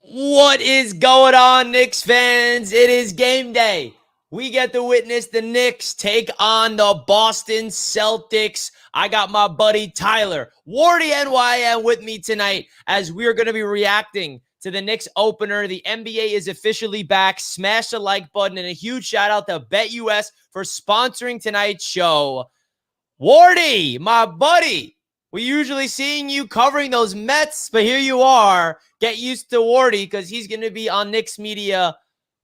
What is going on, Knicks fans? It is game day. We get to witness the Knicks take on the Boston Celtics. I got my buddy Tyler, Wardy NYM, with me tonight as we're going to be reacting to the Knicks opener. The NBA is officially back. Smash the like button and a huge shout out to BetUS for sponsoring tonight's show. Wardy, my buddy, we usually seeing you covering those Mets, but here you are. Get used to Wardy because he's going to be on Knicks media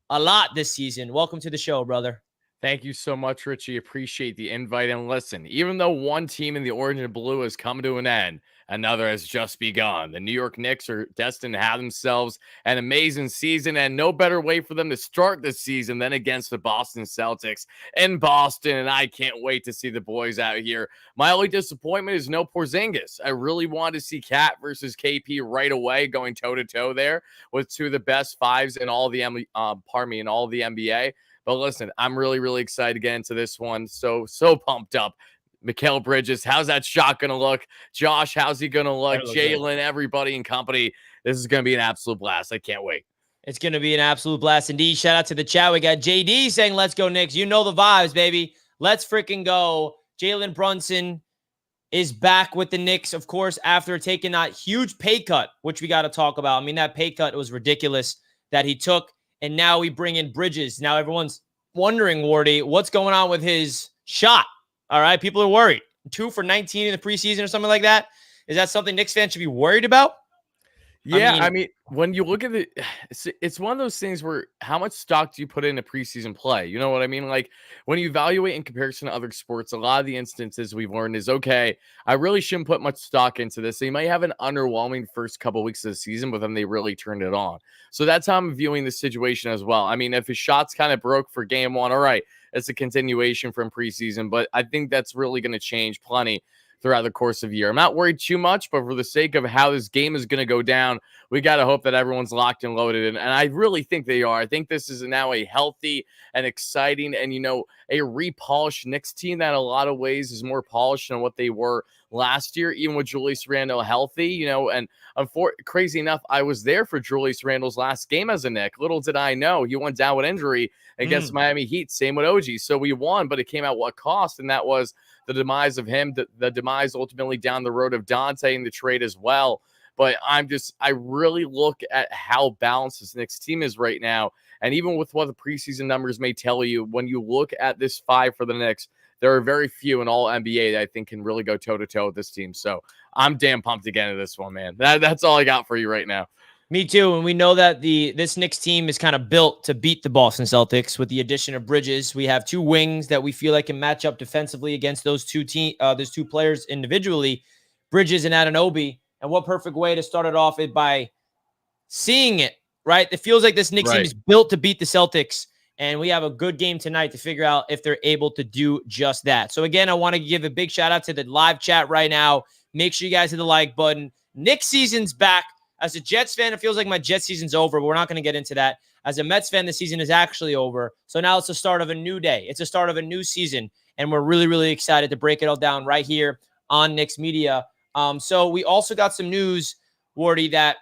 a lot this season. Welcome to the show, brother. Thank you so much, Richie. Appreciate the invite. And listen, even though one team in the orange and blue has come to an end, another has just begun. The New York Knicks are destined to have themselves an amazing season, and no better way for them to start this season than against the Boston Celtics in Boston. And I can't wait to see the boys out here. My only disappointment is no Porzingis. I really wanted to see Cat versus KP right away, going toe-to-toe there with two of the best fives in all the in all the NBA. But listen, I'm really excited to get into this one. So pumped up. Mikal Bridges, how's that shot going to look? Josh, how's he going to look? Jalen, everybody in company. This is going to be an absolute blast. I can't wait. It's going to be an absolute blast indeed. Shout out to the chat. We got JD saying, let's go, Knicks. You know the vibes, baby. Let's freaking go. Jalen Brunson is back with the Knicks, of course, after taking that huge pay cut, which we got to talk about. I mean, that pay cut was ridiculous that he took. And now we bring in Bridges. Now everyone's wondering, Wardy, what's going on with his shot? All right, people are worried. 2 for 19 in the preseason or something like that. Is that something Knicks fans should be worried about? Yeah, I mean, when you look at it, it's one of those things where how much stock do you put into preseason play? You know what I mean? Like when you evaluate in comparison to other sports, a lot of the instances we've learned is, okay, I really shouldn't put much stock into this. They might have an underwhelming first couple of weeks of the season, but then they really turned it on. So that's how I'm viewing the situation as well. I mean, if his shots kind of broke for game one, all right, it's a continuation from preseason, but I think that's really going to change plenty throughout the course of the year. I'm not worried too much, but for the sake of how this game is going to go down, we got to hope that everyone's locked and loaded. And I really think they are. I think this is now a healthy and exciting and, a repolished Knicks team that in a lot of ways is more polished than what they were last year, even with Julius Randle healthy, and crazy enough, I was there for Julius Randle's last game as a Knick. Little did I know he went down with injury against Miami Heat. Same with OG. So we won, but it came at what cost? And that was the demise of him, the demise ultimately down the road of Dante in the trade as well. But I really look at how balanced this Knicks team is right now. And even with what the preseason numbers may tell you, when you look at this five for the Knicks, there are very few in all NBA that I think can really go toe-to-toe with this team. So I'm damn pumped to get into this one, man. That's all I got for you right now. Me too. And we know that this Knicks team is kind of built to beat the Boston Celtics with the addition of Bridges. We have two wings that we feel like can match up defensively against those two players individually, Bridges and Anunoby. And what perfect way to start it off is by seeing it, right? It feels like this Knicks team is built to beat the Celtics. And we have a good game tonight to figure out if they're able to do just that. So again, I want to give a big shout out to the live chat right now. Make sure you guys hit the like button. Knicks season's back. As a Jets fan, it feels like my Jets season's over, but we're not going to get into that. As a Mets fan, the season is actually over. So now it's the start of a new day. It's the start of a new season, and we're really excited to break it all down right here on Knicks Media. So we also got some news, Wardy, that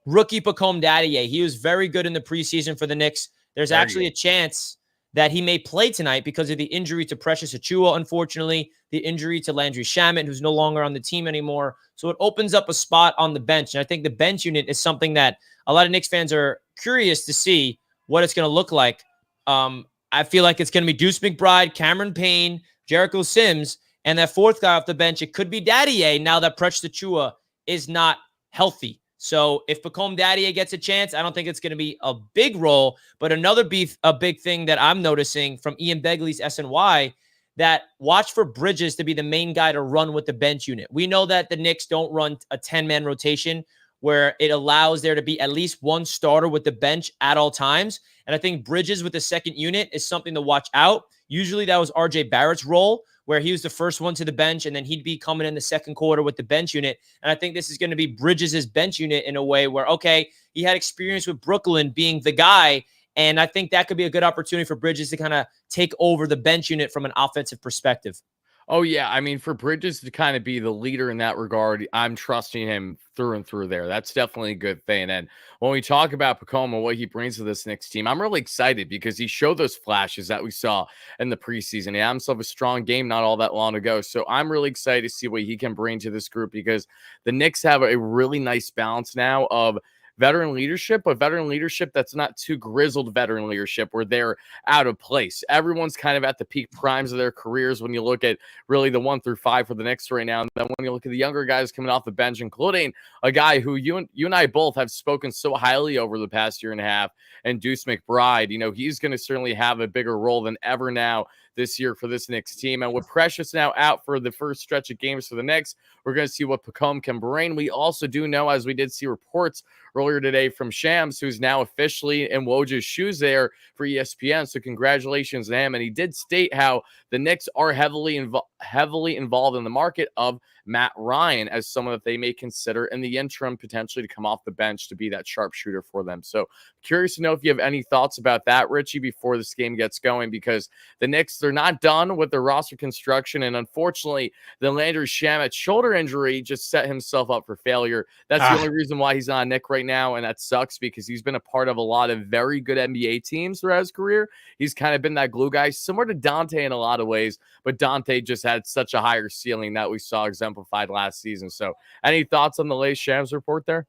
rookie Pacome Daddier, he was very good in the preseason for the Knicks. There's actually a chance that he may play tonight because of the injury to Precious Achiuwa, unfortunately, the injury to Landry Shamet, who's no longer on the team anymore. So it opens up a spot on the bench. And I think the bench unit is something that a lot of Knicks fans are curious to see what it's going to look like. I feel like it's going to be Deuce McBride, Cameron Payne, Jericho Sims, and that fourth guy off the bench, it could be Daddier now that Precious Achiuwa is not healthy. So if Pacome Daddier gets a chance, I don't think it's going to be a big role. But a big thing that I'm noticing from Ian Begley's SNY, that watch for Bridges to be the main guy to run with the bench unit. We know that the Knicks don't run a 10-man rotation where it allows there to be at least one starter with the bench at all times. And I think Bridges with the second unit is something to watch out. Usually that was RJ Barrett's role, where he was the first one to the bench, and then he'd be coming in the second quarter with the bench unit. And I think this is going to be Bridges' bench unit in a way where, okay, he had experience with Brooklyn being the guy, and I think that could be a good opportunity for Bridges to kind of take over the bench unit from an offensive perspective. Oh, yeah. I mean, for Bridges to kind of be the leader in that regard, I'm trusting him through and through there. That's definitely a good thing. And when we talk about Pacoma, what he brings to this Knicks team, I'm really excited because he showed those flashes that we saw in the preseason. He had himself a strong game not all that long ago. So I'm really excited to see what he can bring to this group because the Knicks have a really nice balance now of veteran leadership, but veteran leadership that's not too grizzled veteran leadership where they're out of place. Everyone's kind of at the peak primes of their careers when you look at really the 1 through 5 for the Knicks right now. And then when you look at the younger guys coming off the bench, including a guy who you and I both have spoken so highly over the past year and a half, and Deuce McBride, he's going to certainly have a bigger role than ever now this year for this Knicks team. And with Precious now out for the first stretch of games for the Knicks, we're going to see what Pacome can bring. We also do know, as we did see reports earlier today from Shams, who's now officially in Woj's shoes there for ESPN. So congratulations to him. And he did state how the Knicks are heavily involved in the market of Matt Ryan as someone that they may consider in the interim potentially to come off the bench to be that sharpshooter for them. So curious to know if you have any thoughts about that, Richie, before this game gets going, because the Knicks, they're not done with their roster construction. And unfortunately, the Landry Shamet shoulder injury just set himself up for failure. That's the only reason why he's not a Knick right now. And that sucks because he's been a part of a lot of very good NBA teams throughout his career. He's kind of been that glue guy, similar to Dante in a lot of ways, but Dante just had such a higher ceiling that we saw exemplified last season. So any thoughts on the latest Shams report there?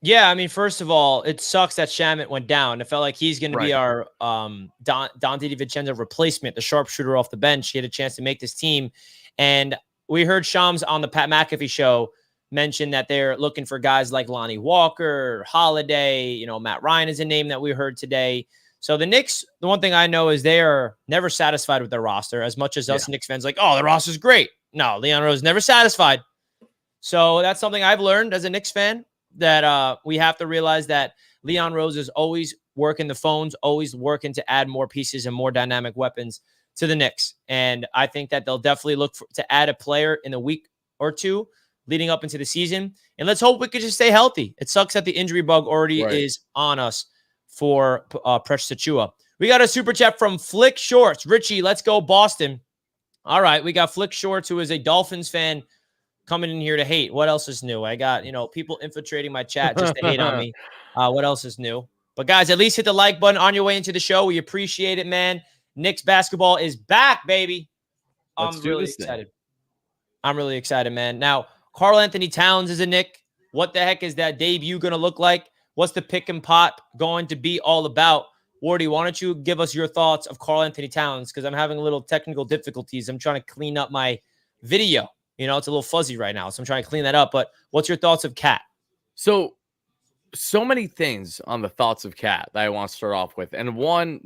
Yeah, I mean, first of all, it sucks that Shamet went down. It felt like he's going to be our Dante DiVincenzo replacement, the sharpshooter off the bench. He had a chance to make this team. And we heard Shams on the Pat McAfee show mention that they're looking for guys like Lonnie Walker, Holiday. Matt Ryan is a name that we heard today. So the Knicks, the one thing I know is they are never satisfied with their roster, as much as us Knicks fans like, oh, the roster's great. No, Leon Rose never satisfied. So that's something I've learned as a Knicks fan, that we have to realize that Leon Rose is always working the phones, always working to add more pieces and more dynamic weapons to the Knicks. And I think that they'll definitely look to add a player in a week or two leading up into the season. And let's hope we could just stay healthy. It sucks that the injury bug already is on us for Precious Achiuwa. We got a super chat from Flick Shorts. Richie, let's go Boston. All right, we got Flick Shorts, who is a Dolphins fan, coming in here to hate. What else is new? I got, people infiltrating my chat just to hate on me. What else is new? But guys, at least hit the like button on your way into the show. We appreciate it, man. Knicks basketball is back, baby. I'm really excited. I'm really excited, man. Now, karl-Anthony Towns is a Knick. What the heck is that debut going to look like? What's the pick and pot going to be all about? Wardy, why don't you give us your thoughts of karl-Anthony Towns? Because I'm having a little technical difficulties. I'm trying to clean up my video. It's a little fuzzy right now, so I'm trying to clean that up. But what's your thoughts of Cat? So many things on the thoughts of Cat that I want to start off with. And one,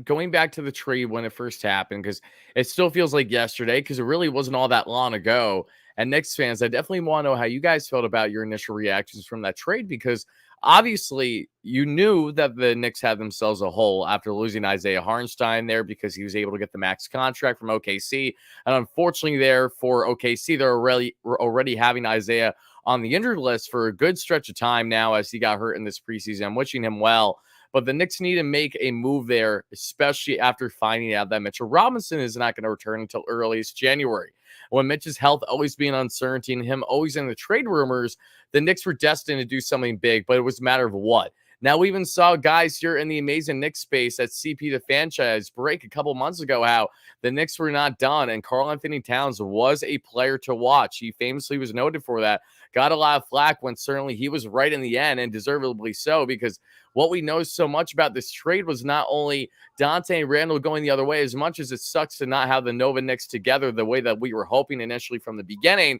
going back to the trade when it first happened, because it still feels like yesterday, because it really wasn't all that long ago. And Knicks fans, I definitely want to know how you guys felt about your initial reactions from that trade, because obviously you knew that the Knicks had themselves a hole after losing Isaiah Hartenstein there because he was able to get the max contract from OKC. And unfortunately there for OKC, they're already having Isaiah on the injured list for a good stretch of time now as he got hurt in this preseason. I'm wishing him well. But the Knicks need to make a move there, especially after finding out that Mitchell Robinson is not going to return until earliest January. When Mitch's health always being uncertainty and him always in the trade rumors, the Knicks were destined to do something big, but it was a matter of what. Now, we even saw guys here in the amazing Knicks space at CP the franchise break a couple months ago how the Knicks were not done, and karl-Anthony Towns was a player to watch. He famously was noted for that. Got a lot of flack when certainly he was right in the end, and deservedly so, because what we know so much about this trade was not only Dante and Randall going the other way, as much as it sucks to not have the Nova Knicks together the way that we were hoping initially from the beginning.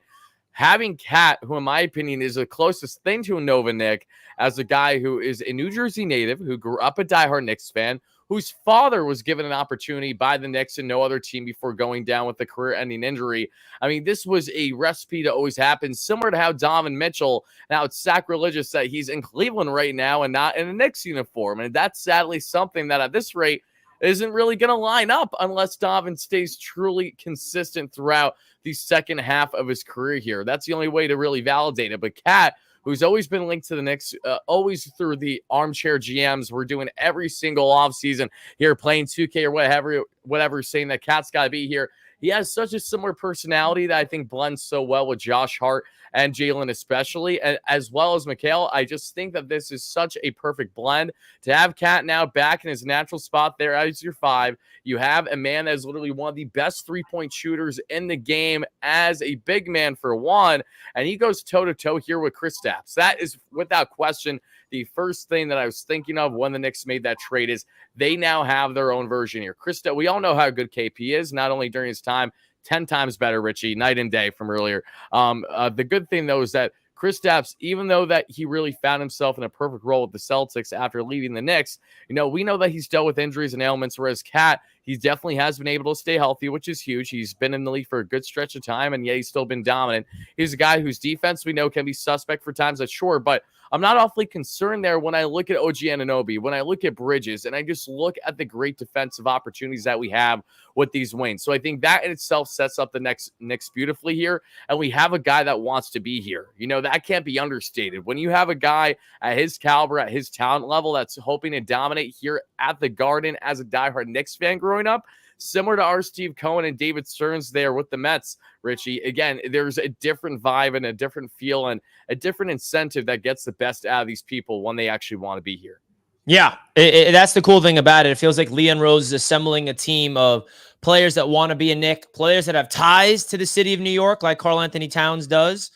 Having Cat, who in my opinion is the closest thing to a Nova Knick, as a guy who is a New Jersey native, who grew up a diehard Knicks fan, whose father was given an opportunity by the Knicks and no other team before going down with a career-ending injury. I mean, this was a recipe to always happen, similar to how Donovan Mitchell, now it's sacrilegious that he's in Cleveland right now and not in a Knicks uniform. And that's sadly something that at this rate isn't really going to line up unless Donovan stays truly consistent throughout the second half of his career here. That's the only way to really validate it. But Cat, who's always been linked to the Knicks, always through the armchair GMs, we're doing every single offseason here playing 2K or whatever, saying that Cat's got to be here. he has such a similar personality that I think blends so well with Josh Hart and Jalen especially, and as well as Mikal. I just think that this is such a perfect blend to have Cat now back in his natural spot there as your 5. You have a man that is literally one of the best three-point shooters in the game as a big man for one, and he goes toe-to-toe here with Kristaps. That is without question the first thing that I was thinking of when the Knicks made that trade is they now have their own version here. Kristaps, we all know how good KP is, not only during his time, 10 times better, Richie, night and day from earlier. The good thing, though, is that Kristaps, even though that he really found himself in a perfect role with the Celtics after leaving the Knicks, we know that he's dealt with injuries and ailments, whereas Cat, he definitely has been able to stay healthy, which is huge. He's been in the league for a good stretch of time, and yet he's still been dominant. He's a guy whose defense we know can be suspect for times, that's sure, but I'm not awfully concerned there when I look at OG Anunoby, when I look at Bridges, and I just look at the great defensive opportunities that we have with these wings. So I think that in itself sets up the Knicks beautifully here, and we have a guy that wants to be here. That can't be understated. When you have a guy at his caliber, at his talent level, that's hoping to dominate here at the Garden as a diehard Knicks fan growing up, similar to our Steve Cohen and David Stearns there with the Mets, Richie. Again, there's a different vibe and a different feel and a different incentive that gets the best out of these people when they actually want to be here. Yeah, that's the cool thing about it. It feels like Leon Rose is assembling a team of players that want to be a Knick, players that have ties to the city of New York like Karl-Anthony Towns does.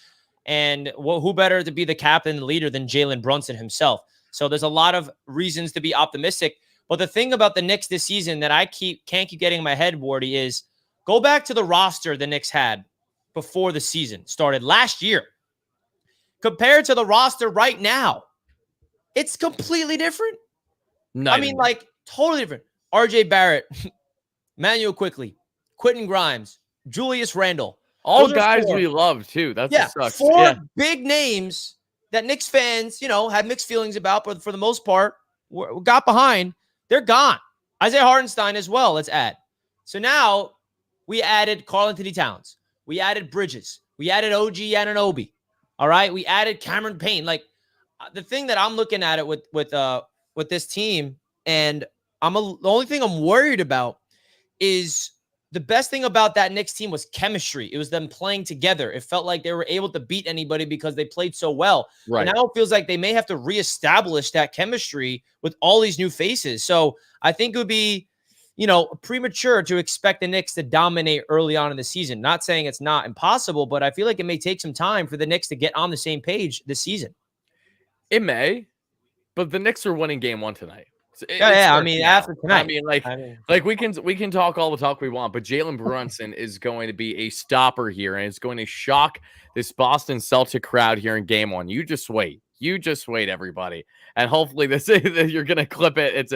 And who better to be the captain and leader than Jalen Brunson himself? So there's a lot of reasons to be optimistic. But the thing about the Knicks this season that I can't keep getting in my head, Wardy, is go back to the roster the Knicks had before the season started last year. Compared to the roster right now, it's completely different. Totally different. RJ Barrett, Manuel Quickly, Quentin Grimes, Julius Randle. All guys we love, too. That's sucks. Four big names that Knicks fans, had mixed feelings about, but for the most part, got behind. They're gone. Isaiah Hartenstein as well, let's add. So now we added Karl-Anthony Towns. We added Bridges. We added OG Anunoby. All right? We added Cameron Payne. Like, the thing that I'm looking at it with this team, and the only thing I'm worried about is the best thing about that Knicks team was chemistry. It was them playing together. It felt like they were able to beat anybody because they played so well. Right. And now it feels like they may have to reestablish that chemistry with all these new faces. So I think it would be, premature to expect the Knicks to dominate early on in the season. Not saying it's not impossible, but I feel like it may take some time for the Knicks to get on the same page this season. It may, but the Knicks are winning game 1 tonight. After tonight. We can talk all the talk we want, but Jalen Brunson is going to be a stopper here, and it's going to shock this Boston Celtic crowd here in game 1. You just wait. Everybody. And hopefully you're going to clip it.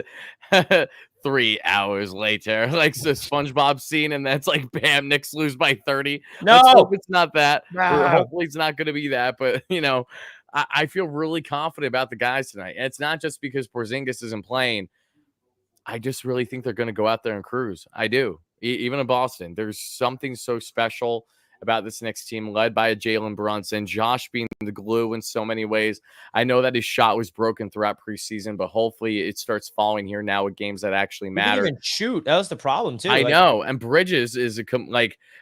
It's 3 hours later, like the SpongeBob scene, and that's like, bam, Knicks lose by 30. No, let's hope it's not that. Hopefully it's not going to be that, but I feel really confident about the guys tonight. And it's not just because Porzingis isn't playing. I just really think they're going to go out there and cruise. I do. Even in Boston, there's something so special about this Knicks team led by a Jalen Brunson, Josh being the glue in so many ways. I know that his shot was broken throughout preseason, but hopefully it starts falling here now with games that actually matter. He didn't even shoot. That was the problem too. I know. And Bridges is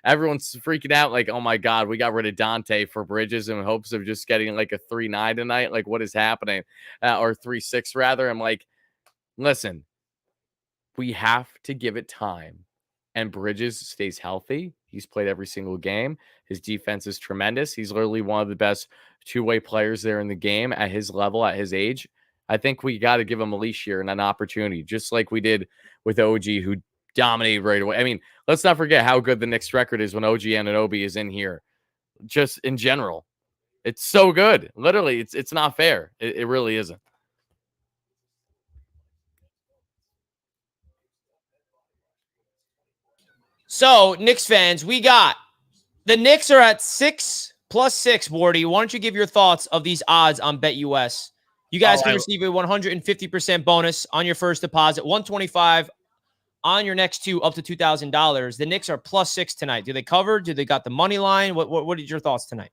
everyone's freaking out. Like, oh my God, we got rid of Dante for Bridges in hopes of just getting like a 3-9 tonight. Like, what is happening? Or 3-6 rather. I'm like, listen, we have to give it time. And Bridges stays healthy. He's played every single game. His defense is tremendous. He's literally one of the best two-way players there in the game at his level, at his age. I think we got to give him a leash here and an opportunity, just like we did with OG, who dominated right away. I mean, let's not forget how good the Knicks record is when OG Anunoby is in here. Just in general, it's so good. Literally, it's not fair. It really isn't. So, Knicks fans, we got the Knicks are at 6+6, Wardy. Why don't you give your thoughts of these odds on BetUS? You guys can receive a 150% bonus on your first deposit, $125 on your next two, up to $2,000. The Knicks are +6 tonight. Do they cover? Do they got the money line? What are your thoughts tonight?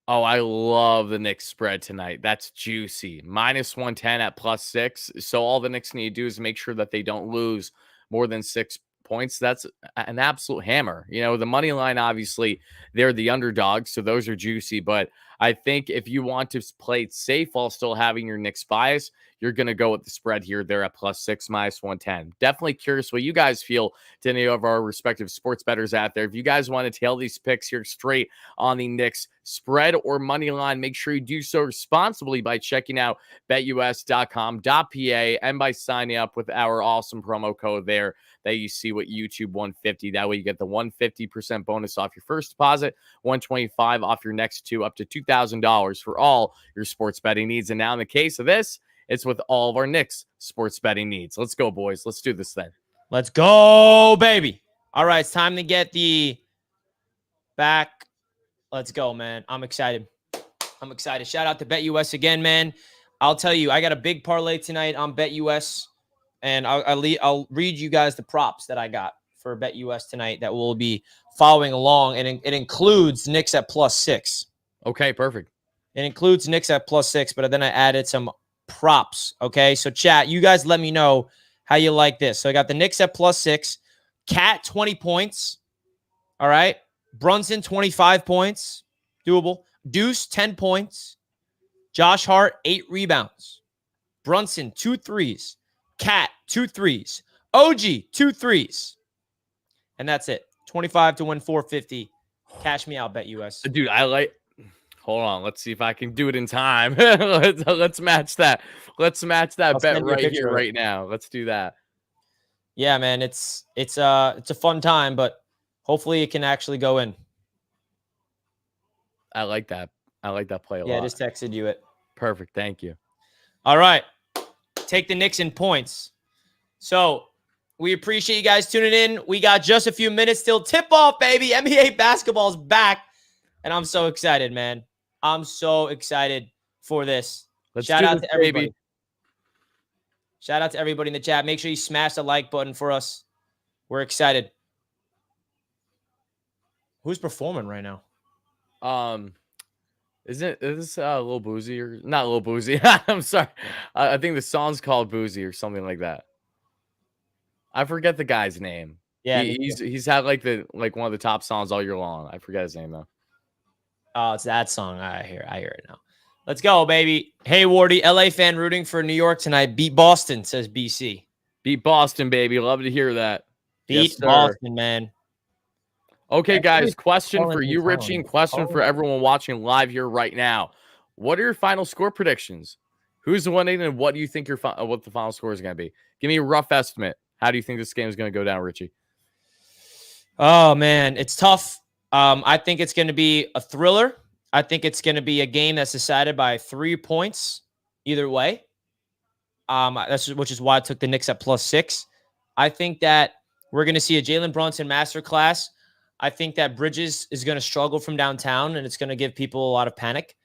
Oh, I love the Knicks spread tonight. That's juicy. -110 at +6. So all the Knicks need to do is make sure that they don't lose more than 6 points. That's an absolute hammer. You know, the money line, obviously, they're the underdogs, so those are juicy. But I think if you want to play it safe while still having your Knicks bias, you're going to go with the spread here. They're at +6, -110. Definitely curious what you guys feel to any of our respective sports bettors out there. If you guys want to tail these picks here straight on the Knicks spread or money line, make sure you do so responsibly by checking out betus.com.pa and by signing up with our awesome promo code there that you see with YouTube 150. That way you get the 150% bonus off your first deposit, 125 off your next two, up to $2,000 for all your sports betting needs. And now in the case of this, it's with all of our Knicks sports betting needs. Let's go, boys. Let's do this thing. Let's go, baby. All right, it's time to get the back. Let's go, man. I'm excited. Shout out to BetUS again, man. I'll tell you, I got a big parlay tonight on BetUS, and I'll read you guys the props that I got for BetUS tonight that we'll be following along, and it includes Knicks at +6. Okay, perfect. It includes Knicks at +6, but then I added some props. Okay, so chat, you guys let me know how you like this. So I got the Knicks at +6, Cat 20 points. All right, Brunson 25 points, doable. Deuce 10 points, Josh Hart 8 rebounds, Brunson 2 threes, Cat 2 threes, OG 2 threes, and that's it. 25 to win 450. Cash me out, BetUS. Dude, I like. Hold on, let's see if I can do it in time. let's match that. Let's match that bet right here, right now. Let's do that. Yeah, man, it's a fun time, but hopefully it can actually go in. I like that. I like that play a lot. Yeah, I just texted you it. Perfect. Thank you. All right, take the Knicks in points. So we appreciate you guys tuning in. We got just a few minutes till tip off, baby. NBA basketball is back, and I'm so excited, man. I'm so excited for this. Shout out to everybody. Baby. Shout out to everybody in the chat. Make sure you smash the like button for us. We're excited. Who's performing right now? Is this Lil Boozy or not Lil Boozy? I'm sorry. I think the song's called Boozy or something like that. I forget the guy's name. Yeah, he's had like one of the top songs all year long. I forget his name though. Oh, it's that song. I hear it now. Let's go, baby. Hey, Wardy, LA fan rooting for New York tonight. Beat Boston, says BC. Beat Boston, baby. Love to hear that. Beat Boston, man. Okay, guys, question for you, Richie, and question for everyone watching live here right now. What are your final score predictions? Who's winning, and what do you think what the final score is going to be? Give me a rough estimate. How do you think this game is going to go down, Richie? Oh, man, it's tough. I think it's going to be a thriller. I think it's going to be a game that's decided by 3 points either way. Which is why I took the Knicks at +6. I think that we're going to see a Jalen Brunson masterclass. I think that Bridges is going to struggle from downtown, and it's going to give people a lot of panic.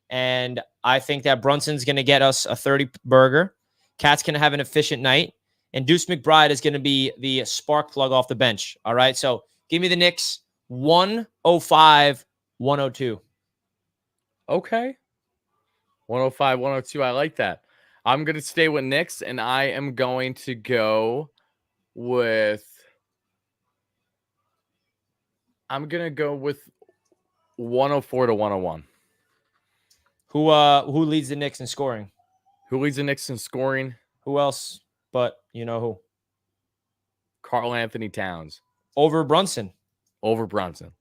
And I think that Brunson's going to get us a 30 burger. Cat's going to have an efficient night. And Deuce McBride is going to be the spark plug off the bench. All right, so give me the Knicks 105-102. Okay. 105-102. I like that. I'm going to stay with Knicks, and I am going to go with... I'm going to go with 104-101. Who leads the Knicks in scoring? Who leads the Knicks in scoring? Who else but you know who? Karl-Anthony Towns. Over Brunson. Over Brunson.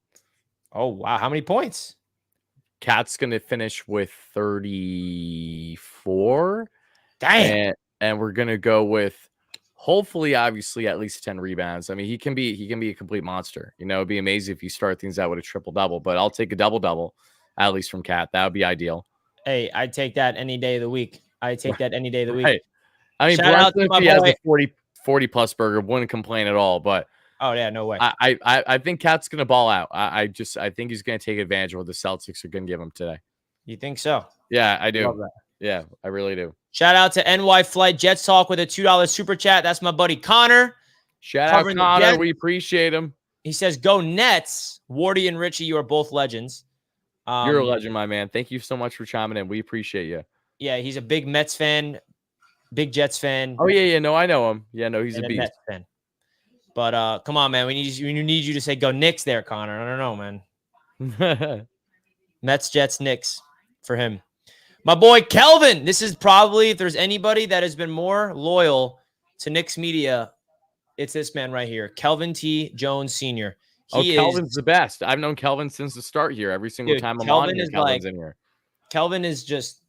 Oh, wow. How many points? Cat's going to finish with 34. Dang. And we're going to go with, hopefully, obviously, at least 10 rebounds. I mean, he can be a complete monster. You know, it'd be amazing if you start things out with a triple-double, but I'll take a double-double, at least from Cat. That would be ideal. Hey, I'd take that any day of the week. Right. I mean, Brunson, if he has a 40-plus burger, wouldn't complain at all, but oh, yeah, no way. I think Cat's going to ball out. I think he's going to take advantage of what the Celtics are going to give him today. You think so? Yeah, I do. Yeah, I really do. Shout out to NY Flight Jets Talk with a $2 super chat. That's my buddy Connor. Shout out Connor. We appreciate him. He says, go Nets. Wardy and Richie, you are both legends. You're a legend, my man. Thank you so much for chiming in. We appreciate you. Yeah, he's a big Mets fan, big Jets fan. Oh, yeah. No, I know him. Yeah, no, he's a beast. Mets fan. But come on, man. We need you to say go Knicks there, Connor. I don't know, man. Mets, Jets, Knicks for him. My boy Kelvin. This is probably, if there's anybody that has been more loyal to Knicks media, it's this man right here, Kelvin T. Jones Sr. Kelvin's the best. I've known Kelvin since the start here. Every single time I'm on here, Kelvin's in here. Kelvin is just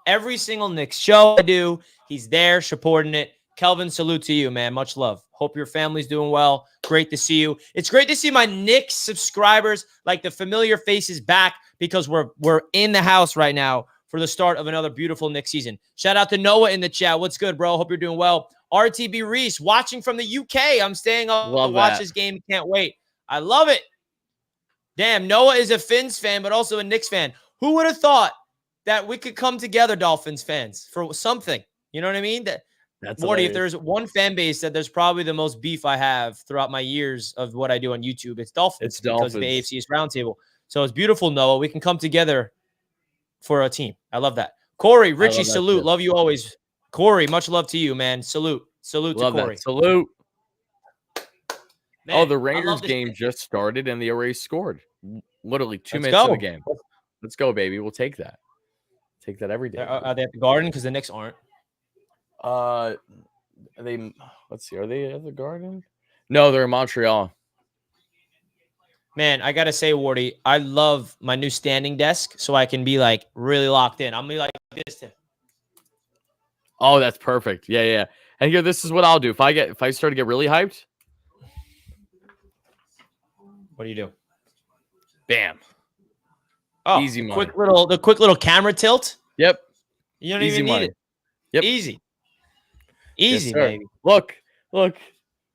every single Knicks show I do, he's there supporting it. Kelvin, salute to you, man. Much love. Hope your family's doing well. Great to see you. It's great to see my Knicks subscribers, like the familiar faces, back because we're in the house right now for the start of another beautiful Knicks season. Shout out to Noah in the chat. What's good, bro? Hope you're doing well. RTB Reese watching from the UK. I'm staying up to watch this game. Can't wait. I love it. Damn, Noah is a Finns fan, but also a Knicks fan. Who would have thought that we could come together, Dolphins fans, for something? You know what I mean? That's Morty, hilarious. If there's one fan base that there's probably the most beef I have throughout my years of what I do on YouTube, it's Dolphins. It's Dolphins. Because of the AFC East Roundtable. So it's beautiful, Noah. We can come together for a team. I love that. Corey, Richie, salute. Love you always. Corey, much love to you, man. Salute. Salute to Corey. Salute. Man, the Rangers game just started and they already scored. Literally 2 minutes of the game. Let's go, baby. We'll take that. Take that every day. Are they at the Garden? Because the Knicks aren't. Let's see. Are they at the Garden? No, they're in Montreal. Man, I gotta say, Wardy, I love my new standing desk, so I can be like really locked in. I'm gonna be like this. Oh, that's perfect. Yeah. And here, this is what I'll do. If I start to get really hyped. What do you do? Bam. Oh, easy money. The quick little camera tilt. Yep. You don't even need it. Yep. Easy, yes, baby. Look.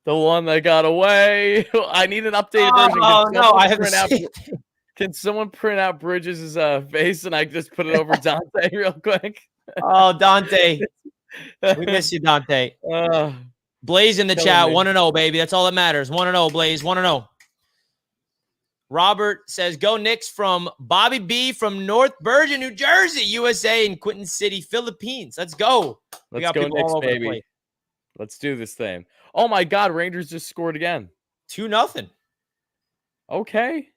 The one that got away. I need an updated version. Oh, no. I haven't seen it. Can someone print out Bridges' face and I just put it over Dante real quick? Oh, Dante. We miss you, Dante. Blaze in the chat. 1-0, baby. That's all that matters. 1-0, Blaze. 1-0. Robert says, go Knicks from Bobby B from North Bergen, New Jersey, USA, and Quinton City, Philippines. Let's go. Let's go Knicks, baby. Let's do this thing. Oh, my God. Rangers just scored again. 2-0. Okay.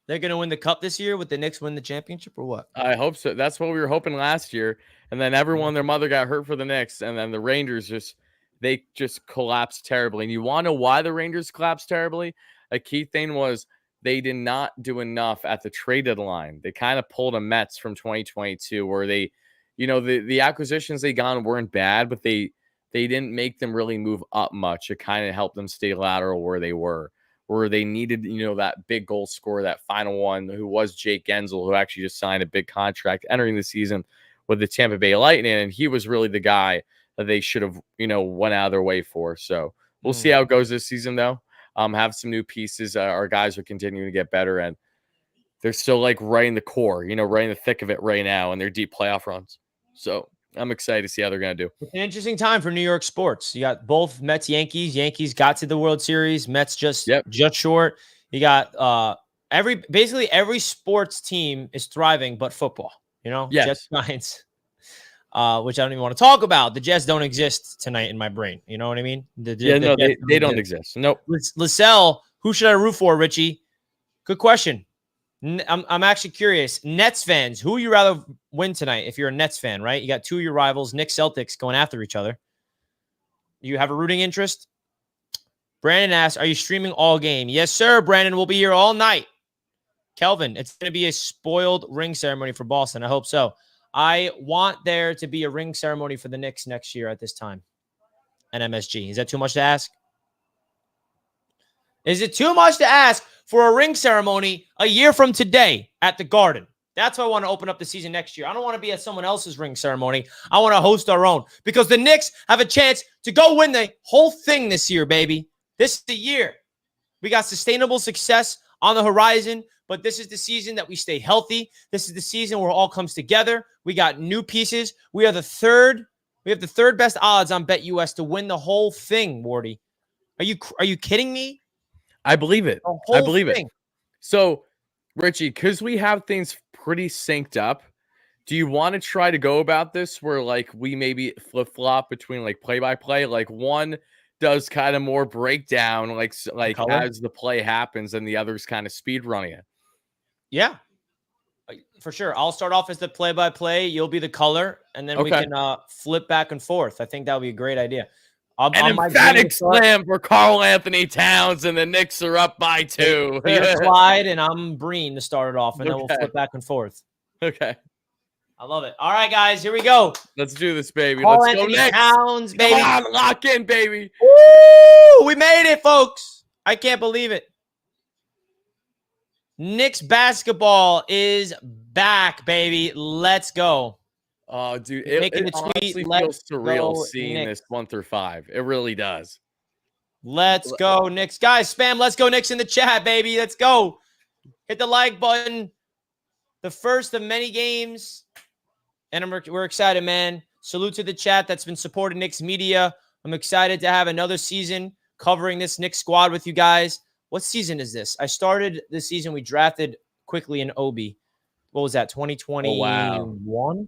They're going to win the cup this year with the Knicks win the championship or what? I hope so. That's what we were hoping last year. And then everyone, their mother got hurt for the Knicks. And then the Rangers they collapsed terribly. And you want to know why the Rangers collapsed terribly? A key thing was they did not do enough at the trade deadline. They kind of pulled a Mets from 2022 where they, the acquisitions they got weren't bad, but they didn't make them really move up much. It kind of helped them stay lateral where they were, where they needed, that big goal scorer, that final one, who was Jake Gensel, who actually just signed a big contract entering the season with the Tampa Bay Lightning. And he was really the guy that they should have, went out of their way for. So we'll see how it goes this season, though. Have some new pieces. Our guys are continuing to get better, and they're still right in the core, right in the thick of it right now, and their deep playoff runs. So I'm excited to see how they're going to do. It's an interesting time for New York sports. You got both Mets, Yankees. Yankees got to the World Series. Mets just short. You got basically every sports team is thriving, but football. Yes. Jets, Giants. Which I don't even want to talk about. The Jets don't exist tonight in my brain. You know what I mean? They don't exist. Nope. Lascelles, who should I root for, Richie? Good question. I'm actually curious. Nets fans, who would you rather win tonight if you're a Nets fan, right? You got two of your rivals, Knicks, Celtics, going after each other. You have a rooting interest? Brandon asks, are you streaming all game? Yes, sir, Brandon. We'll be here all night. Kelvin, it's going to be a spoiled ring ceremony for Boston. I hope so. I want there to be a ring ceremony for the Knicks next year at this time at MSG. Is that too much to ask? Is it too much to ask for a ring ceremony a year from today at the Garden? That's why I want to open up the season next year. I don't want to be at someone else's ring ceremony. I want to host our own because the Knicks have a chance to go win the whole thing this year, baby. This is the year. We got sustainable success on the horizon. But this is the season that we stay healthy. This is the season where it all comes together. We got new pieces. We have the third best odds on BetUS to win the whole thing, Wardy. Are you kidding me? I believe it. I believe it. So, Richie, because we have things pretty synced up, do you want to try to go about this where we maybe flip-flop between play-by-play? One does kind of more breakdown, like color? as the play happens, and the others kind of speed running it. Yeah, for sure. I'll start off as the play-by-play. You'll be the color, and then we can flip back and forth. I think that would be a great idea. An emphatic slam for Karl-Anthony Towns, and the Knicks are up by 2. You're Clyde, and I'm Breen to start it off, and then we'll flip back and forth. Okay. I love it. All right, guys, here we go. Let's do this, baby. Let's go Knicks. Towns, baby. Come on, lock in, baby. Woo! We made it, folks. I can't believe it. Knicks basketball is back, baby. Let's go. Oh, dude, it honestly feels surreal seeing this 1 through 5. It really does. Let's go, Knicks. Guys, spam Let's Go Knicks in the chat, baby. Let's go. Hit the like button. The first of many games. And we're excited, man. Salute to the chat that's been supporting Knicks media. I'm excited to have another season covering this Knicks squad with you guys. What season is this? I started this season. We drafted quickly in Obi. What was that? 2021? Oh, wow.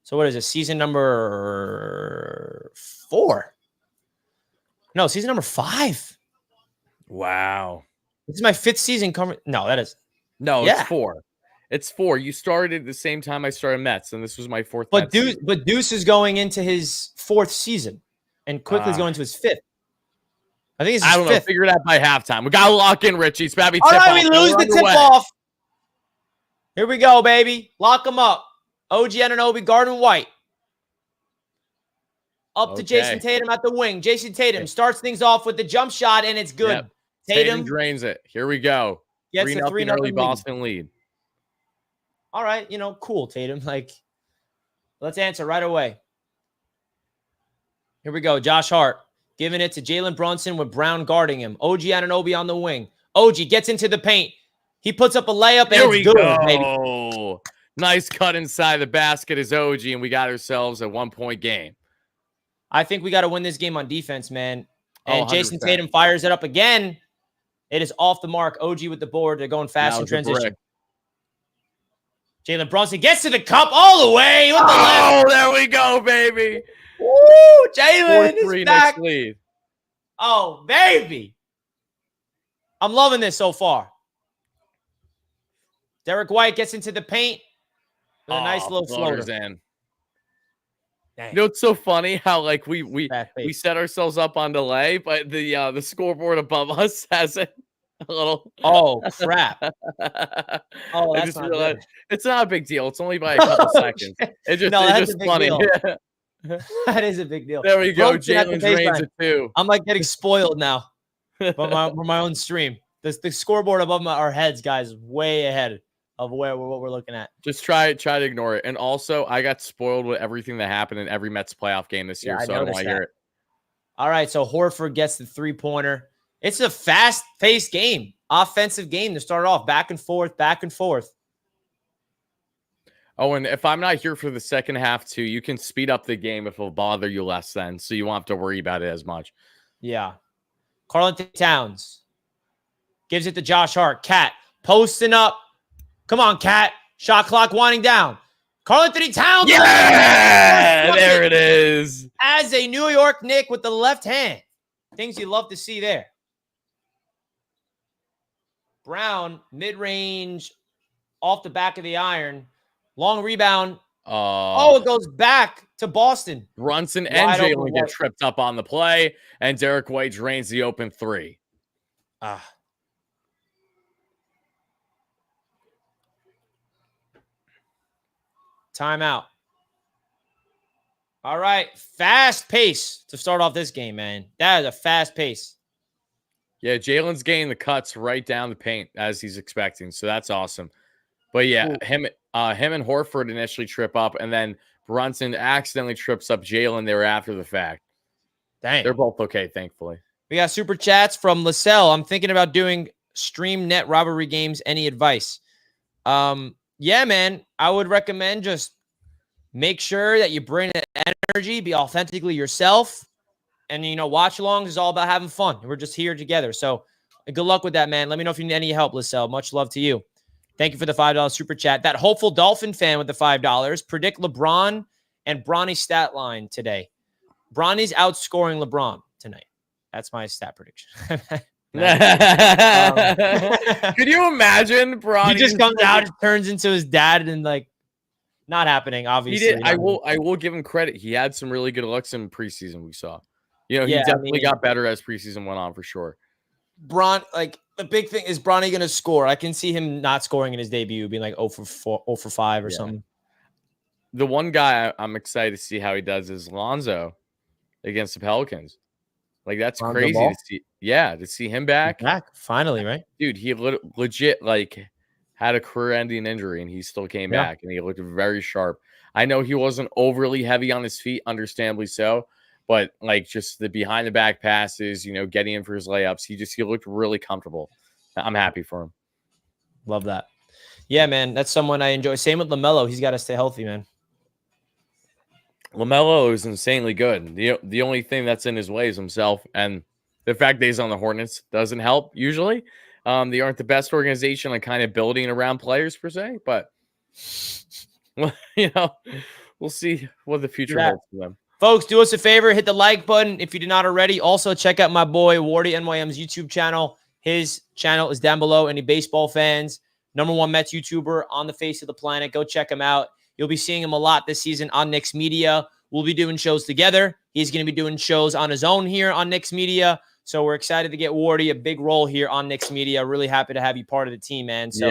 So what is it? Season number 4? No, season number 5. Wow. This is my 5th season covering. No, that is. No, it's 4. It's 4. You started the same time I started Mets, and this was my 4th. But Deuce is going into his 4th season, and quickly is going to his 5th. I think it's his 5th. Know. Figure it out by halftime. We got to lock in, Richie. It's about to be all right, we lose the tip-off. Here we go, baby. Lock them up. OG Anunoby, Garden White. Up to Jason Tatum at the wing. Jason Tatum starts things off with the jump shot, and it's good. Yep. Tatum drains it. Here we go. Gets a 3-0 early Boston lead. All right, cool, Tatum. Let's answer right away. Here we go. Josh Hart giving it to Jalen Brunson with Brown guarding him. OG Anunoby on the wing. OG gets into the paint. He puts up a layup, and it's good, baby. Nice cut inside the basket is OG, and we got ourselves a 1-point game. I think we got to win this game on defense, man. And Jason Tatum fires it up again. It is off the mark. OG with the board. They're going fast in transition. Jalen Brunson gets to the cup all the way. With the left. There we go, baby. Woo! Jalen is back. Lead. Oh, baby. I'm loving this so far. Derek White gets into the paint. With a nice little floater. In. You know, it's so funny how we set ourselves up on delay, but the scoreboard above us has it a little. Oh crap! Oh, that's not good. It's not a big deal. It's only by a couple seconds. It's just funny. That is a big deal. There we go. Jalen drains it too. I'm getting spoiled now from my own stream. The scoreboard above our heads, guys, is way ahead of what we're looking at. Just try to ignore it. And also, I got spoiled with everything that happened in every Mets playoff game this year, so I don't want to hear it. All right, so Horford gets the 3-pointer. It's a fast-paced game, offensive game to start off, back and forth, back and forth. Oh, and if I'm not here for the second half too, you can speed up the game if it'll bother you less then, so you won't have to worry about it as much. Yeah. Karl-Anthony Towns gives it to Josh Hart. Cat posting up. Come on, Cat. Shot clock winding down. Karl-Anthony Towns. Yeah, there it is. As a New York Knick with the left hand. Things you love to see there. Brown, mid-range, off the back of the iron. Long rebound. It goes back to Boston. Brunson and Jalen get tripped up on the play, and Derek White drains the open 3. Timeout. All right. Fast pace to start off this game, man. That is a fast pace. Yeah, Jalen's getting the cuts right down the paint as he's expecting. So that's awesome. But yeah, him and Horford initially trip up, and then Brunson accidentally trips up Jalen there after the fact. Dang. They're both okay, thankfully. We got super chats from Lascelles. I'm thinking about doing stream net rivalry games. Any advice? Yeah, man, I would recommend just make sure that you bring the energy, be authentically yourself, and, watch alongs is all about having fun. We're just here together. So good luck with that, man. Let me know if you need any help, Lascelles. Much love to you. Thank you for the $5 super chat. That hopeful Dolphin fan with the $5. Predict LeBron and Bronny stat line today. Bronny's outscoring LeBron tonight. That's my stat prediction. Could you imagine Bronny? He just comes out and turns into his dad and like not happening, obviously. He did. I will give him credit. He had some really good looks in preseason we saw. He definitely got better as preseason went on for sure. Like the big thing is Bronny going to score. I can see him not scoring in his debut, being like 0 for 4, 0 for 5 or something. The one guy I'm excited to see how he does is Lonzo against the Pelicans. Like that's Lonzo crazy Ball? to see. Yeah, to see him back. Finally, right? Dude, he legit like had a career-ending injury and he still came back and he looked very sharp. I know he wasn't overly heavy on his feet, understandably so, but like just the behind the back passes, getting in for his layups, he looked really comfortable. I'm happy for him. Love that. Yeah, man, that's someone I enjoy. Same with LaMelo. He's got to stay healthy, man. LaMelo is insanely good. The only thing that's in his way is himself, and the fact that he's on the Hornets doesn't help usually. They aren't the best organization on kind of building around players per se, but we'll see what the future holds for them. Folks, do us a favor, hit the like button if you did not already. Also, check out my boy Wardy NYM's YouTube channel. His channel is down below. Any baseball fans, #1 Mets YouTuber on the face of the planet. Go check him out. You'll be seeing him a lot this season on Knicks Media. We'll be doing shows together. He's going to be doing shows on his own here on Knicks Media. So we're excited to get Wardy a big role here on Knicks Media. Really happy to have you part of the team, man. So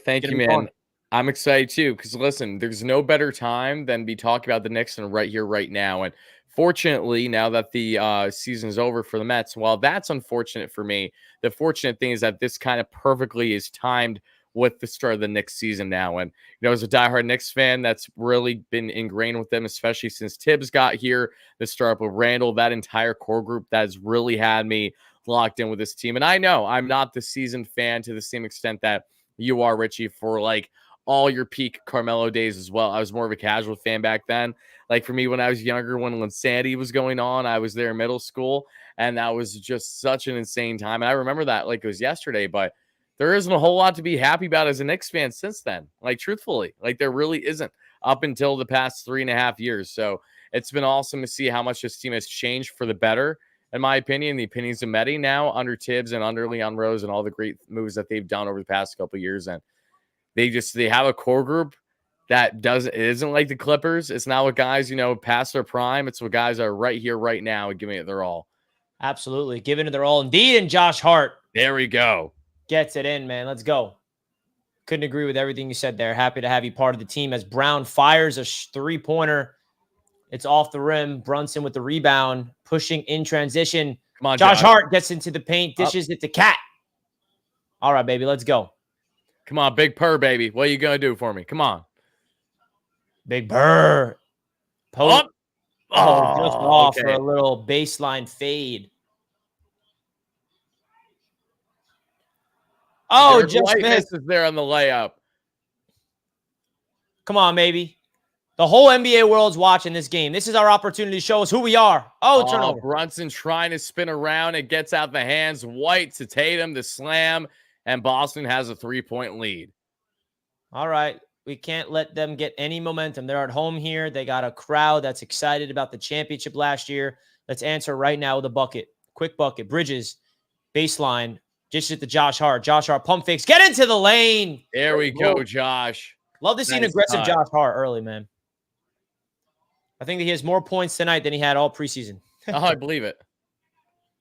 thank you, man. I'm excited too because listen, there's no better time than be talking about the Knicks and right here, right now. And fortunately, now that the season is over for the Mets, while that's unfortunate for me, the fortunate thing is that this kind of perfectly is timed with the start of the Knicks season now. And, as a diehard Knicks fan, that's really been ingrained with them, especially since Tibbs got here, the startup of Randall, that entire core group that has really had me locked in with this team. And I know I'm not the seasoned fan to the same extent that you are, Richie, for like all your peak Carmelo days as well. I was more of a casual fan back then. Like for me, when I was younger, when Linsanity was going on, I was there in middle school, and that was just such an insane time. And I remember that like it was yesterday, but there isn't a whole lot to be happy about as a Knicks fan since then. Like, truthfully, like there really isn't up until the past 3.5 years. So it's been awesome to see how much this team has changed for the better, in my opinion. The opinions of Medi now under Tibbs and under Leon Rose and all the great moves that they've done over the past couple of years. And they have a core group that it isn't like the Clippers. It's not with guys, past their prime. It's with guys that are right here, right now and giving it their all. Absolutely. Giving it their all indeed. And Josh Hart. There we go. Gets it in, man. Let's go. Couldn't agree with everything you said there. Happy to have you part of the team as Brown fires a three-pointer. It's off the rim. Brunson with the rebound, pushing in transition. Come on, Josh Hart gets into the paint, dishes it to Cat. All right, baby, let's go. Come on, Big Purr, baby. What are you going to do for me? Come on. Big Purr. Just off for a little baseline fade. Oh, just missed. Is there on the layup. Come on, baby. The whole NBA world's watching this game. This is our opportunity to show us who we are. Oh, turnover. Brunson trying to spin around. It gets out the hands. White to Tatum, the slam, and Boston has a 3-point lead. All right. We can't let them get any momentum. They're at home here. They got a crowd that's excited about the championship last year. Let's answer right now with a bucket. Quick bucket. Bridges. Baseline. Just at the Josh Hart. Josh Hart pump fakes. Get into the lane. There we go, Josh. Love to see an aggressive Josh Hart early, man. I think that he has more points tonight than he had all preseason. Oh, I believe it.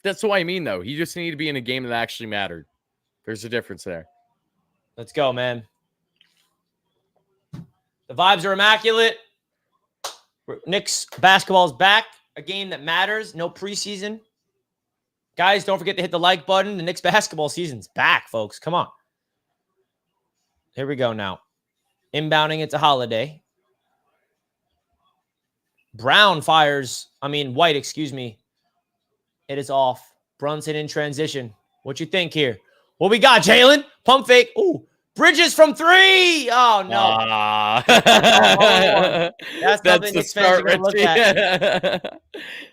That's what I mean, though. He just needed to be in a game that actually mattered. There's a difference there. Let's go, man. The vibes are immaculate. Knicks basketball is back. A game that matters. No preseason. Guys, don't forget to hit the like button. The Knicks basketball season's back, folks. Come on. Here we go now. Inbounding it to Holiday. White, excuse me. It is off. Brunson in transition. What you think here? What we got, Jalen? Pump fake. Ooh. Bridges from 3. Oh, no. That's something Knicks fans are going to look at.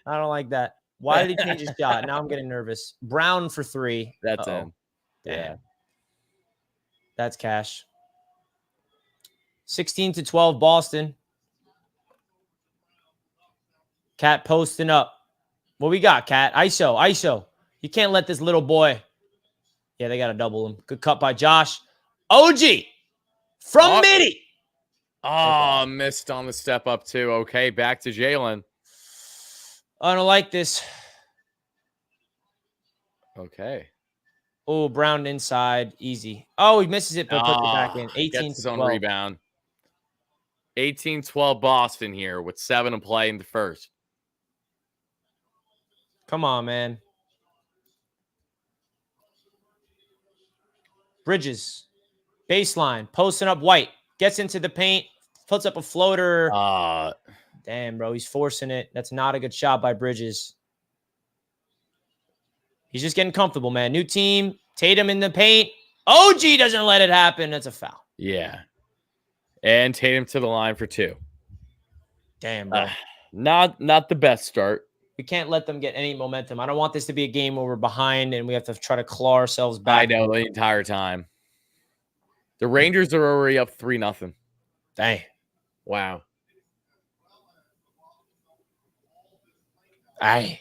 I don't like that. Why did he change his shot? Now I'm getting nervous. Brown for 3. That's him. Yeah. That's cash. 16-12 Boston. Cat posting up. What we got, Cat? ISO. You can't let this little boy. Yeah, they got to double him. Good cut by Josh. OG from Midi. Oh, missed on the step up too. Okay, back to Jalen. I don't like this. Okay. Oh, Brown inside. Easy. Oh, he misses it, but puts it back in. 18 gets his to own 12. rebound. 18-12 Boston here with 7 to play in the first. Come on, man. Bridges. Baseline. Posting up White. Gets into the paint. Puts up a floater. Damn, bro. He's forcing it. That's not a good shot by Bridges. He's just getting comfortable, man. New team. Tatum in the paint. OG doesn't let it happen. That's a foul. Yeah. And Tatum to the line for 2. Damn, bro. Not the best start. We can't let them get any momentum. I don't want this to be a game where we're behind and we have to try to claw ourselves back. I know, the entire time. The Rangers are already up 3-0. Dang. Wow. Aye.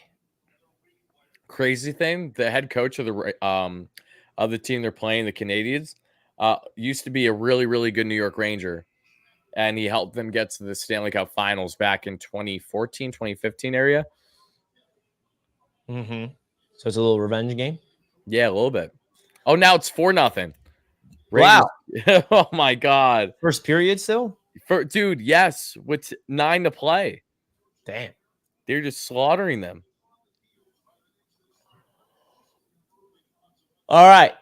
Crazy thing, the head coach of the team they're playing, the Canadians, used to be a really, really good New York Ranger. And he helped them get to the Stanley Cup Finals back in 2014, 2015 area. Mm-hmm. So it's a little revenge game? Yeah, a little bit. Oh, now it's 4-0. Wow. Oh, my God. First period still? Dude, yes, with 9 to play. Damn. They're just slaughtering them. All right.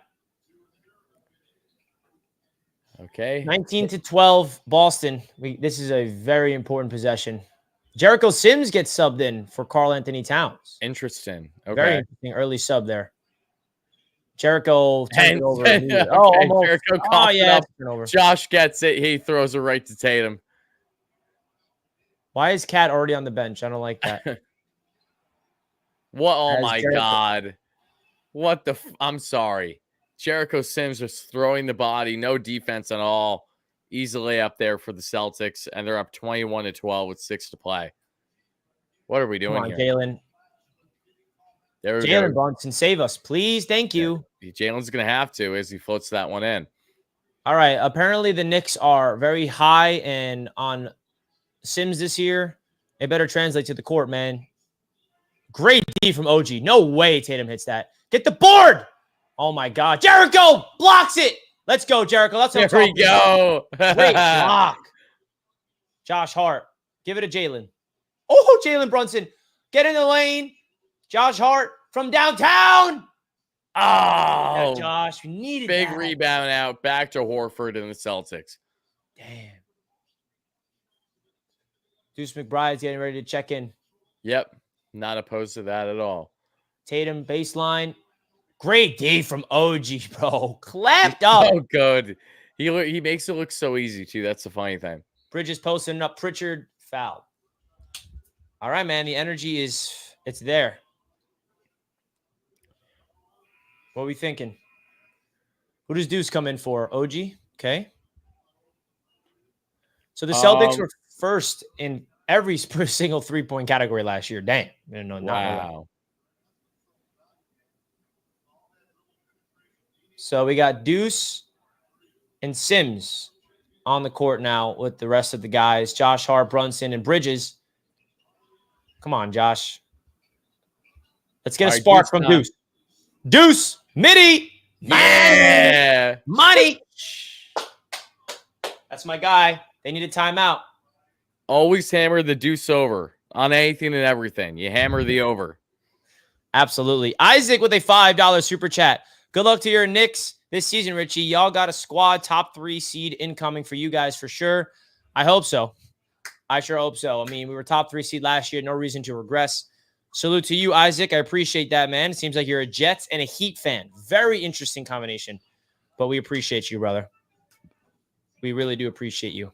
Okay. 19 to 12, Boston. This is a very important possession. Jericho Sims gets subbed in for Karl-Anthony Towns. Interesting. Okay. Very interesting early sub there. Jericho turns it over. Okay. Almost. Jericho turnover. Josh gets it. He throws it right to Tatum. Why is Cat already on the bench? I don't like that. What? Oh, my God. What the? I'm sorry. Jericho Sims just throwing the body. No defense at all. Easily up there for the Celtics. And they're up 21 to 12 with 6 to play. What are we doing here? Jalen. There we go. Jalen Brunson, save us, please. Thank you. Yeah. Jalen's going to have to as he floats that one in. All right. Apparently, the Knicks are very high and on Sims this year. It better translate to the court, man. Great D from OG. No way Tatum hits that. Get the board. Oh, my God. Jericho blocks it. Let's go, Jericho. That's what I'm talking about. Great block. Josh Hart. Give it to Jalen. Oh, Jalen Brunson. Get in the lane. Josh Hart from downtown. Oh, yeah, Josh, we needed big that. rebound out. Back to Horford and the Celtics. Damn. Deuce McBride's getting ready to check in. Yep. Not opposed to that at all. Tatum baseline. Great D from OG, bro. Clapped up. Oh, good. He makes it look so easy, too. That's the funny thing. Bridges posting up. Pritchard fouled. All right, man. The energy it's there. What are we thinking? Who does Deuce come in for? OG? Okay. So the Celtics were first in every single three-point category last year. Damn. Wow. So we got Deuce and Sims on the court now with the rest of the guys. Josh Hart, Brunson, and Bridges. Come on, Josh. Let's get a spark from Deuce. Deuce, Midi. Yeah. Money. That's my guy. They need a timeout. Always hammer the Deuce over on anything and everything. You hammer the over. Absolutely. Isaac with a $5 super chat. Good luck to your Knicks this season, Richie. Y'all got a squad top 3 seed incoming for you guys for sure. I hope so. I sure hope so. I mean, we were top 3 seed last year. No reason to regress. Salute to you, Isaac. I appreciate that, man. It seems like you're a Jets and a Heat fan. Very interesting combination. But we appreciate you, brother. We really do appreciate you.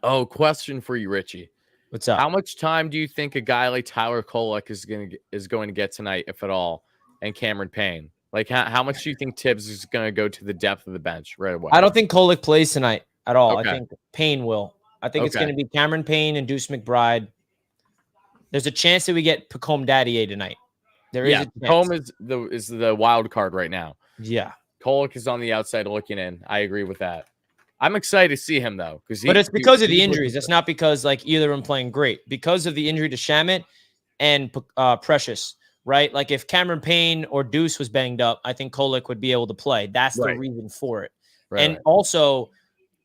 Oh, question for you, Richie. What's up? How much time do you think a guy like Tyler Kolek is going to get tonight, if at all, and Cameron Payne? Like, how much do you think Tibbs is going to go to the depth of the bench right away? I don't think Kolek plays tonight at all. Okay. I think Payne will. I think it's going to be Cameron Payne and Deuce McBride There's a chance that we get Pacome Daddier tonight. There is a chance. Pacome is the wild card right now. Yeah. Kolek is on the outside looking in. I agree with that. I'm excited to see him though, but it's because of the injuries. It's not because like either of them playing great. Because of the injury to Shamet and Precious, right? Like if Cameron Payne or Deuce was banged up, I think Kolek would be able to play. That's the reason for it. And also,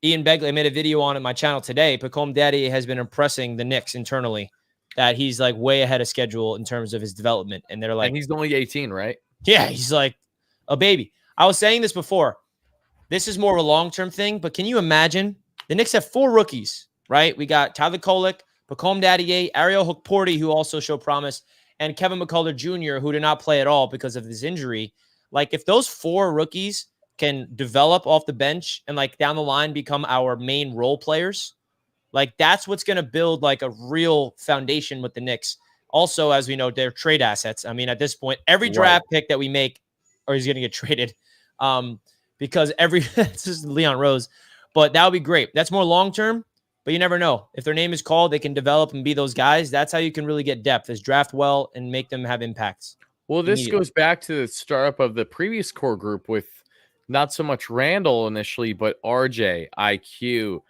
Ian Begley, I made a video on my channel today. Pacome Daddy has been impressing the Knicks internally, that he's like way ahead of schedule in terms of his development. And they're like, and he's only 18, right? Yeah, he's like a baby. I was saying this before. This is more of a long-term thing, but can you imagine? The Knicks have 4 rookies, right? We got Tyler Kolek, Pacome Daddier, Ariel Hukporti, who also showed promise, and Kevin McCullough Jr., who did not play at all because of his injury. Like, if those 4 rookies can develop off the bench and, like, down the line become our main role players, like, that's what's going to build, like, a real foundation with the Knicks. Also, as we know, they're trade assets. I mean, at this point, every draft pick that we make, or he's going to get traded, because this is Leon Rose, but that would be great. That's more long-term, but you never know. If their name is called, they can develop and be those guys. That's how you can really get depth, is draft well and make them have impacts. Well, this goes back to the startup of the previous core group with not so much Randall initially, but RJ, IQ,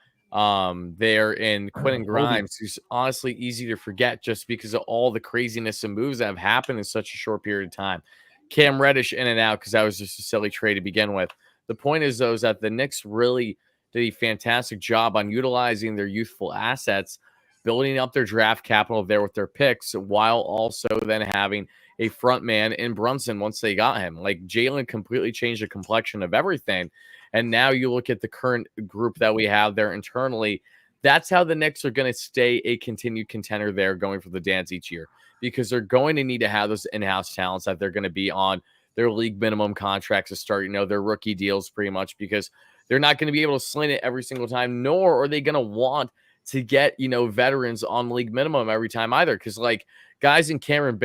there in Quentin Grimes, who's honestly easy to forget just because of all the craziness and moves that have happened in such a short period of time. Cam Reddish in and out because that was just a silly trade to begin with. The point is, though, is that the Knicks really did a fantastic job on utilizing their youthful assets, building up their draft capital there with their picks, while also then having a front man in Brunson once they got him. Like, Jalen completely changed the complexion of everything. And now you look at the current group that we have there internally. That's how the Knicks are going to stay a continued contender there going for the dance each year, because they're going to need to have those in-house talents that they're going to be on their league minimum contracts to start, their rookie deals pretty much, because they're not going to be able to sling it every single time, nor are they going to want to get, veterans on league minimum every time either. Because like guys in Cameron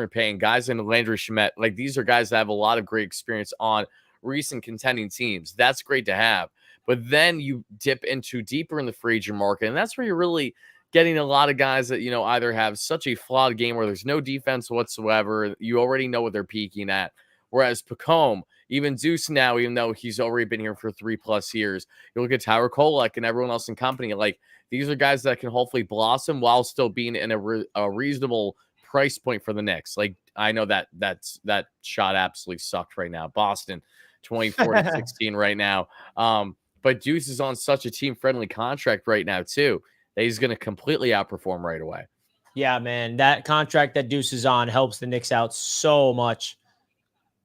Payne, guys in Landry Shamet, like these are guys that have a lot of great experience on recent contending teams. That's great to have. But then you dip into deeper in the free agent market, and that's where you're really getting a lot of guys that, either have such a flawed game where there's no defense whatsoever. You already know what they're peaking at. Whereas Pacome, even Zeus now, even though he's already been here for 3+ years, you look at Tyler Kolek and everyone else in company. Like, these are guys that can hopefully blossom while still being in a reasonable price point for the Knicks. Like, I know that shot absolutely sucked right now. Boston, 24-16 right now. But Deuce is on such a team-friendly contract right now, too, that he's going to completely outperform right away. Yeah, man. That contract that Deuce is on helps the Knicks out so much.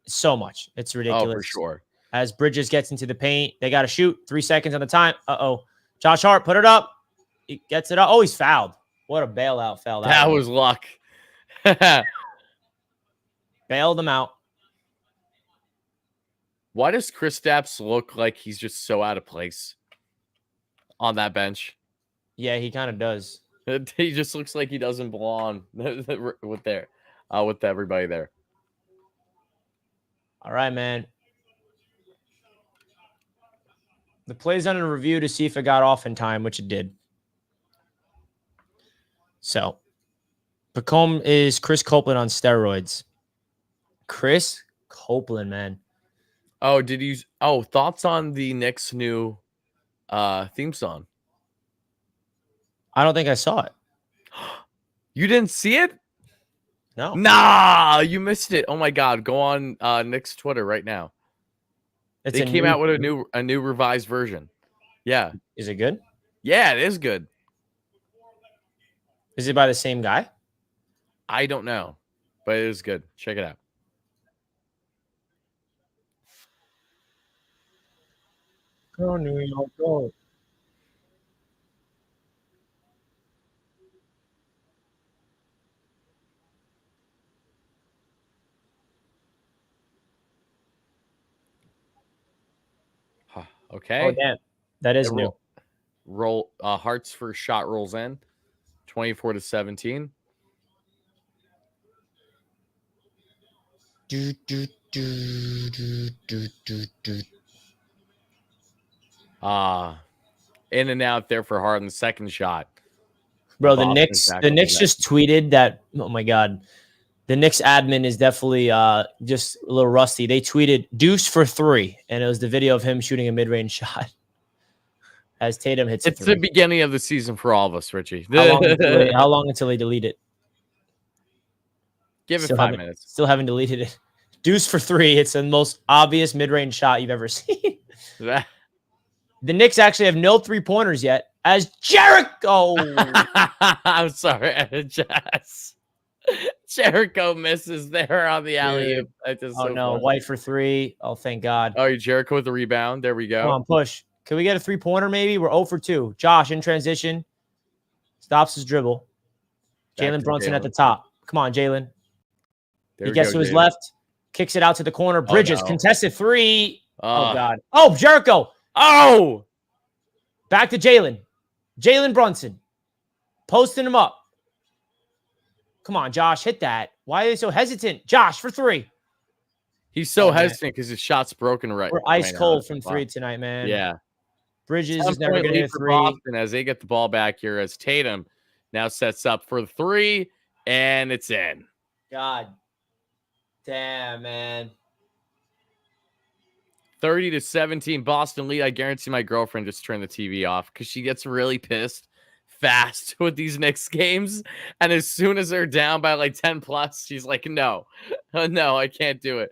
So much. It's ridiculous. Oh, for sure. As Bridges gets into the paint, they got to shoot. 3 seconds on the time. Josh Hart, put it up. He gets it up. Oh, he's fouled. What a bailout foul. That was luck. Bailed him out. Why does Kristaps look like he's just so out of place on that bench? Yeah, he kind of does. He just looks like he doesn't belong with everybody there. All right, man. The play's under review to see if it got off in time, which it did. So, Pacome is Chris Copeland on steroids. Chris Copeland, man. Oh, thoughts on the Knicks' new theme song? I don't think I saw it. You didn't see it? No. Nah, you missed it. Oh my God. Go on Knicks Twitter right now. They came out with a new revised version. Yeah. Is it good? Yeah, it is good. Is it by the same guy? I don't know, but it is good. Check it out. Go New York, go. Okay. Oh, damn. That is new. Roll Hearts for shot rolls in 24-17. In and out there for Harden. Second shot. Bro, Boston's The back Knicks just tweeted that. Oh my God. The Knicks admin is definitely just a little rusty. They tweeted deuce for 3, and it was the video of him shooting a mid-range shot as Tatum hits a It's 3. the beginning of the season for all of us, Richie. How long until they delete it? Give it 5 minutes. Still haven't deleted it. Deuce for 3. It's the most obvious mid-range shot you've ever seen. The Knicks actually have no 3-pointers yet. As Jericho, I'm sorry, Jess. Jericho misses there on the alley-oop. Oh no, White for 3. Oh, thank God. Oh, Jericho with the rebound. There we go. Come on, push. Can we get a 3-pointer maybe? We're 0 for 2. Josh in transition. Stops his dribble. Jalen Brunson at the top. Come on, Jalen. He gets to his left. Kicks it out to the corner. Bridges, contested 3. Oh, God. Oh, Jericho. Oh! Back to Jalen. Jalen Brunson. Posting him up. Come on, Josh. Hit that. Why are they so hesitant? Josh for 3. He's so hesitant because his shot's broken right. We're ice cold from 3 tonight, man. Yeah. Bridges is never going to hit 3. Boston as they get the ball back here as Tatum now sets up for the 3, and it's in. God damn, man. 30-17 Boston lead. I guarantee my girlfriend just turned the TV off because she gets really pissed fast with these Knicks games. And as soon as they're down by like 10 plus, she's like, no, no, I can't do it.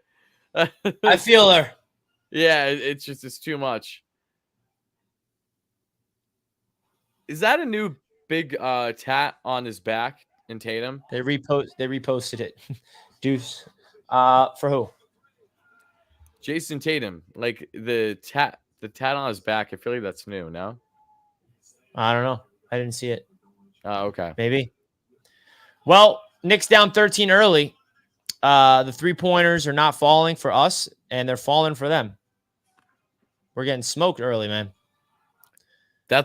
I feel her. Yeah, it's too much. Is that a new big tat on his back in Tatum? They reposted it. Deuce. For who? Jason Tatum. Like the tat on his back. I feel like that's new, no? I don't know. I didn't see it. Oh, okay. Maybe. Well, Knicks down 13 early. The 3-pointers are not falling for us, and they're falling for them. We're getting smoked early, man.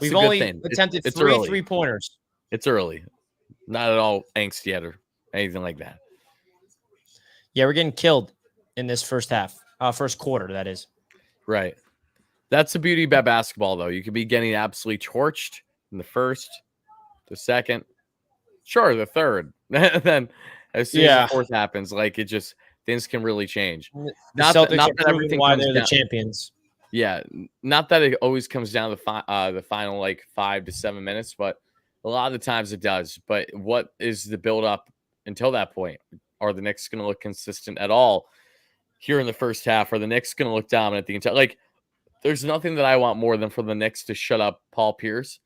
We've only attempted it's 3 early. 3-pointers. It's early. Not at all angst yet or anything like that. Yeah, we're getting killed in this first quarter, that is. Right. That's the beauty about basketball, though. You could be getting absolutely torched in the first, the second, sure, the third. Then as soon as the fourth happens, like things can really change. The Celtics are proving why they're the champions. Yeah, not that it always comes down to the final like 5 to 7 minutes, but a lot of the times it does. But what is the build up until that point? Are the Knicks going to look consistent at all here in the first half? Are the Knicks going to look dominant the entire? Like, there's nothing that I want more than for the Knicks to shut up Paul Pierce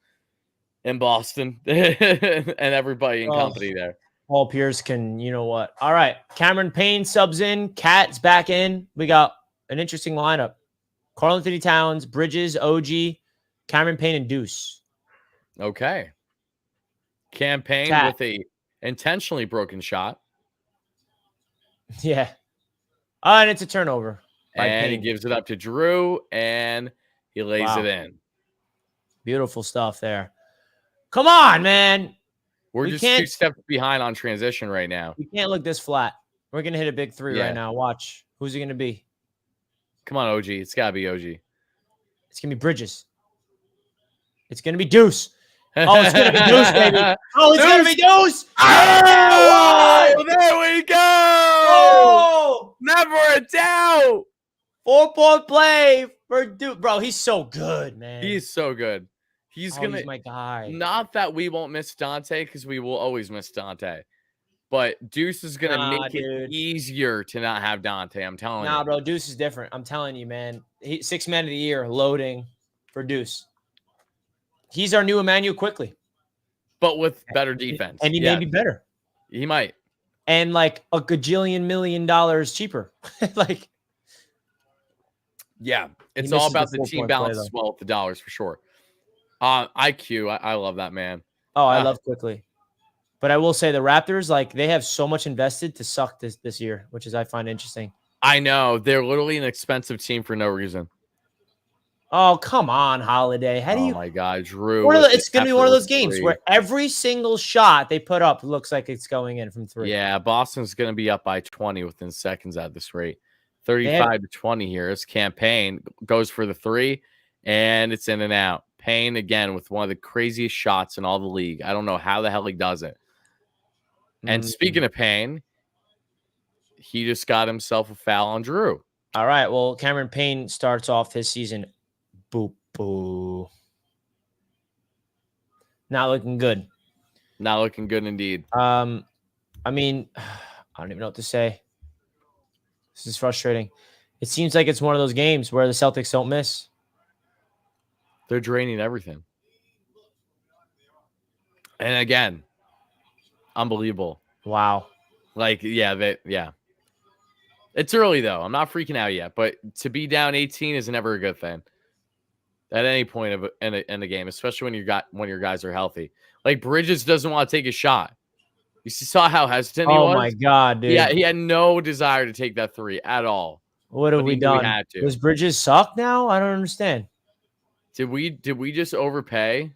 in Boston and everybody in company there. Paul Pierce can, you know what? All right, Cameron Payne subs in. Cat's back in. We got an interesting lineup. Karl-Anthony Towns, Bridges, OG, Cameron Payne, and Deuce. Okay. Campaign with a intentionally broken shot. Yeah. And it's a turnover. And he gives it up to Drew, and he lays it in. Beautiful stuff there. Come on, man. We're just 2 steps behind on transition right now. We can't look this flat. We're going to hit a big 3 right now. Watch. Who's it going to be? Come on, OG. It's got to be OG. It's going to be Bridges. It's going to be Deuce. Oh, it's going to be Deuce, baby. Oh, it's going to be Deuce. Oh, there we go. Oh, never a doubt. 4-point play for Deuce. Bro, he's so good, man. He's so good. He's my guy. Not that we won't miss Dante, because we will always miss Dante. But Deuce is going to make it easier to not have Dante. I'm telling you. Nah, bro. Deuce is different. I'm telling you, man. 6 man of the year loading for Deuce. He's our new Emmanuel Quickly. But with better defense. And he may be better. He might. And like a gajillion $1 million cheaper. Like. Yeah. It's all about the team balance as well with the dollars for sure. IQ. I love that, man. Oh, I love Quickly. But I will say the Raptors, like, they have so much invested to suck this year, which is I find interesting. I know. They're literally an expensive team for no reason. Oh, come on, Holiday. How do you? Oh, my God. Drew. It's going to be one of those games where every single shot they put up looks like it's going in from 3. Yeah, Boston's going to be up by 20 within seconds at this rate. 35-20 here. His campaign goes for the 3, and it's in and out. Payne again with one of the craziest shots in all the league. I don't know how the hell he does it. And speaking of Payne, he just got himself a foul on Drew. All right. Well, Cameron Payne starts off his season. Boop, boo. Not looking good. Not looking good indeed. I mean, I don't even know what to say. This is frustrating. It seems like it's one of those games where the Celtics don't miss. They're draining everything. And again, unbelievable. Wow. Like, yeah. It's early, though. I'm not freaking out yet. But to be down 18 is never a good thing at any point in the game, especially when your guys are healthy. Like, Bridges doesn't want to take a shot. You saw how hesitant he was? Oh, my God, dude. Yeah, he had no desire to take that three at all. What have we done? Does Bridges suck now? I don't understand. Did we just overpay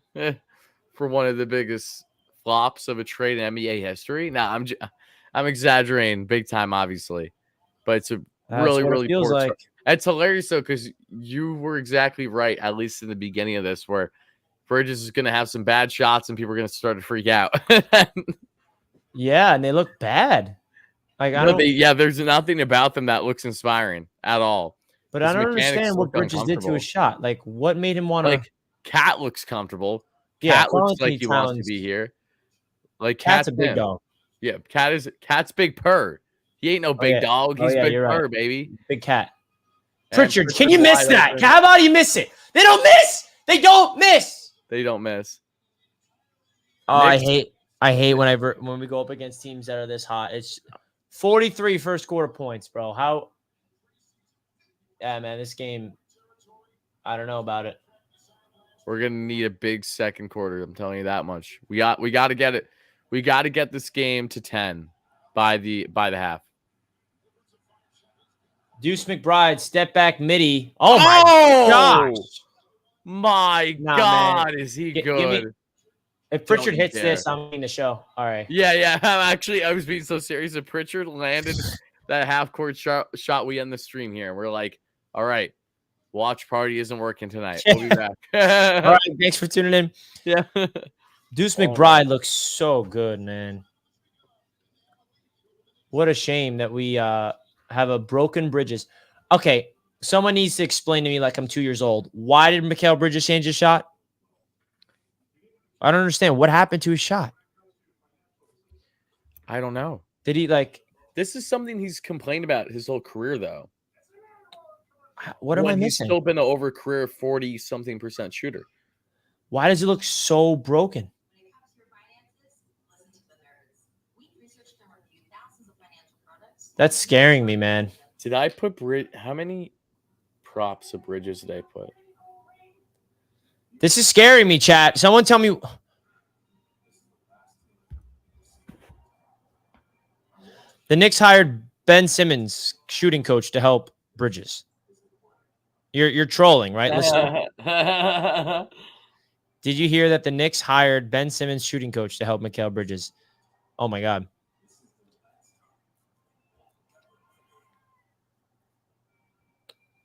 for one of the biggest flops of a trade in NBA history? Nah, I'm exaggerating big time, obviously, but it's really feels poor. Like. It's hilarious though, because you were exactly right, at least in the beginning of this, where Bridges is going to have some bad shots and people are going to start to freak out. Yeah, and they look bad. Like there's nothing about them that looks inspiring at all. But I don't understand what Bridges did to his shot. Like, what made him want to? Like, Cat looks comfortable. Cat looks like he wants to be here. Like, Cat's a big dog. Yeah, Cat's big purr. He ain't no big dog. He's big purr, right. Baby. Big cat. Pritchard, can you miss that? How about you miss it? They don't miss. They don't miss. They don't miss. Oh, Knicks. I hate when we go up against teams that are this hot. It's 43 first quarter points, bro. How? Yeah, man, this game, I don't know about it. We're gonna need a big second quarter. I'm telling you that much. We got to get it. We got to get this game to 10 by the half. Deuce McBride, step back midi. Oh my gosh! My God, man. Is he good? If Pritchard hits this, I'm in the show. All right. Yeah. I was being so serious. If Pritchard landed that half court shot, we end the stream here. We're like, all right, watch party isn't working tonight. We'll be back. All right, thanks for tuning in. Yeah. Deuce McBride looks so good, man. What a shame that we have a broken Bridges. Okay, someone needs to explain to me, like I'm 2 years old. Why did Mikal Bridges change his shot? I don't understand. What happened to his shot? I don't know. Did he like... This is something he's complained about his whole career, though. What am I missing? He's still been an over career 40-something% shooter. Why does it look so broken? That's scaring me, man. Did I put how many props of Bridges did I put? This is scaring me, chat. Someone tell me. The Knicks hired Ben Simmons, shooting coach, to help Bridges. You're trolling, right? Listen. Did you hear that the Knicks hired Ben Simmons, shooting coach, to help Mikal Bridges? Oh my God.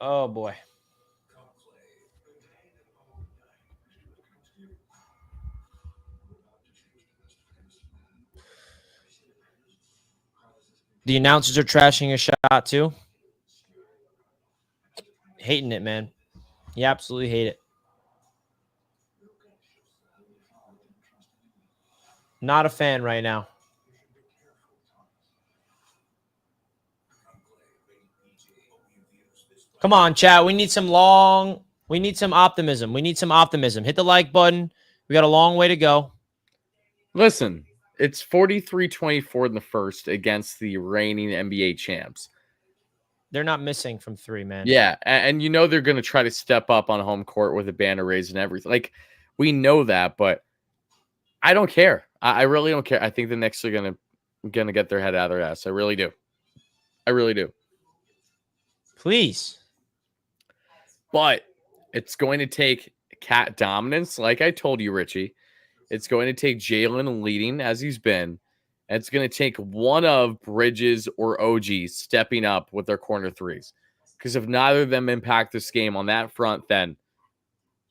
Oh boy. The announcers are trashing a shot too. Hating it, man. You absolutely hate it. Not a fan right now. Come on, chat. We need some optimism. We need some optimism. Hit the like button. We got a long way to go. Listen, it's 43-24 in the first against the reigning NBA champs. They're not missing from three, man. Yeah, and you know they're going to try to step up on home court with a banner raised and everything. Like, we know that, but I don't care. I really don't care. I think the Knicks are going to get their head out of their ass. I really do. I really do. Please. But it's going to take Cat dominance, like I told you, Richie. It's going to take Jalen leading as he's been. And it's going to take one of Bridges or OG stepping up with their corner threes. Because if neither of them impact this game on that front, then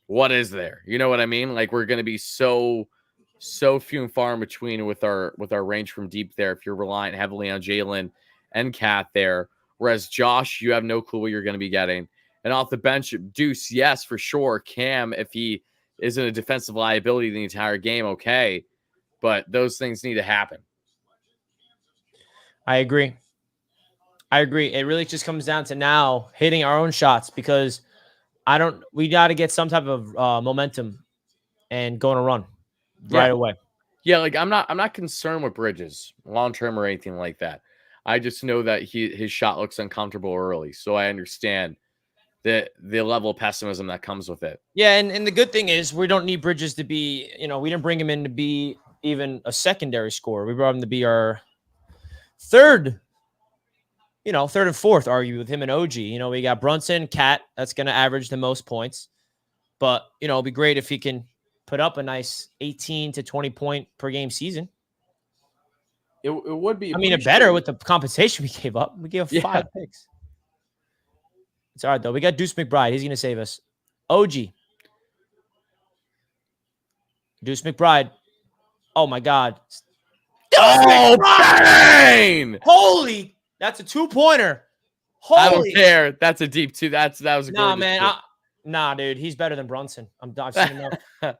what is there? You know what I mean? Like, we're going to be so few and far in between with our range from deep there if you're relying heavily on Jalen and Cat there. Whereas Josh, you have no clue what you're going to be getting. And off the bench, Deuce, yes, for sure. Cam, if he isn't a defensive liability the entire game, okay. But those things need to happen. I agree. It really just comes down to now hitting our own shots because we got to get some type of momentum and go on a run right away. Yeah, like I'm not concerned with Bridges long term or anything like that. I just know that his shot looks uncomfortable early, so I understand the level of pessimism that comes with it. Yeah, and the good thing is we don't need Bridges to be, we didn't bring him in to be even a secondary scorer. We brought him to be our third and fourth, argue with him and OG. We got Brunson, Cat, that's going to average the most points. But, it'd be great if he can put up a nice 18 to 20 point per game season. It would be. I mean, better with the compensation we gave up. We gave 5 picks. It's all right, though. We got Deuce McBride. He's going to save us. OG. Deuce McBride. Oh, my God. Oh, bang! Holy. That's a 2-pointer. Holy. I don't care. That's a deep 2. That was a nah, man. Nah, dude. He's better than Brunson. I've seen him enough.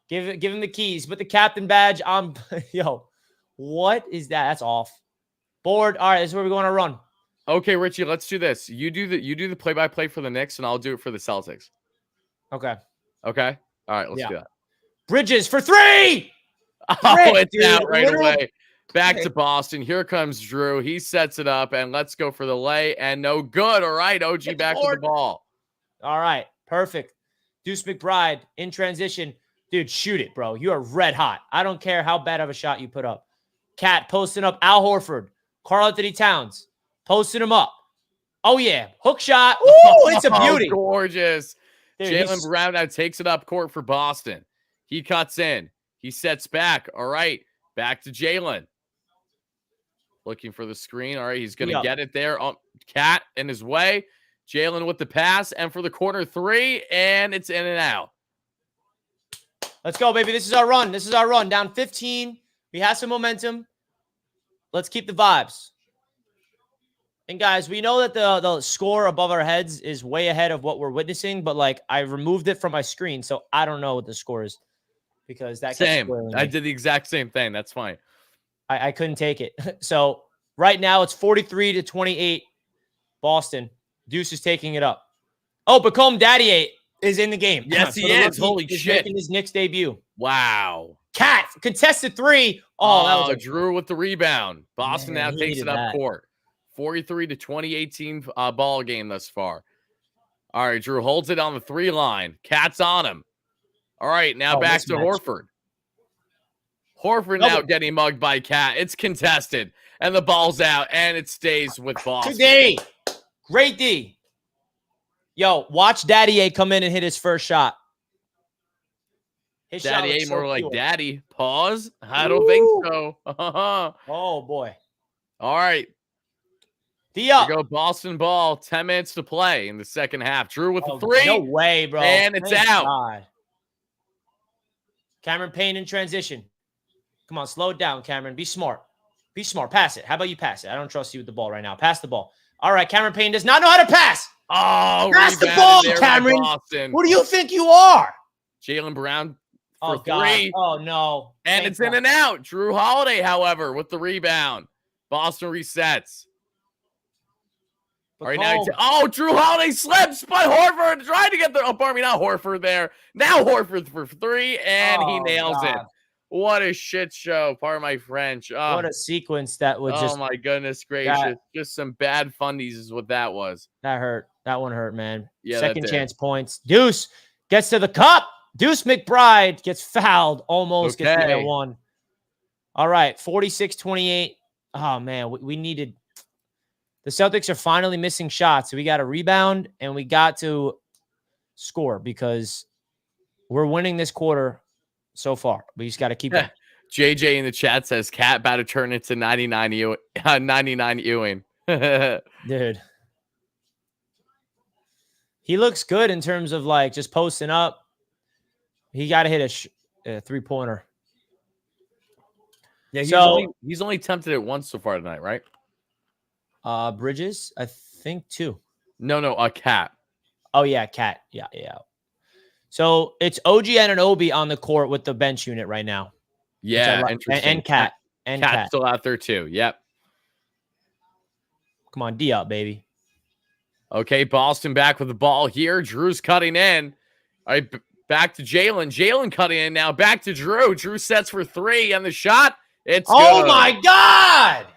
Give him the keys. Put the captain badge on. Yo, what is that? That's off. Board. All right, this is where we're going to run. Okay, Richie, let's do this. You do the play-by-play for the Knicks, and I'll do it for the Celtics. Okay. All right, let's do that. Bridges for 3! It's out right away. Back to Boston. Here comes Drew. He sets it up, and let's go for the lay, and no good. All right, OG back to the ball. All right, perfect. Deuce McBride in transition. Dude, shoot it, bro. You are red hot. I don't care how bad of a shot you put up. Cat posting up Al Horford. Karl-Anthony Towns posting him up. Oh, yeah. Hook shot. Ooh, it's a beauty. Gorgeous. Jalen Brown now takes it up court for Boston. He cuts in. He sets back. All right, back to Jalen. Looking for the screen. All right, he's going to get it there. Cat in his way. Jalen with the pass. And for the corner 3, and it's in and out. Let's go, baby. This is our run. Down 15. We have some momentum. Let's keep the vibes. And, guys, we know that the score above our heads is way ahead of what we're witnessing, but, I removed it from my screen, so I don't know what the score is because that same. I did the exact same thing. That's fine. I couldn't take it. So, right now, it's 43-28 Boston. Deuce is taking it up. Oh, Bacome Daddy is in the game. Yes, he is. Holy shit. Making his Knicks debut. Wow. Cat, contested 3. Oh, that was Drew with the rebound. Boston now takes it up court. 43-2018 ball game thus far. All right, Drew holds it on the 3 line. Cat's on him. All right, now back to Horford. Horford now getting mugged by Cat. It's contested, and the ball's out, and it stays with Boston. Today, great D. Yo, watch Daddy A come in and hit his first shot. Daddy A more like Daddy. Pause. I don't think so. Oh, boy. All right. D up. Here go Boston ball. 10 minutes to play in the second half. Drew with the 3. No way, bro. And it's out. God. Cameron Payne in transition. Come on, slow it down, Cameron. Be smart. Pass it. How about you pass it? I don't trust you with the ball right now. Pass the ball. All right, Cameron Payne does not know how to pass. Oh, pass the ball, Cameron. What do you think you are? Jalen Brown for 3. God. Oh, no. And it's in and out. Drew Holiday, however, with the rebound. Boston resets. All right, now Drew Holiday slips by Horford. Trying to get the not Horford there. Now Horford for 3, and he nails it. What a shit show. Pardon my French. What a sequence that would just. Oh, my goodness gracious. Just some bad fundies is what that was. That hurt. That one hurt, man. Yeah, second chance points. Deuce gets to the cup. Deuce McBride gets fouled. Almost gets the 1. All right, 46-28. Oh, man, we needed. The Celtics are finally missing shots. So we got to rebound, and we got to score because we're winning this quarter so far. We just got to keep it. JJ in the chat says, Cat about to turn into 99 Ewing. Dude. He looks good in terms of like just posting up. He got to hit a 3-pointer. Yeah, he's only tempted it once so far tonight, right? Bridges, I think 2. No, a Cat. Oh yeah, Cat. Yeah. So it's OG Anunoby on the court with the bench unit right now. Yeah, interesting. And Cat. And Cat's still out there too. Yep. Come on, D up, baby. Okay, Boston back with the ball here. Drew's cutting in. All right, back to Jalen. Jalen cutting in now. Back to Drew. Drew sets for 3, and the shot. It's oh good. My God!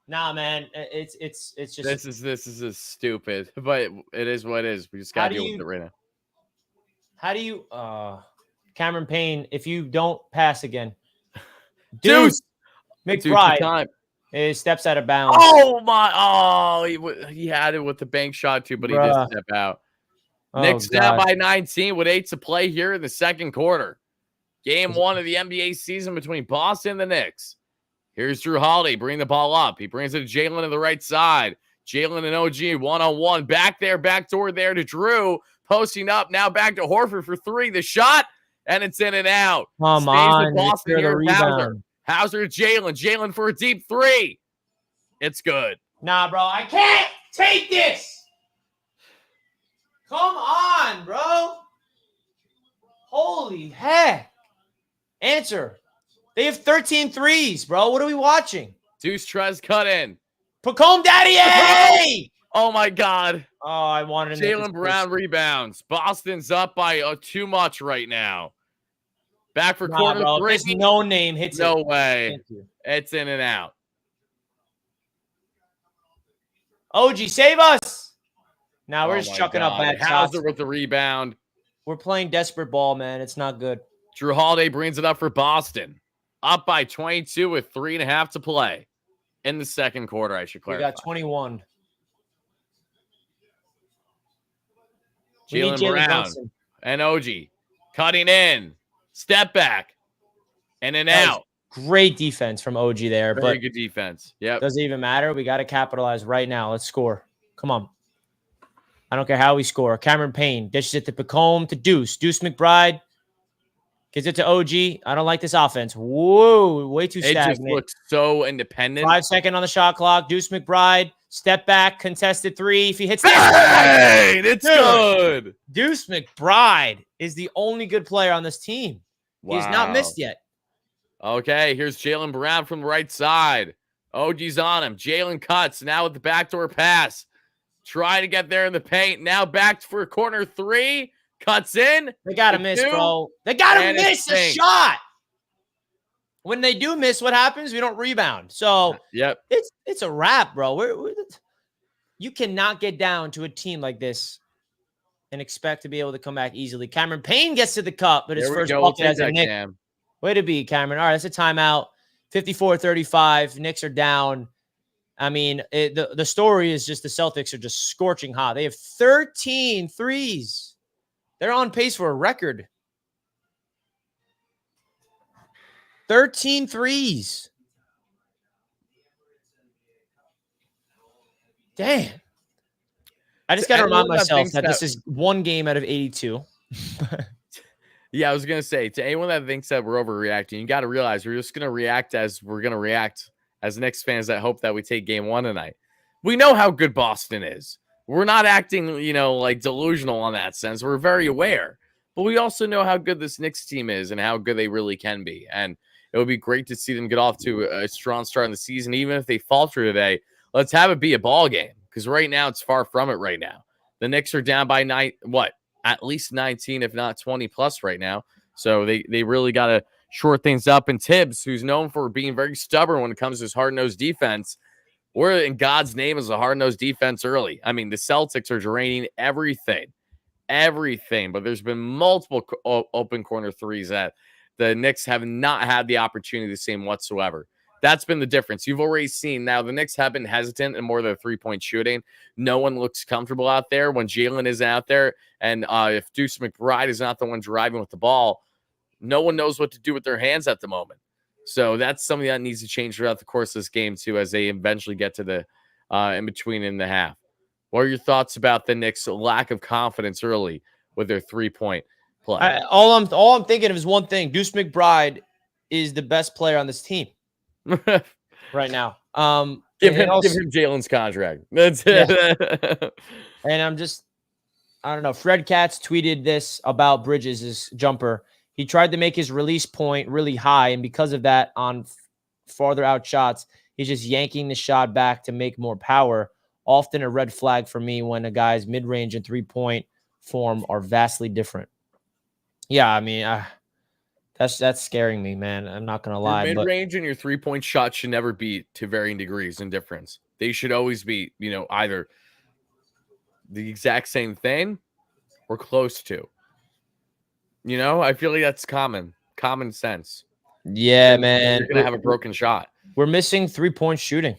Nah, man, it's just this is stupid, but it is what it is. We just gotta deal with it right now. How do you, Cameron Payne? If you don't pass again, Deuce McBride steps out of bounds. Oh my! Oh, he had it with the bank shot too, but he did step out. Knicks down by 19 with 8 to play here in the second quarter. Game 1 of the NBA season between Boston and the Knicks. Here's Drew Holiday bringing the ball up. He brings it to Jalen to the right side. Jalen and OG one-on-one. Back door there to Drew. Posting up. Now back to Horford for 3. The shot, and it's in and out. Come on. Boston here. Hauser to Jalen. Jalen for a deep 3. It's good. Nah, bro. I can't take this. Come on, bro. Holy heck. Answer. They have 13 threes, bro. What are we watching? Deuce Trez cut in. Pacome Daddy! Oh, my God. Oh, I wanted Jaylen Brown rebounds. Boston's up by too much right now. Back for corner 3. This no name hits no way. It's in and out. OG, save us. Now we're just chucking up bad shots. Hauser with the rebound. We're playing desperate ball, man. It's not good. Drew Holiday brings it up for Boston. Up by 22 with 3.5 to play in the second quarter, I should clarify. We got 21. Jaylen Brown and OG cutting in. Step back. And then out. Great defense from OG there. Very good defense. Yep. Doesn't even matter. We got to capitalize right now. Let's score. Come on. I don't care how we score. Cameron Payne dishes it to Pacome to Deuce. Deuce McBride gives it to OG. I don't like this offense. Whoa, way too stagnant. It just looks so independent. 5 seconds on the shot clock. Deuce McBride, step back, contested 3. If he hits that, it's good. Deuce McBride is the only good player on this team. Wow. He's not missed yet. Okay, here's Jaylen Brown from the right side. OG's on him. Jalen cuts now with the backdoor pass. Trying to get there in the paint. Now back for corner 3. Cuts in. They got to miss, bro. They got to miss a shot. When they do miss, what happens? We don't rebound. So yep, it's a wrap, bro. You cannot get down to a team like this and expect to be able to come back easily. Cameron Payne gets to the cup, but his first bucket as a Knick. Way to be, Cameron. All right, that's a timeout. 54-35. Knicks are down. I mean, the story is just the Celtics are just scorching hot. They have 13 threes. They're on pace for a record. 13 threes. Damn. I just got to remind myself that this is one game out of 82. Yeah, I was going to say, to anyone that thinks that we're overreacting, you got to realize we're just going to react as we're going to react as Knicks fans that hope that we take game 1 tonight. We know how good Boston is. We're not acting, like delusional on that sense. We're very aware. But we also know how good this Knicks team is and how good they really can be. And it would be great to see them get off to a strong start in the season. Even if they falter today, let's have it be a ball game. Because right now, it's far from it right now. The Knicks are down by at least 19, if not 20 plus right now. So they really got to short things up. And Tibbs, who's known for being very stubborn when it comes to his hard-nosed defense, where in God's name is a hard-nosed defense early? I mean, the Celtics are draining everything. But there's been multiple open corner threes that the Knicks have not had the opportunity the same whatsoever. That's been the difference. You've already seen now the Knicks have been hesitant in more of their three-point shooting. No one looks comfortable out there when Jalen is out there. And if Deuce McBride is not the one driving with the ball, no one knows what to do with their hands at the moment. So that's something that needs to change throughout the course of this game, too, as they eventually get to the in between in the half. What are your thoughts about the Knicks' lack of confidence early with their 3-point play? All I'm thinking of is one thing: Deuce McBride is the best player on this team right now. Give him Jalen's contract. That's it. And I don't know. Fred Katz tweeted this about Bridges' jumper. He tried to make his release point really high, and because of that, on farther out shots, he's just yanking the shot back to make more power. Often a red flag for me when a guy's mid-range and 3-point form are vastly different. Yeah, I mean, that's scaring me, man. I'm not gonna lie. Your mid-range and your 3-point shot should never be to varying degrees in difference. They should always be, either the exact same thing or close to. I feel like that's common sense. Yeah, man. You're gonna have a broken shot. We're missing 3-point shooting.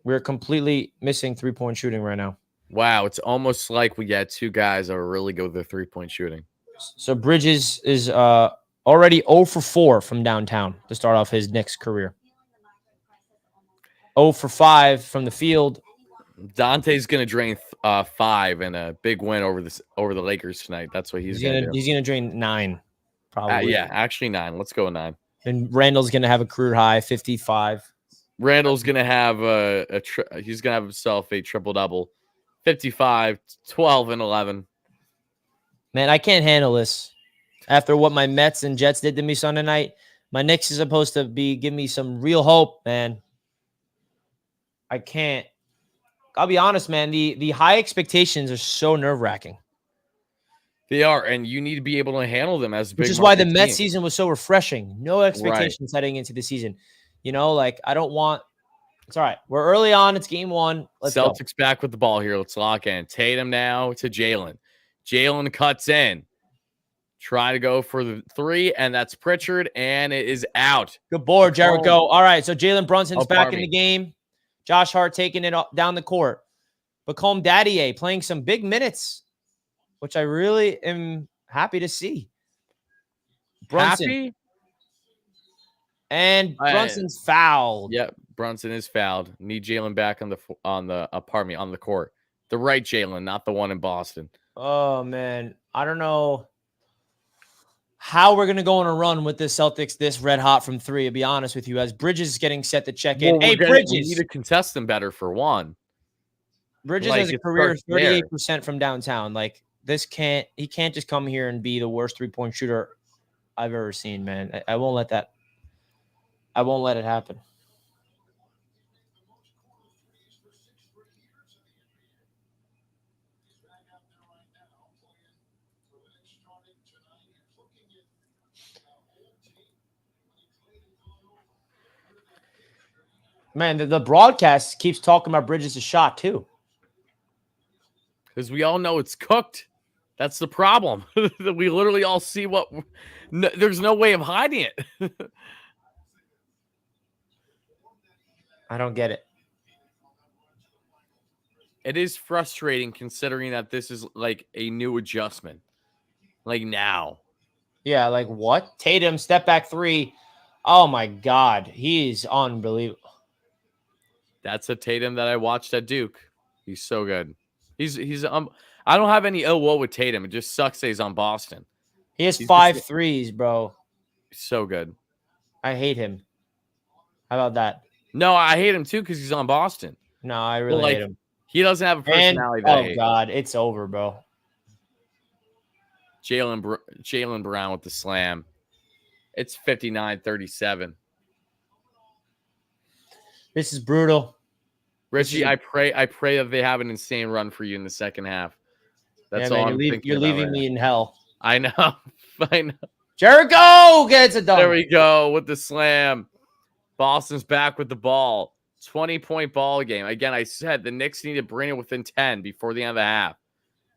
We're completely missing 3-point shooting right now. Wow, it's almost like we got two guys that are really good with their 3-point shooting. So Bridges is already 0 for 4 from downtown to start off his Knicks career. 0 for 5 from the field. Dante's gonna drain 5 in a big win over the Lakers tonight. That's what he's gonna do. He's gonna drain 9, probably. Yeah, actually 9. Let's go with 9. And Randall's gonna have a career high 55. Randall's gonna have he's gonna have himself a triple double, 55, 12, and 11. Man, I can't handle this. After what my Mets and Jets did to me Sunday night, my Knicks is supposed to give me some real hope, man. I can't. I'll be honest, man. The high expectations are so nerve-wracking. They are, and you need to be able to handle them as a big. Which is why the Mets season was so refreshing. No expectations heading into the season. I don't want. It's all right. We're early on. It's game 1. Let's go. Celtics back with the ball here. Let's lock in. Tatum now to Jalen. Jalen cuts in. Try to go for the 3, and that's Pritchard, and it is out. Good board, Jericho. All right, so Jalen Brunson's back in the game. Josh Hart taking it down the court. Bacome Daddier playing some big minutes, which I really am happy to see. Brunson. Happy? And Brunson's fouled. Yep, Brunson is fouled. Need Jalen back on the court. The right Jalen, not the one in Boston. Oh, man. I don't know how we're going to go on a run with the Celtics this red hot from 3, to be honest with you, as Bridges is getting set to check in. Hey, Bridges. We need to contest them better for one. Bridges has a career 38% from downtown. He can't just come here and be the worst 3-point shooter I've ever seen, man. I won't let it happen. Man, the broadcast keeps talking about Bridges' shot too. Because we all know it's cooked. That's the problem. We literally all see there's no way of hiding it. I don't get it. It is frustrating considering that this is like a new adjustment. Like now. Yeah, like what? Tatum, step back 3. Oh my God. He's unbelievable. That's a Tatum that I watched at Duke. He's so good. He's I don't have any ill will with Tatum. It just sucks that he's on Boston. He has 5 threes, bro. So good. I hate him. How about that? No, I hate him too because he's on Boston. No, I really hate him. He doesn't have a personality. Oh God, it's over, bro. Jaylen Brown with the slam. It's 59-37. This is brutal. Richie, I pray that they have an insane run for you in the second half. That's all I'm thinking. You're leaving me in hell. I know. I know. Jericho gets it done. There we go with the slam. Boston's back with the ball. 20-point ball game. Again, I said the Knicks need to bring it within 10 before the end of the half.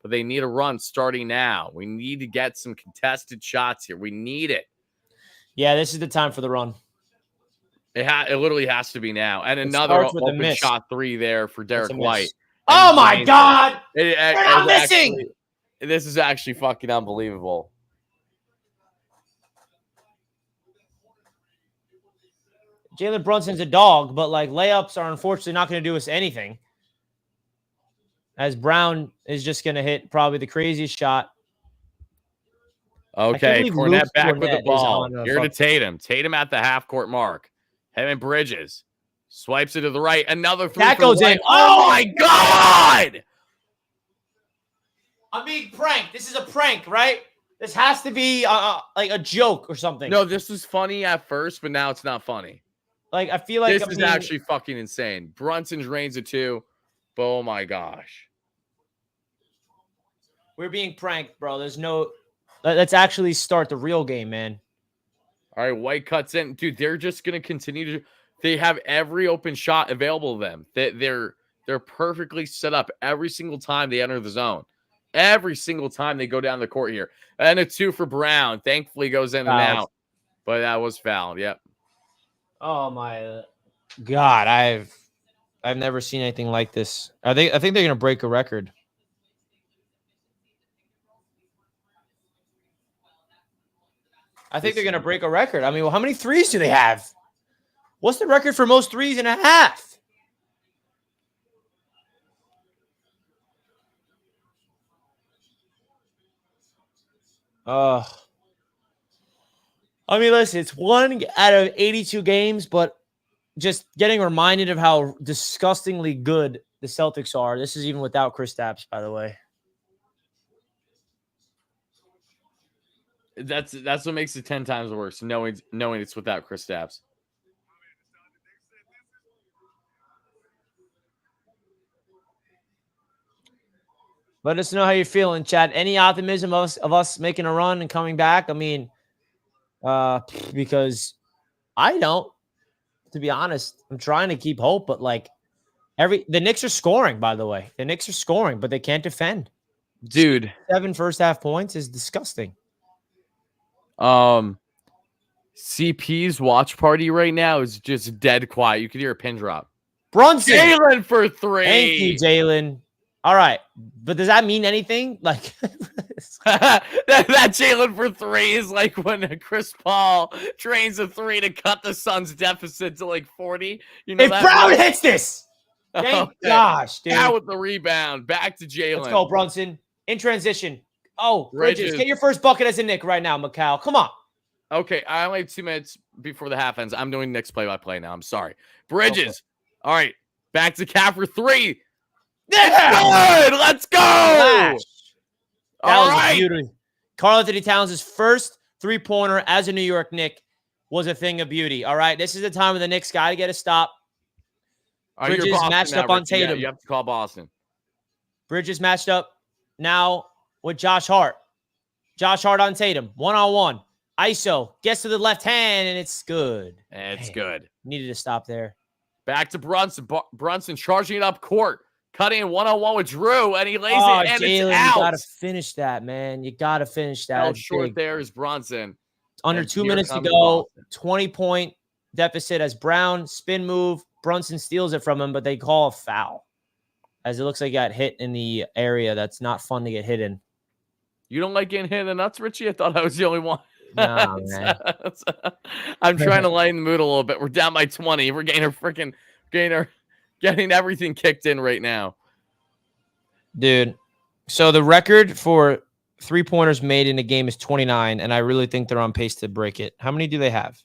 But they need a run starting now. We need to get some contested shots here. We need it. Yeah, this is the time for the run. It literally has to be now. And another open shot 3 there for Derek White. Oh, my God. They're not missing. This is actually fucking unbelievable. Jalen Brunson's a dog, but layups are unfortunately not going to do us anything. as Brown is just going to hit probably the craziest shot. Okay, Cornette back with the ball. Here to Tatum. Tatum at the half-court mark. Him and Bridges. Swipes it to the right. Another three. That goes in. Oh, my God! I'm being pranked. This is a prank, right? This has to be like a joke or something. No, this was funny at first, but now it's not funny. Like, I feel like this is actually fucking insane. Brunson drains it too. Oh, my gosh. We're being pranked, bro. There's no... Let's actually start the real game, man. All right, White cuts in. Dude, they're just going to continue to... They have every open shot available to them. They're perfectly set up every single time they enter the zone. Every single time they go down the court here. And a 2 for Brown. Thankfully goes in and out. But that was fouled. Yep. Oh, my God. I've never seen anything like this. I think they're going to break a record. I think they're going to break a record. I mean, well, how many threes do they have? What's the record for most threes in a half? I mean, listen, it's 1 out of 82 games, but just getting reminded of how disgustingly good the Celtics are. This is even without Kristaps, by the way. That's what makes it 10 times worse, knowing it's without Kristaps. Let us know how you're feeling, Chad. Any optimism of us making a run and coming back? I mean, because I don't, to be honest. I'm trying to keep hope, but like the Knicks are scoring, by the way. The Knicks are scoring, but they can't defend. Dude. 7 first half points is disgusting. CP's watch party right now is just dead quiet. You could hear a pin drop. Brunson. Jalen for 3. Thank you, Jalen. All right. But does that mean anything? Like that Jalen for 3 is like when Chris Paul drains a 3 to cut the Suns' deficit to like 40. You know, if Brown hits this. Thank gosh, dude. Now with the rebound. Back to Jalen. Let's go, Brunson. In transition. Oh, Bridges. Get your first bucket as a Knick right now, Macau. Come on. Okay, I only have 2 minutes before the half ends. I'm doing Knicks play-by-play now. I'm sorry. Bridges. Okay. All right. Back to Cat for 3. Yeah! Good. Let's go. That was right. Beautiful. Karl-Anthony Towns' first 3-pointer as a New York Knick was a thing of beauty. All right. This is the time when the Knicks got to get a stop. Bridges matched up on Tatum. Yeah, you have to call Boston. Bridges matched up now with Josh Hart. Josh Hart on Tatum. 1-on-1. ISO. Gets to the left hand, and it's good. It's good. Needed to stop there. Back to Brunson. Brunson charging it up court. Cutting in 1-on-1 with Drew, and he lays it, and Jalen, it's out. You got to finish that, man. You got to finish that. How short there is Brunson. Under 2 minutes to go. 20-point deficit as Brown spin move. Brunson steals it from him, but they call a foul. As it looks like he got hit in the area that's not fun to get hit in. You don't like getting hit in the nuts, Richie? I thought I was the only one. Nah, man. I'm trying to lighten the mood a little bit. We're down by 20. We're getting everything kicked in right now. Dude, so the record for 3-pointers made in a game is 29, and I really think they're on pace to break it. How many do they have?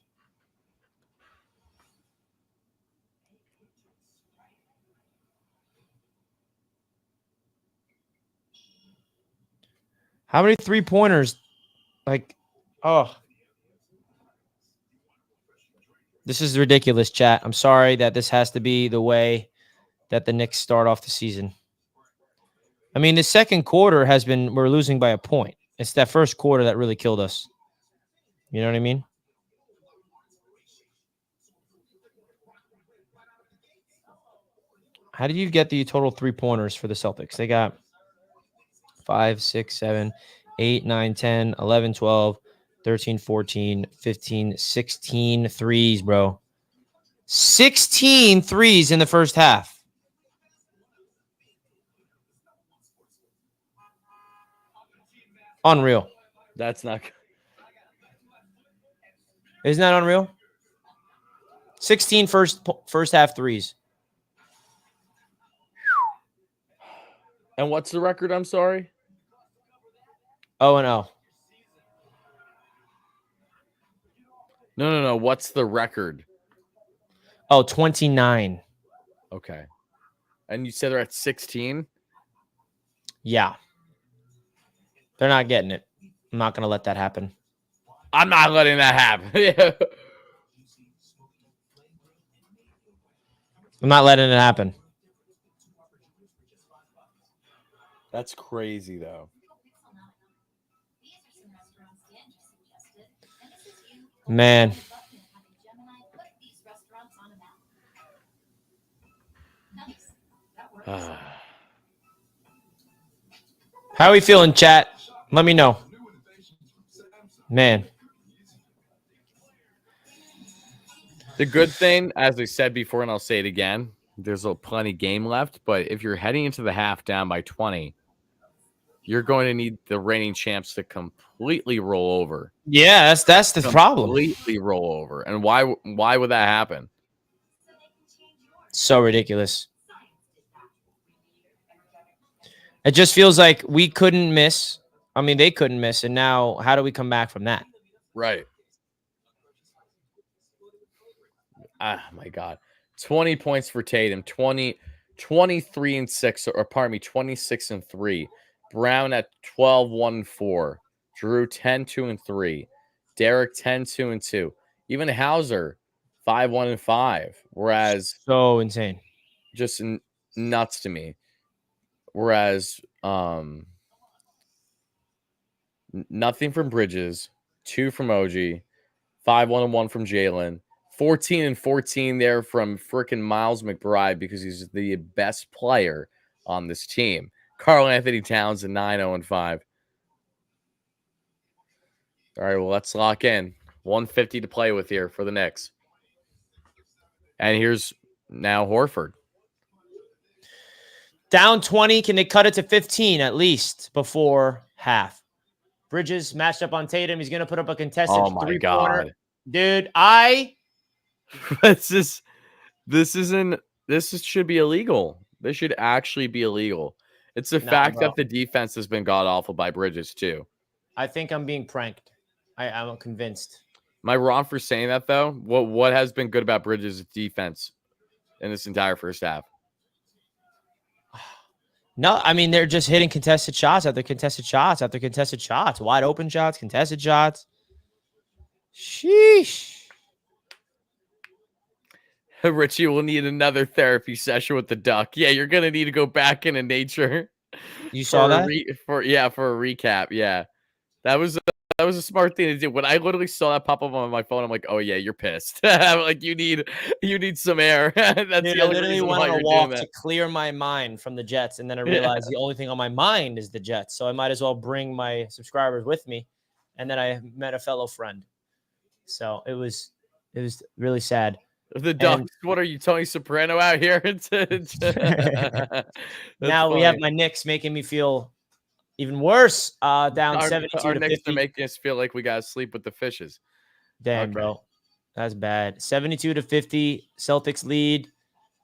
How many 3-pointers? Like, oh. This is ridiculous, chat. I'm sorry that this has to be the way that the Knicks start off the season. I mean, the second quarter we're losing by a point. It's that first quarter that really killed us. You know what I mean? How did you get the total 3-pointers for the Celtics? They got 5, 6, 7, 8, 9, 10, 11, 12, 13, 14, 15, 16 threes, bro. 16 threes in the first half. Unreal. That's not good. Isn't that unreal? 16 first half threes. And what's the record? I'm sorry. 0-0. No. What's the record? Oh, 29. Okay. And you said they're at 16? Yeah. They're not getting it. I'm not going to let that happen. I'm not letting that happen. Yeah. I'm not letting it happen. That's crazy, though. Man. How are we feeling, chat? Let me know. Man. The good thing, as I said before, and I'll say it again, there's plenty game left. But if you're heading into the half down by 20, you're going to need the reigning champs to completely roll over. Yeah, that's the problem. Completely roll over. And why would that happen? So ridiculous. It just feels like we couldn't miss. I mean, they couldn't miss. And now how do we come back from that? Right. Ah, my God. 20 points for Tatum. 23 and 6, or pardon me, 26 and 3. Brown at 12, 1 and 4. Drew 10, 2 and 3. Derek 10, 2 and 2. Even Hauser 5, 1 and 5. Whereas so insane. Just nuts to me. Whereas nothing from Bridges, 2 from OG, 5, 1 and 1 from Jalen, 14 and 14 there from frickin' Miles McBride because he's the best player on this team. Karl-Anthony Towns at 9, 0 and 5. All right, well, let's lock in. 150 to play with here for the Knicks. And here's now Horford. Down 20. Can they cut it to 15 at least before half? Bridges matched up on Tatum. He's going to put up a contested three-pointer. Dude, this should be illegal. This should actually be illegal. It's the fact that the defense has been god-awful by Bridges, too. I think I'm being pranked. I'm convinced. Am I wrong for saying that, though? What has been good about Bridges' defense in this entire first half? No, I mean, they're just hitting contested shots after contested shots after contested shots. Wide open shots, contested shots. Sheesh. Richie will need another therapy session with the duck. Yeah, you're going to need to go back into nature. You saw that? For a recap. Yeah. That was a smart thing to do. When I literally saw that pop up on my phone, I'm like, oh yeah, you're pissed. I'm like, you need some air. That's Dude, I literally went on a walk to clear my mind from the Jets, and then I realized the only thing on my mind is the Jets. So I might as well bring my subscribers with me. And then I met a fellow friend. So it was really sad. The Ducks. What are you, Tony Soprano out here? Now we have my Knicks making me feel even worse. Down 72 our to Knicks 50. are making us feel like we got to sleep with the fishes. Damn, bro. That's bad. 72 to 50. Celtics lead.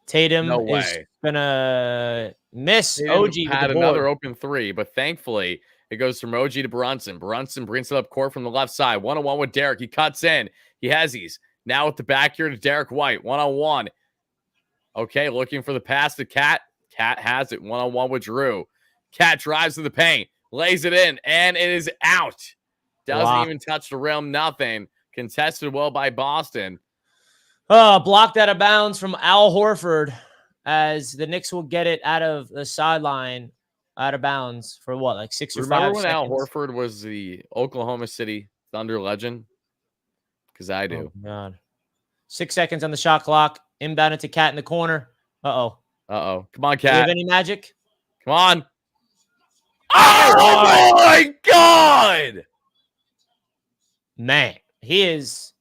Tatum is going to miss. OG had another open three, but thankfully it goes from OG to Brunson. Brunson brings it up court from the left side. 1-on-1 with Derek. He cuts in. He has these. Now with the back here to Derek White. 1-on-1. Okay, looking for the pass to Cat. Cat has it. 1-on-1 with Drew. Cat drives to the paint. Lays it in. And it is out. Doesn't even touch the rim. Nothing. Contested well by Boston. Blocked out of bounds from Al Horford as the Knicks will get it out of the sideline, out of bounds for what, like 6 or 5 seconds? Remember when Al Horford was the Oklahoma City Thunder legend? Because I do. Oh, God. 6 seconds on the shot clock. Inbounded to Cat in the corner. Uh-oh. Come on, Cat. Do you have any magic? Come on. Oh, my God. Man, he is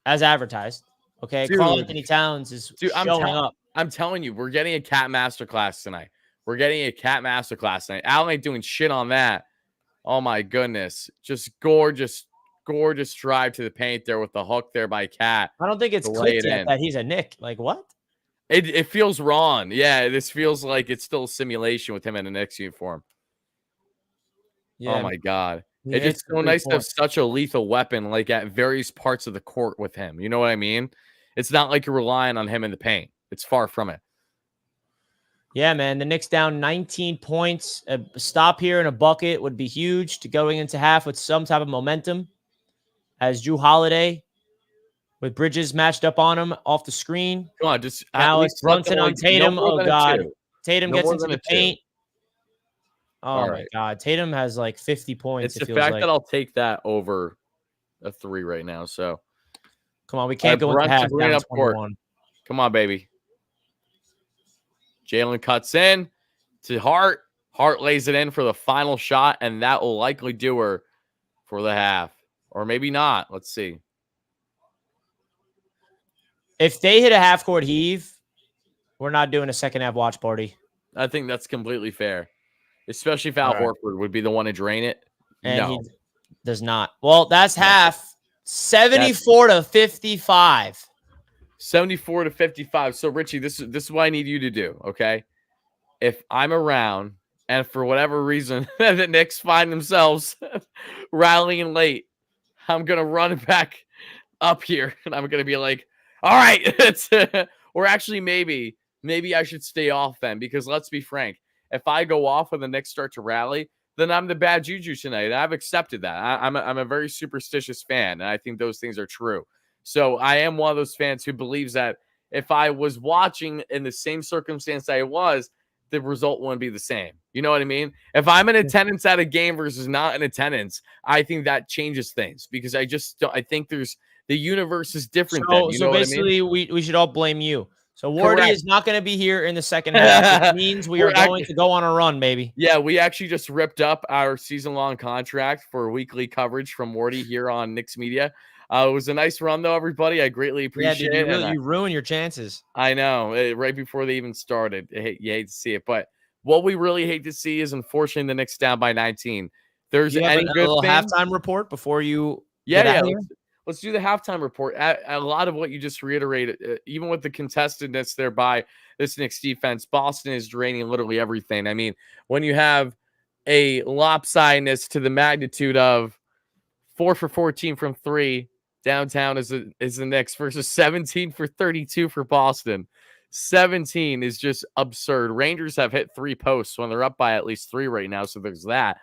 as advertised. Okay, karl-Anthony Towns is showing up. I'm telling you, we're getting a Cat masterclass tonight. Al ain't doing shit on that. Oh, my goodness. Just gorgeous drive to the paint there with the hook there by Cat. I don't think it's clicked yet that he's a Knick. Like, what? It feels wrong. Yeah, this feels like it's still a simulation with him in a Knicks uniform. Yeah, oh my God. It's it's just so nice to have such a lethal weapon like at various parts of the court with him. You know what I mean? It's not like you're relying on him in the paint. It's far from it. Yeah, man. The Knicks down 19 points. A stop here and a bucket would be huge to going into half with some type of momentum. As Drew Holiday with Bridges matched up on him off the screen. Come on, just at Now it's least let them Brunson on like no Tatum. more Oh, than a God. 2. Tatum No gets more into than a the 2. paint. Oh, All my right. God. Tatum has like 50 points, It's it the feels fact like. that I'll take that over a 3 right now. So Come on, we can't go into Brunson, half bring it down up court. 21. Come on, baby. Jalen cuts in to Hart. Hart lays it in for the final shot, and that will likely do her for the half. Or maybe not. Let's see. If they hit a half-court heave, we're not doing a second-half watch party. I think that's completely fair. Especially if Al Right. Horford would be the one to drain it. And No. he does not. Well, that's No. half. 74 to 55. 74 to 55. So, Richie, this is what I need you to do, okay? If I'm around and for whatever reason the Knicks find themselves rallying late, I'm going to run back up here and I'm going to be like, all right, it's or actually maybe I should stay off then, because let's be frank, if I go off when the Knicks start to rally, then I'm the bad juju tonight. I've accepted that. I'm a very superstitious fan, and I think those things are true. So I am one of those fans who believes that if I was watching in the same circumstance I was, the result wouldn't be the same. You know what I mean? If I'm in attendance at a game versus not in attendance, I think that changes things, because I just don't, I think there's the universe is different then. You know what I mean? Basically, we should all blame you. So Wardy Correct. is not going to be here in the second half, which means we are going to go on a run, baby. Yeah, we actually just ripped up our season-long contract for weekly coverage from Wardy here on Knicks Media. It was a nice run, though, everybody. I greatly appreciate it. You ruin your chances. I know. Right before they even started. You hate to see it. But what we really hate to see is, unfortunately, the Knicks down by 19. There's any good little thing? halftime report before you Yeah. Let's do the halftime report. A lot of what you just reiterated, even with the contestedness there by this Knicks defense, Boston is draining literally everything. I mean, when you have a lopsidedness to the magnitude of 4 for 14 from 3 downtown is the Knicks versus 17 for 32 for Boston. 17 is just absurd. Rangers have hit 3 posts when they're up by at least 3 right now, so there's that.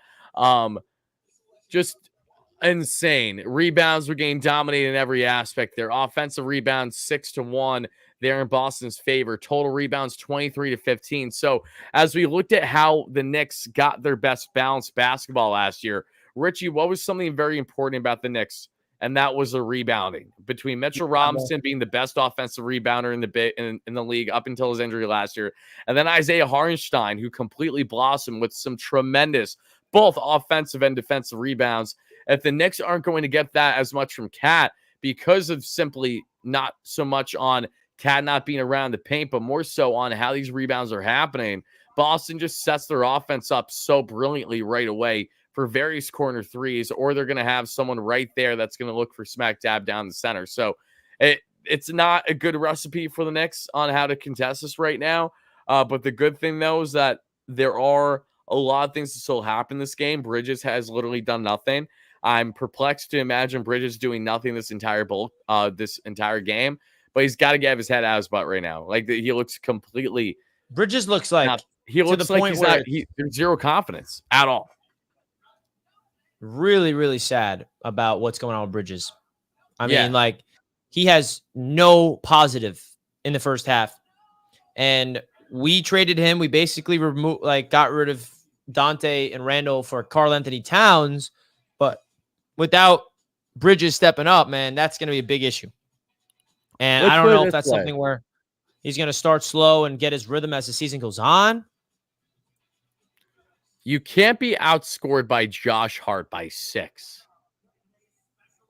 Just insane. Rebounds were getting dominated in every aspect. Their offensive rebounds 6-1. They're in Boston's favor. Total rebounds 23 to 15. So as we looked at how the Knicks got their best balanced basketball last year, Richie, what was something very important about the Knicks? And that was the rebounding. Between Mitchell Robinson being the best offensive rebounder in the league up until his injury last year, and then Isaiah Hartenstein, who completely blossomed with some tremendous both offensive and defensive rebounds. If the Knicks aren't going to get that as much from Cat, because of simply not so much on Cat not being around the paint, but more so on how these rebounds are happening, Boston just sets their offense up so brilliantly right away for various corner threes, or they're going to have someone right there that's going to look for smack dab down the center. So it's not a good recipe for the Knicks on how to contest this right now. But the good thing, though, is that there are a lot of things that still happen in this game. Bridges has literally done nothing. I'm perplexed to imagine Bridges doing nothing this entire game, but he's got to get his head out of his butt right now. Like, he looks completely. Bridges looks like there's zero confidence at all. Really, really sad about what's going on with Bridges. I mean, like, he has no positive in the first half, and we traded him. We basically got rid of Dante and Randall for karl-Anthony Towns, but without Bridges stepping up, man, that's going to be a big issue. And I don't know if that's something where he's going to start slow and get his rhythm as the season goes on. You can't be outscored by Josh Hart by 6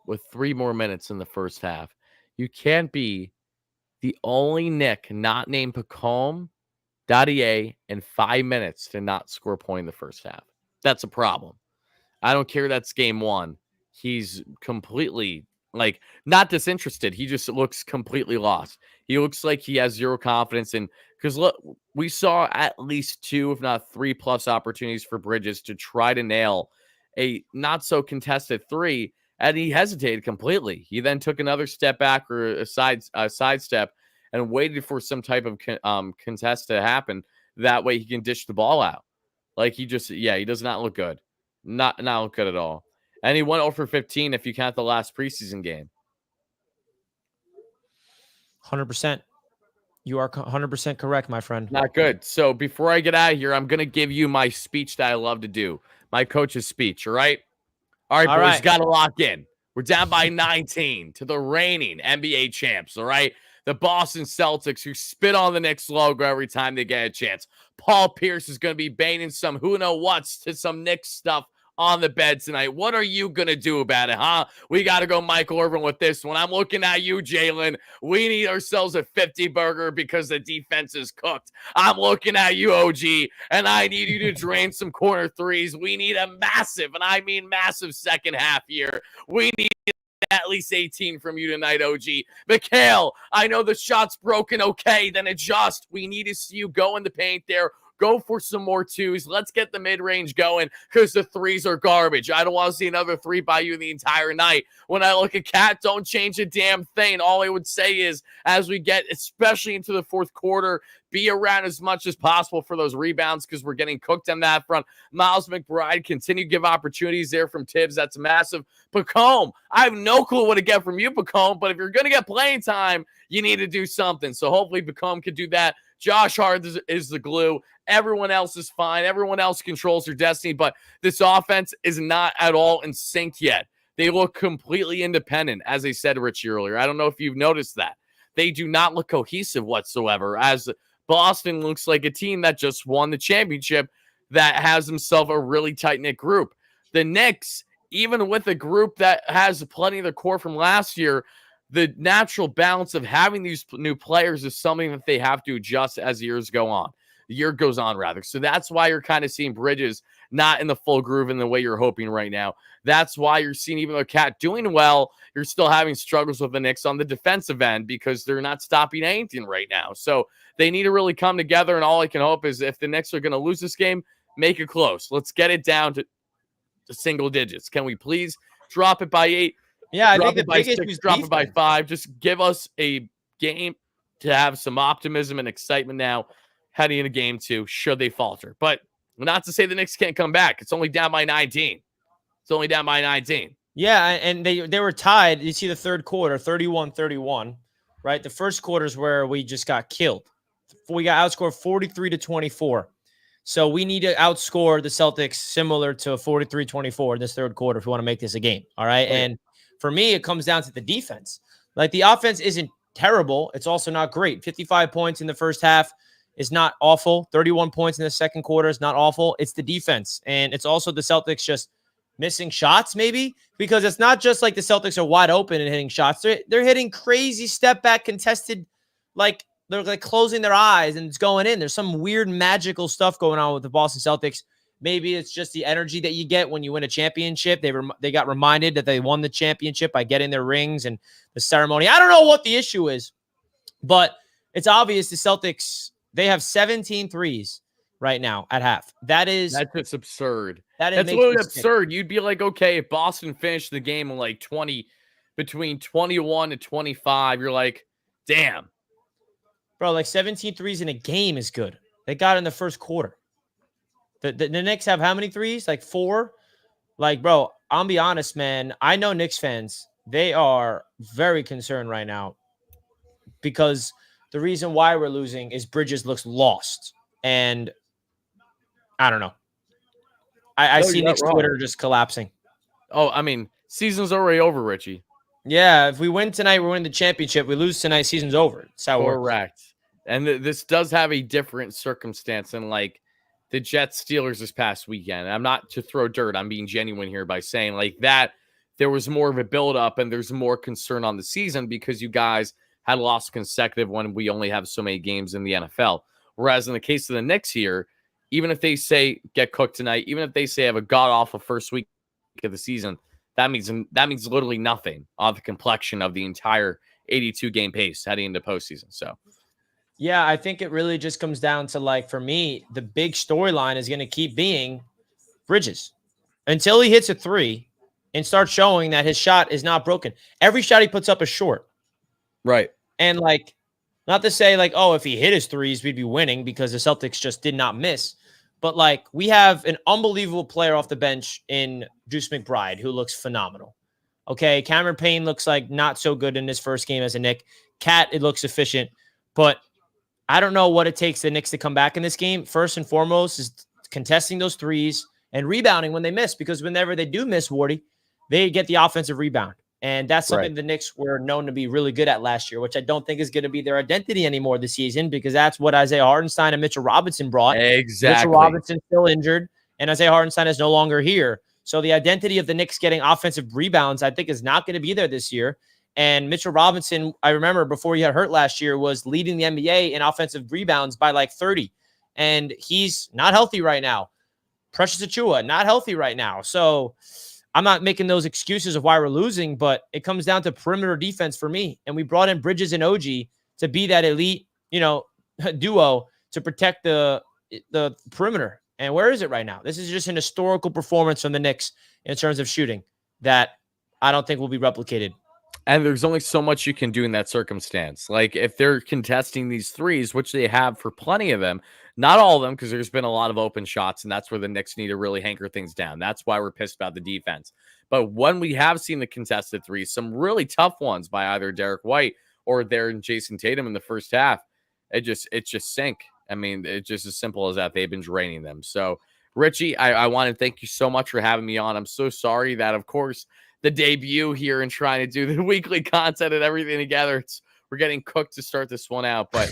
with 3 more minutes in the first half. You can't be the only Nick not named Pacome, Dadier in 5 minutes to not score a point in the first half. That's a problem. I don't care that's game 1. He's completely like not disinterested. He just looks completely lost. He looks like he has zero confidence in, because look, we saw at least 2, if not 3+ opportunities for Bridges to try to nail a not so contested 3, and he hesitated completely. He then took another step back or a sidestep and waited for some type of contest to happen. That way he can dish the ball out. Like he does not look good. Not look good at all. And he went 0 for 15 if you count the last preseason game. 100%. You are 100% correct, my friend. Not good. So before I get out of here, I'm going to give you my speech that I love to do. My coach's speech, all right? All right, boys, got to lock in. We're down by 19 to the reigning NBA champs, all right? The Boston Celtics, who spit on the Knicks logo every time they get a chance. Paul Pierce is going to be banging some who-know-whats to some Knicks stuff on the bed tonight. What are you going to do about it, huh? We got to go Michael Irvin with this one. I'm looking at you, Jalen. We need ourselves a 50 burger because the defense is cooked. I'm looking at you, OG, and I need you to drain some corner threes. We need a massive, and I mean massive, second half here. We need at least 18 from you tonight, OG. Mikhail, I know the shot's broken. Okay, then adjust. We need to see you go in the paint there. Go for some more 2s. Let's get the mid-range going because the 3s are garbage. I don't want to see another 3 by you the entire night. When I look at Cat, don't change a damn thing. All I would say is, as we get, especially into the fourth quarter, be around as much as possible for those rebounds because we're getting cooked on that front. Miles McBride, continue to give opportunities there from Tibbs. That's massive. Pacome, I have no clue what to get from you, Pacome, but if you're going to get playing time, you need to do something. So hopefully Pacome could do that. Josh Hart is the glue. Everyone else is fine. Everyone else controls their destiny, but this offense is not at all in sync yet. They look completely independent, as I said, Richie, earlier. I don't know if you've noticed that. They do not look cohesive whatsoever, as Boston looks like a team that just won the championship that has themselves a really tight-knit group. The Knicks, even with a group that has plenty of the core from last year, the natural balance of having these new players is something that they have to adjust as years go on. The year goes on, rather. So that's why you're kind of seeing Bridges not in the full groove in the way you're hoping right now. That's why you're seeing, even though Cat doing well, you're still having struggles with the Knicks on the defensive end because they're not stopping anything right now. So they need to really come together, and all I can hope is if the Knicks are going to lose this game, make it close. Let's get it down to single digits. Can we please drop it by 8? Yeah, I drop think it the by biggest 6, drop it by 5. Just give us a game to have some optimism and excitement now heading into game 2, should they falter. But not to say the Knicks can't come back. It's only down by 19. It's only down by 19. Yeah, and they were tied. You see the third quarter, 31-31, right? The first quarter is where we just got killed. We got outscored 43-24. So we need to outscore the Celtics similar to 43-24 this third quarter if we want to make this a game, all right? And for me, it comes down to the defense. Like, the offense isn't terrible. It's also not great. 55 points in the first half is not awful. 31 points in the second quarter is not awful. It's the defense. And it's also the Celtics just missing shots, maybe, because it's not just like the Celtics are wide open and hitting shots. They're hitting crazy step back contested, like they're like closing their eyes and it's going in. There's some weird magical stuff going on with the Boston Celtics. Maybe it's just the energy that you get when you win a championship. They got reminded that they won the championship by getting their rings and the ceremony. I don't know what the issue is, but it's obvious the Celtics, they have 17 threes right now at half. That's just absurd. That's literally absurd. You'd be like, okay, if Boston finished the game in like 20, between 21 and 25, you're like, damn. Bro, like 17 threes in a game is good. They got in the first quarter. The Knicks have how many threes? Like 4? Like, bro, I'll be honest, man. I know Knicks fans, they are very concerned right now because the reason why we're losing is Bridges looks lost. And I don't know. I see Knicks Twitter just collapsing. Oh, I mean, season's already over, Richie. Yeah, if we win tonight, we're winning the championship. We lose tonight, season's over. That's how it works. Correct. And this does have a different circumstance than like the Jets Steelers this past weekend. I'm not to throw dirt. I'm being genuine here by saying like that there was more of a build-up and there's more concern on the season because you guys had lost consecutive when we only have so many games in the NFL. Whereas in the case of the Knicks here, even if they say get cooked tonight, even if they say have a god-awful first week of the season, that means literally nothing on the complexion of the entire 82 game pace heading into postseason. So yeah, I think it really just comes down to, like, for me, the big storyline is going to keep being Bridges until he hits a three and starts showing that his shot is not broken. Every shot he puts up is short. Right. And, like, not to say, like, oh, if he hit his threes, we'd be winning, because the Celtics just did not miss. But, like, we have an unbelievable player off the bench in Deuce McBride, who looks phenomenal. Okay, Cameron Payne looks like not so good in his first game as a Knick. Cat, it looks efficient. But I don't know what it takes the Knicks to come back in this game. First and foremost is contesting those threes and rebounding when they miss, because whenever they do miss, Wardy, they get the offensive rebound. And that's something the Knicks were known to be really good at last year, which I don't think is going to be their identity anymore this season, because that's what Isaiah Hartenstein and Mitchell Robinson brought. Exactly. Mitchell Robinson still injured, and Isaiah Hartenstein is no longer here. So the identity of the Knicks getting offensive rebounds, I think, is not going to be there this year. And Mitchell Robinson, I remember before he got hurt last year, was leading the NBA in offensive rebounds by like 30. And he's not healthy right now. Precious Achiuwa, not healthy right now. So I'm not making those excuses of why we're losing, but it comes down to perimeter defense for me. And we brought in Bridges and OG to be that elite, duo to protect the perimeter. And where is it right now? This is just an historical performance from the Knicks in terms of shooting that I don't think will be replicated. And there's only so much you can do in that circumstance. Like, if they're contesting these threes, which they have for plenty of them, not all of them, because there's been a lot of open shots, and that's where the Knicks need to really hanker things down. That's why we're pissed about the defense. But when we have seen the contested threes, some really tough ones by either Derek White or there and Jason Tatum in the first half, it just sank. I mean, it's just as simple as that. They've been draining them. So, Richie, I want to thank you so much for having me on. I'm so sorry that, of course, the debut here and trying to do the weekly content and everything together, we're getting cooked to start this one out. But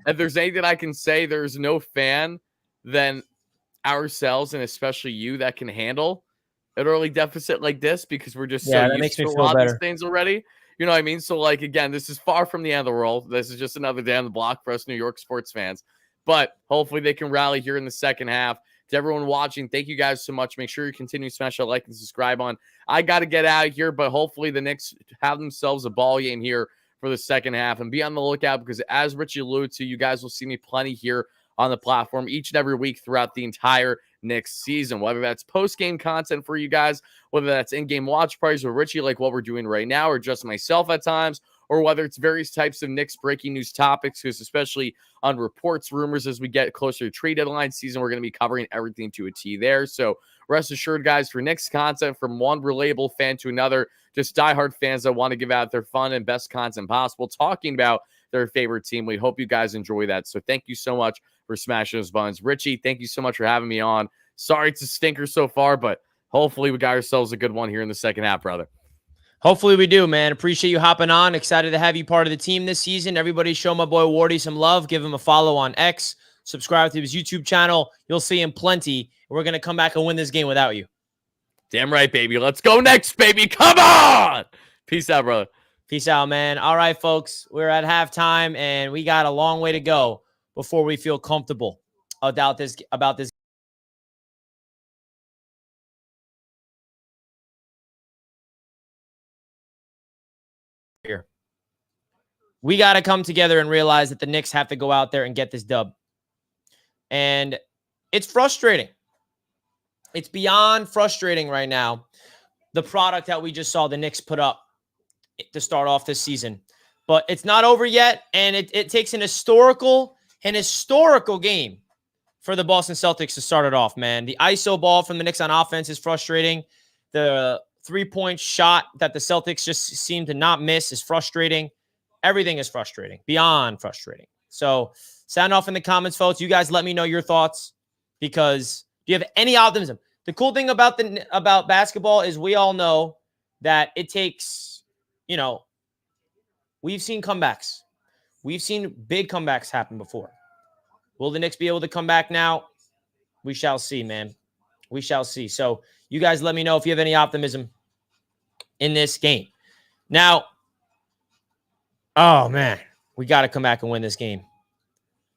if there's anything I can say, there's no fan than ourselves, and especially you, that can handle an early deficit like this, because we're just so used to a lot of these things already. You know what I mean? So, like, again, this is far from the end of the world. This is just another day on the block for us New York sports fans. But hopefully they can rally here in the second half. To everyone watching, thank you guys so much. Make sure you continue to smash that like and subscribe on. I got to get out of here, but hopefully the Knicks have themselves a ball game here for the second half. And be on the lookout, because as Richie alluded to, you guys will see me plenty here on the platform each and every week throughout the entire Knicks season, whether that's post-game content for you guys, whether that's in-game watch parties with Richie like what we're doing right now, or just myself at times, or whether it's various types of Knicks breaking news topics, because especially on reports, rumors, as we get closer to trade deadline season, we're going to be covering everything to a T there. So rest assured, guys, for Knicks content from one relatable fan to another, just diehard fans that want to give out their fun and best content possible, talking about their favorite team. We hope you guys enjoy that. So thank you so much for smashing those buttons. Richie, thank you so much for having me on. Sorry it's a stinker so far, but hopefully we got ourselves a good one here in the second half, brother. Hopefully we do, man. Appreciate you hopping on. Excited to have you part of the team this season. Everybody show my boy Wardy some love. Give him a follow on X. Subscribe to his YouTube channel. You'll see him plenty. We're going to come back and win this game without you. Damn right, baby. Let's go next, baby. Come on. Peace out, brother. Peace out, man. All right, folks. We're at halftime, and we got a long way to go before we feel comfortable about this. Here. We got to come together and realize that the Knicks have to go out there and get this dub. And it's frustrating. It's beyond frustrating right now, the product that we just saw the Knicks put up to start off this season. But it's not over yet, and it takes an historical game for the Boston Celtics to start it off, man. The ISO ball from the Knicks on offense is frustrating. The three-point shot that the Celtics just seem to not miss is frustrating. Everything is frustrating, beyond frustrating. So sound off in the comments, folks. You guys let me know your thoughts, because do you have any optimism? The cool thing about basketball is we all know that it takes, we've seen comebacks. We've seen big comebacks happen before. Will the Knicks be able to come back now? We shall see, man. We shall see. So you guys let me know if you have any optimism in this game. Now, oh, man, we got to come back and win this game.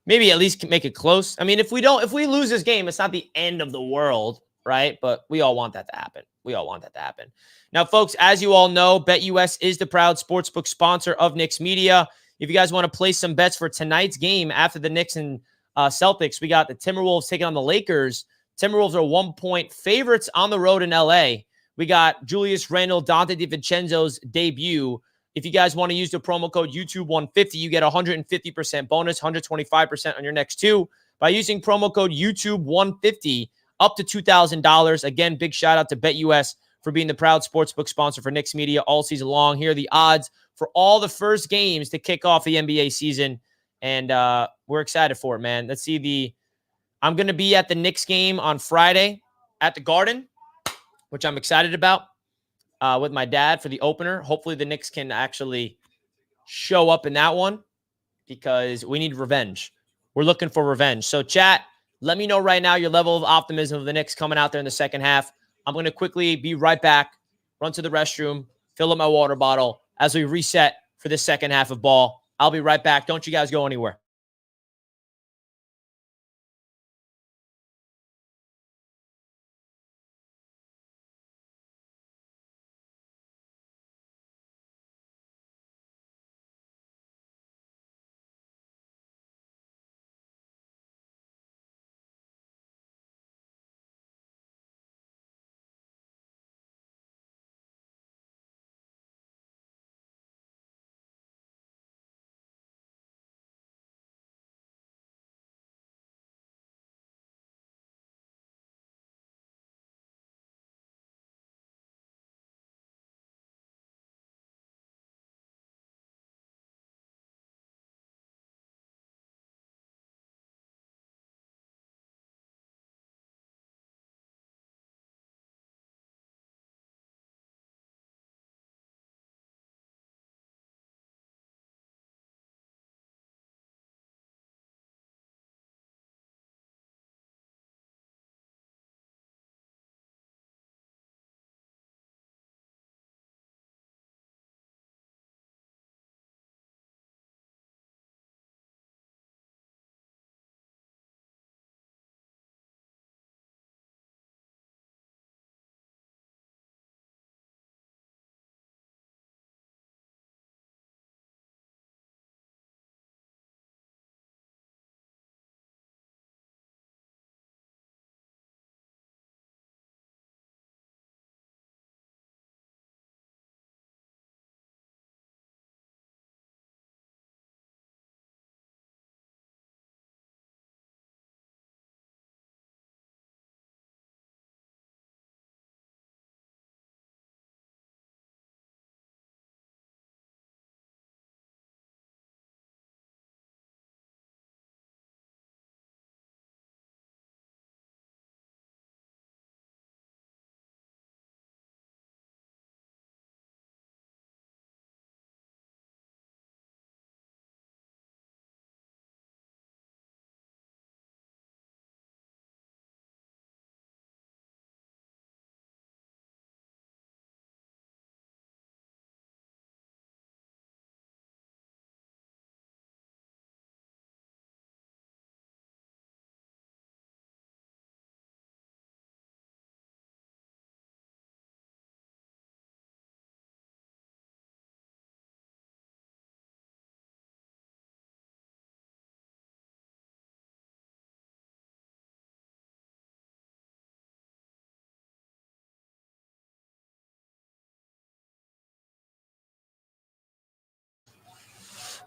Maybe at least make it close. I mean, if we lose this game, it's not the end of the world. right? But we all want that to happen. Now, folks, as you all know, BetUS is the proud sportsbook sponsor of Knicks Media. If you guys want to place some bets for tonight's game after the Knicks and Celtics, we got the Timberwolves taking on the Lakers. Timberwolves are 1-point favorites on the road in LA. We got Julius Randle, Dante DiVincenzo's debut. If you guys want to use the promo code YouTube150, you get 150% bonus, 125% on your next two by using promo code YouTube150 up to $2,000. Again, big shout out to BetUS for being the proud sportsbook sponsor for Knicks Media all season long. Here are the odds for all the first games to kick off the NBA season, and we're excited for it, man. Let's see I'm going to be at the Knicks game on Friday at the Garden, which I'm excited about, with my dad for the opener. Hopefully the Knicks can actually show up in that one because we need revenge. We're looking for revenge. So chat, let me know right now your level of optimism of the Knicks coming out there in the second half. I'm going to quickly be right back, run to the restroom, fill up my water bottle as we reset for the second half of ball. I'll be right back. Don't you guys go anywhere.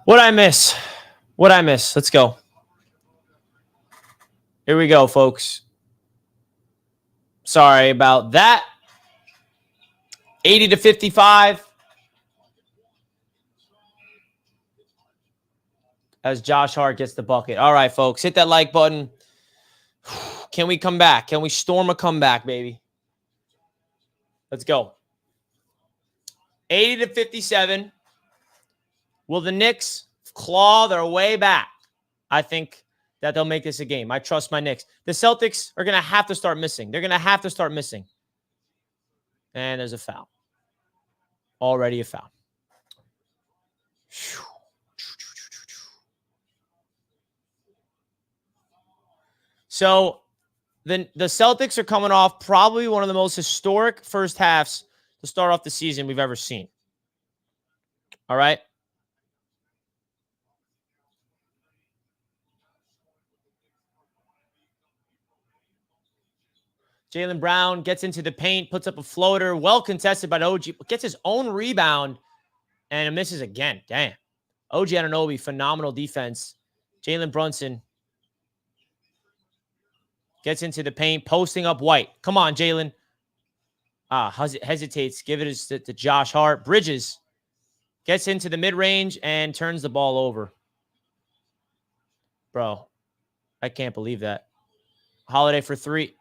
What'd I miss? Let's go. Here we go, folks. Sorry about that. 80-55. As Josh Hart gets the bucket. All right, folks. Hit that like button. Can we come back? Can we storm a comeback, baby? Let's go. 80-57. Will the Knicks claw their way back? I think that they'll make this a game. I trust my Knicks. The Celtics are going to have to start missing. They're going to have to start missing. And there's a foul. Already a foul. So the Celtics are coming off probably one of the most historic first halves to start off the season we've ever seen. All right. Jaylen Brown gets into the paint, puts up a floater, well contested by OG, gets his own rebound, and misses again. Damn. OG Anunoby, phenomenal defense. Jalen Brunson gets into the paint, posting up White. Come on, Jalen. Hesitates. Give it to Josh Hart. Bridges gets into the mid-range and turns the ball over. Bro, I can't believe that. Holiday for 3.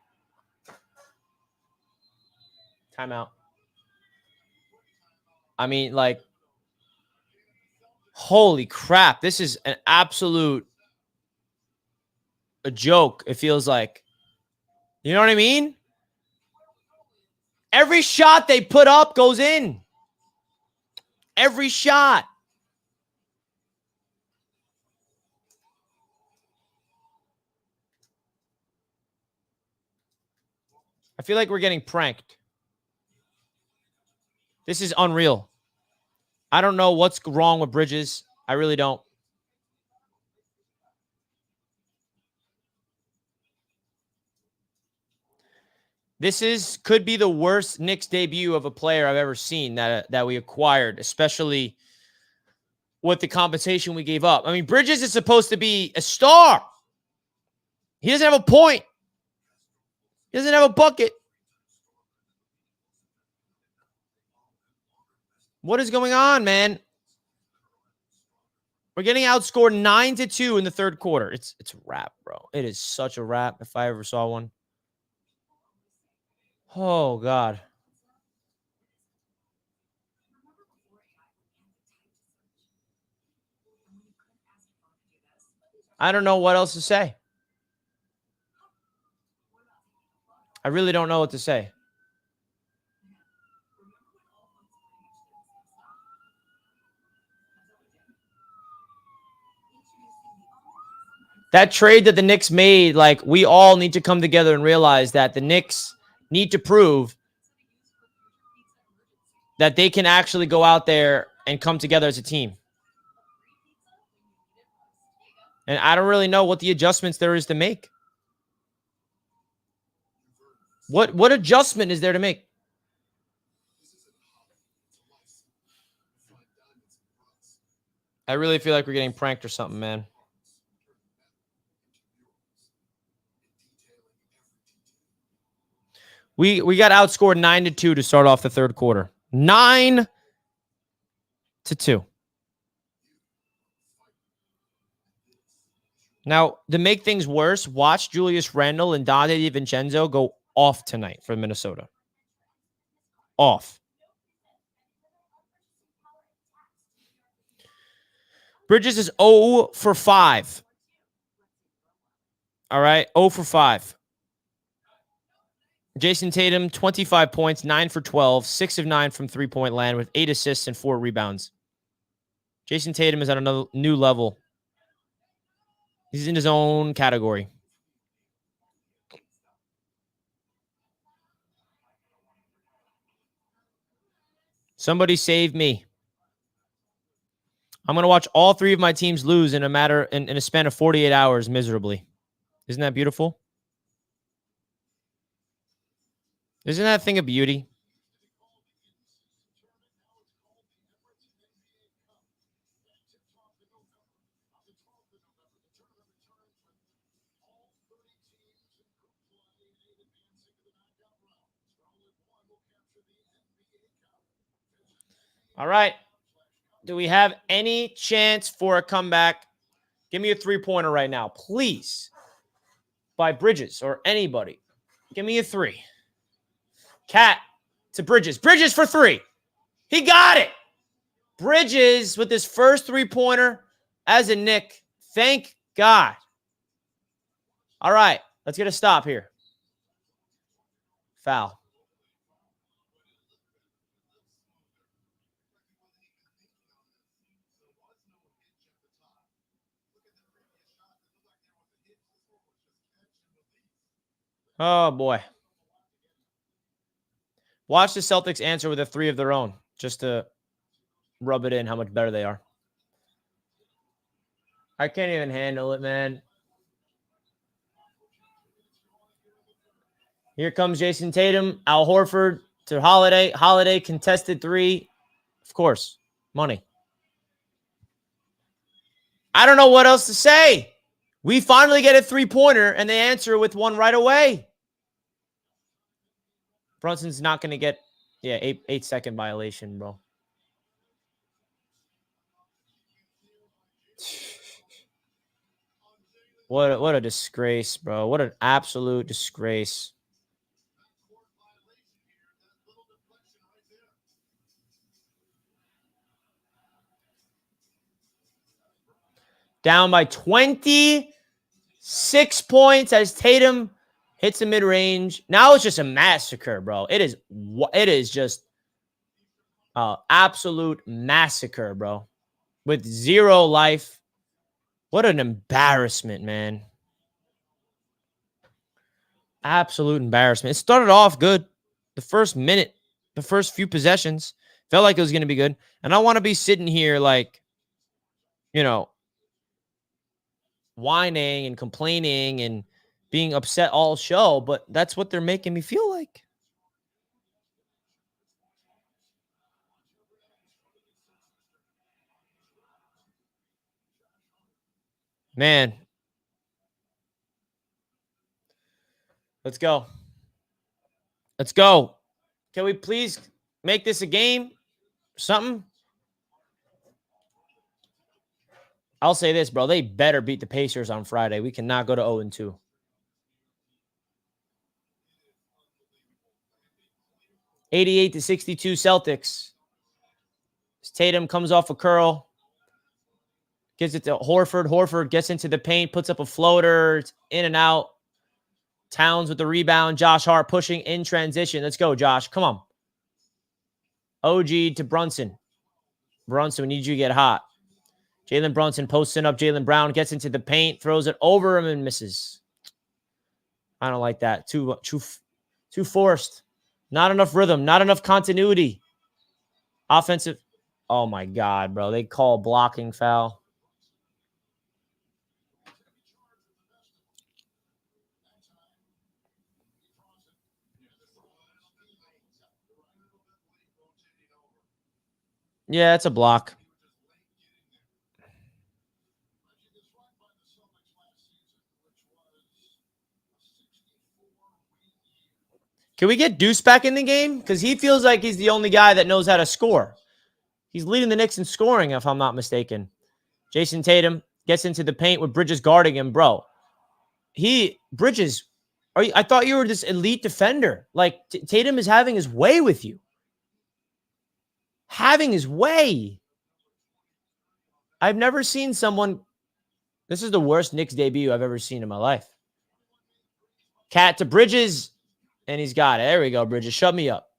Timeout. I mean, like, holy crap. This is an absolute a joke, it feels like. You know what I mean? Every shot they put up goes in. Every shot. I feel like we're getting pranked. This is unreal. I don't know what's wrong with Bridges. I really don't. This could be the worst Knicks debut of a player I've ever seen that we acquired, especially with the compensation we gave up. I mean, Bridges is supposed to be a star. He doesn't have a point. He doesn't have a bucket. What is going on, man? We're getting outscored 9-2 in the third quarter. It's a wrap, bro. It is such a wrap if I ever saw one. Oh, God. I don't know what else to say. I really don't know what to say. That trade that the Knicks made, like, we all need to come together and realize that the Knicks need to prove that they can actually go out there and come together as a team. And I don't really know what the adjustments there is to make. What adjustment is there to make? I really feel like we're getting pranked or something, man. We got outscored 9-2 to start off the third quarter. 9-2. Now, to make things worse, watch Julius Randle and Donte DiVincenzo go off tonight for Minnesota. Off. Bridges is 0 for 5. All right, 0 for 5. Jason Tatum, 25 points, 9 for 12, 6 of 9 from three-point land with 8 assists and 4 rebounds. Jason Tatum is at another new level. He's in his own category. Somebody save me. I'm going to watch all 3 of my teams lose in a span of 48 hours miserably. Isn't that beautiful? Isn't that a thing of beauty? All right. Do we have any chance for a comeback? Give me a 3-pointer right now, please. By Bridges or anybody. Give me a 3. Cat to Bridges. Bridges for 3. He got it. Bridges with his first 3-pointer as a Knick. Thank God. All right. Let's get a stop here. Foul. Oh, boy. Watch the Celtics answer with a 3 of their own just to rub it in how much better they are. I can't even handle it, man. Here comes Jason Tatum, Al Horford to Holiday. Holiday contested 3. Of course, money. I don't know what else to say. We finally get a 3-pointer, and they answer with one right away. Brunson's not going to get, 8-second violation, bro. What a disgrace, bro. What an absolute disgrace. Down by 26 points as Tatum hits the mid-range. Now it's just a massacre, bro. It is just absolute massacre, bro. With 0 life. What an embarrassment, man. Absolute embarrassment. It started off good. The first minute, the first few possessions, felt like it was going to be good. And I want to be sitting here like, whining and complaining and being upset all show, but that's what they're making me feel like. Man. Let's go. Let's go. Can we please make this a game? Something? I'll say this, bro. They better beat the Pacers on Friday. We cannot go to 0-2. $88-62 Celtics. Tatum comes off a curl. Gives it to Horford. Horford gets into the paint, puts up a floater. It's in and out. Towns with the rebound. Josh Hart pushing in transition. Let's go, Josh. Come on. OG to Brunson. Brunson, we need you to get hot. Jalen Brunson posting up. Jaylen Brown gets into the paint, throws it over him and misses. I don't like that. Too forced. Not enough rhythm. Not enough continuity. Offensive. Oh, my God, bro. They call blocking foul. Yeah, it's a block. Can we get Deuce back in the game? Because he feels like he's the only guy that knows how to score. He's leading the Knicks in scoring, if I'm not mistaken. Jason Tatum gets into the paint with Bridges guarding him. Bro, Bridges, I thought you were this elite defender. Like, Tatum is having his way with you. Having his way. I've never seen someone. This is the worst Knicks debut I've ever seen in my life. Cat to Bridges, and he's got it. There we go, Bridges. Shut me up.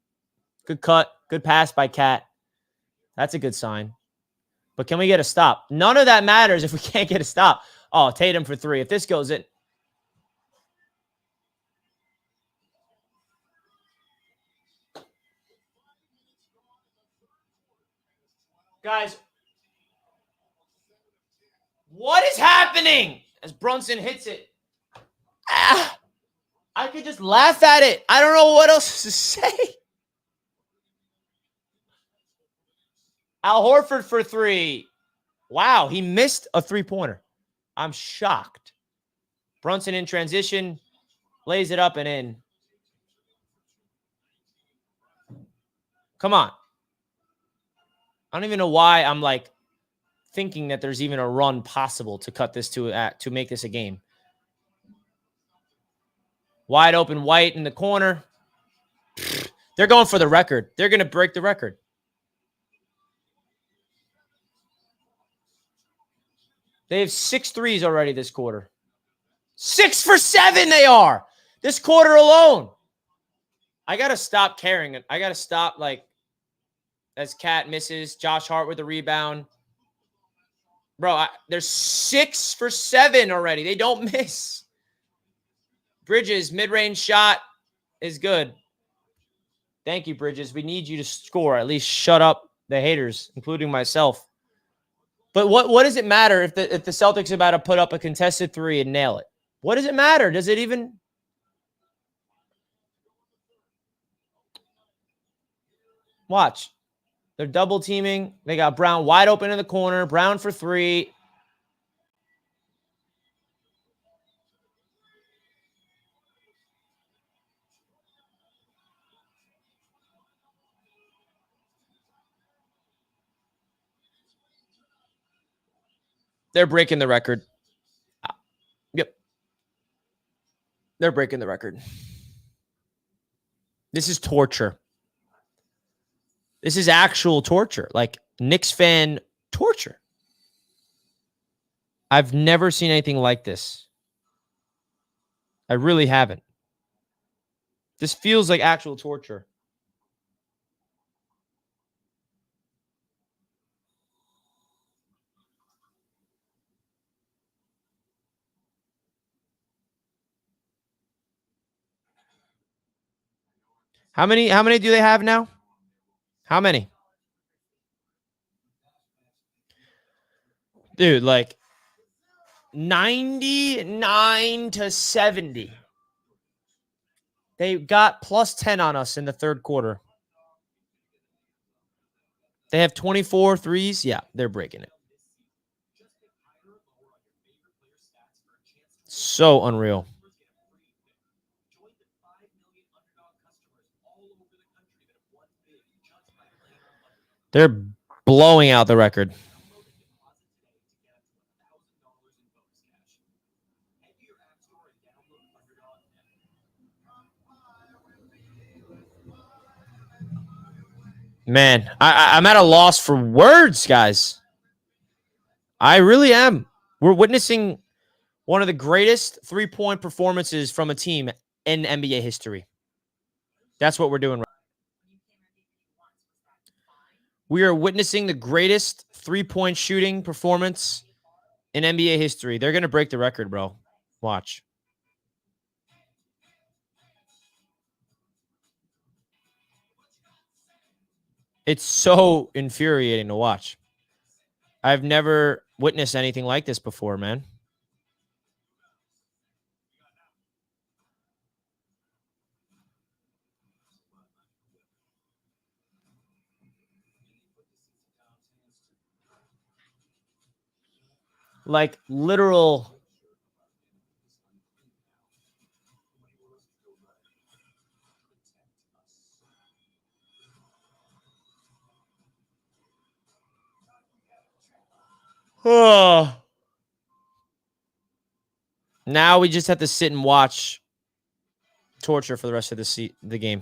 Good cut. Good pass by Cat. That's a good sign. But can we get a stop? None of that matters if we can't get a stop. Oh, Tatum for 3. If this goes in. Guys, what is happening? As Brunson hits it. I could just laugh at it. I don't know what else to say. Al Horford for 3. Wow, he missed a 3-pointer. I'm shocked. Brunson in transition. Lays it up and in. Come on. I don't even know why I'm like thinking that there's even a run possible to cut this to make this a game. Wide open White in the corner. They're going for the record. They're going to break the record. They have 6 threes already this quarter. 6 for 7 they are. This quarter alone. I got to stop caring. I got to stop, like, as Cat misses. Josh Hart with the rebound. Bro, they're 6 for 7 already. They don't miss. Bridges, mid-range shot is good. Thank you, Bridges. We need you to score. At least shut up the haters, including myself. But what does it matter if the Celtics are about to put up a contested three and nail it? What does it matter? Does it even? Watch. They're double teaming. They got Brown wide open in the corner. Brown for three. They're breaking the record. Yep. They're breaking the record. This is torture. This is actual torture. Like Knicks fan torture. I've never seen anything like this. I really haven't. This feels like actual torture. How many do they have now? How many? Dude, like 99 to 70. They got plus 10 on us in the third quarter. They have 24 threes. Yeah, they're breaking it. So unreal. They're blowing out the record. Man, I'm at a loss for words, guys. I really am. We're witnessing one of the greatest three-point performances from a team in NBA history. That's what we're doing right now. We are witnessing the greatest three-point shooting performance in NBA history. They're going to break the record, bro. Watch. It's so infuriating to watch. I've never witnessed anything like this before, man. Like literal. Oh. Now we just have to sit and watch torture for the rest of the game.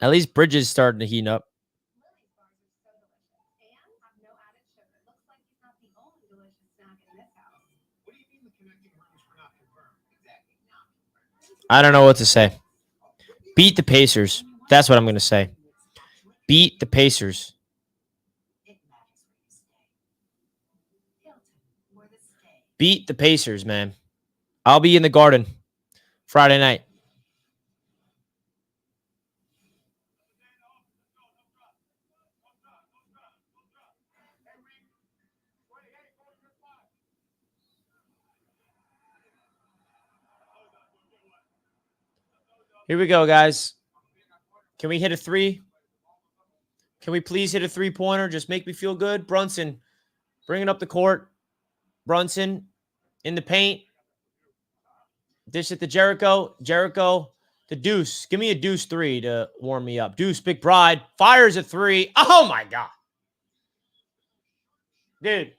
At least Bridges starting to heat up. I don't know what to say. Beat the Pacers. That's what I'm going to say. Beat the Pacers. Beat the Pacers, man. I'll be in the Garden Friday night. Here we go, guys. Can we hit a three? Can we please hit a three-pointer? Just make me feel good. Brunson, bringing up the court. Brunson in the paint. Dish it to Jericho. Jericho, the deuce. Give me a deuce three to warm me up. Deuce, Big Bride. Fires a three. Oh, my God. Dude,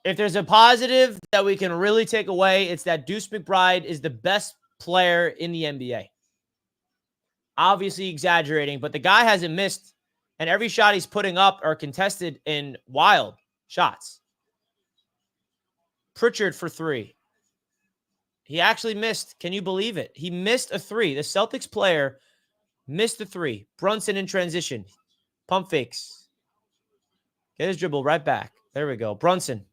if there's a positive that we can really take away, it's that Deuce McBride is the best player in the NBA. Obviously exaggerating, but the guy hasn't missed, and every shot he's putting up are contested in wild shots. Pritchard for three. He actually missed. Can you believe it? He missed a three. The Celtics player missed a three. Brunson in transition. Pump fakes. Get his dribble right back. There we go. Brunson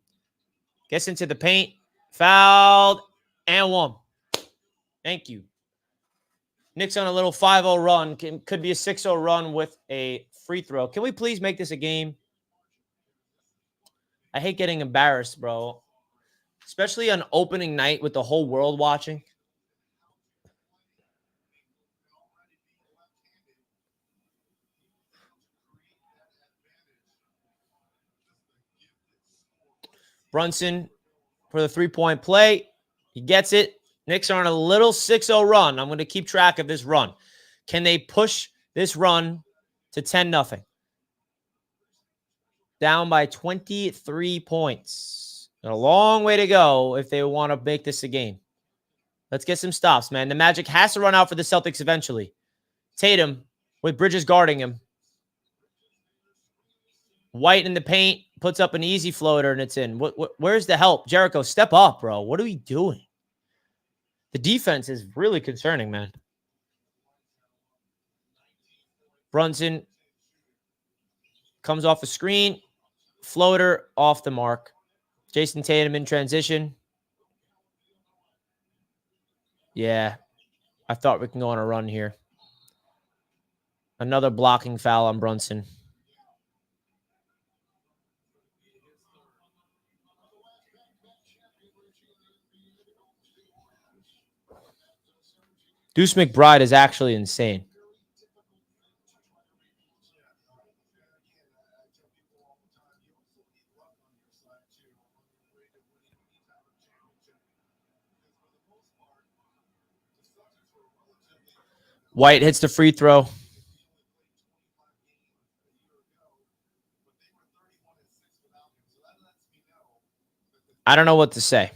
gets into the paint. Fouled and one. Thank you. Knicks on a little 5-0 run. Could be a 6-0 run with a free throw. Can we please make this a game? I hate getting embarrassed, bro. Especially on opening night with the whole world watching. Brunson for the three-point play. He gets it. Knicks are on a little 6-0 run. I'm going to keep track of this run. Can they push this run to 10-0? Down by 23 points. A long way to go if they want to make this a game. Let's get some stops, man. The Magic has to run out for the Celtics eventually. Tatum with Bridges guarding him. White in the paint, puts up an easy floater, and it's in. Where's the help? Jericho, step up, bro. What are we doing? The defense is really concerning, man. Brunson comes off the screen. Floater off the mark. Jason Tatum in transition. Yeah, I thought we can go on a run here. Another blocking foul on Brunson. Deuce McBride is actually insane. White hits the free throw. I don't know what to say.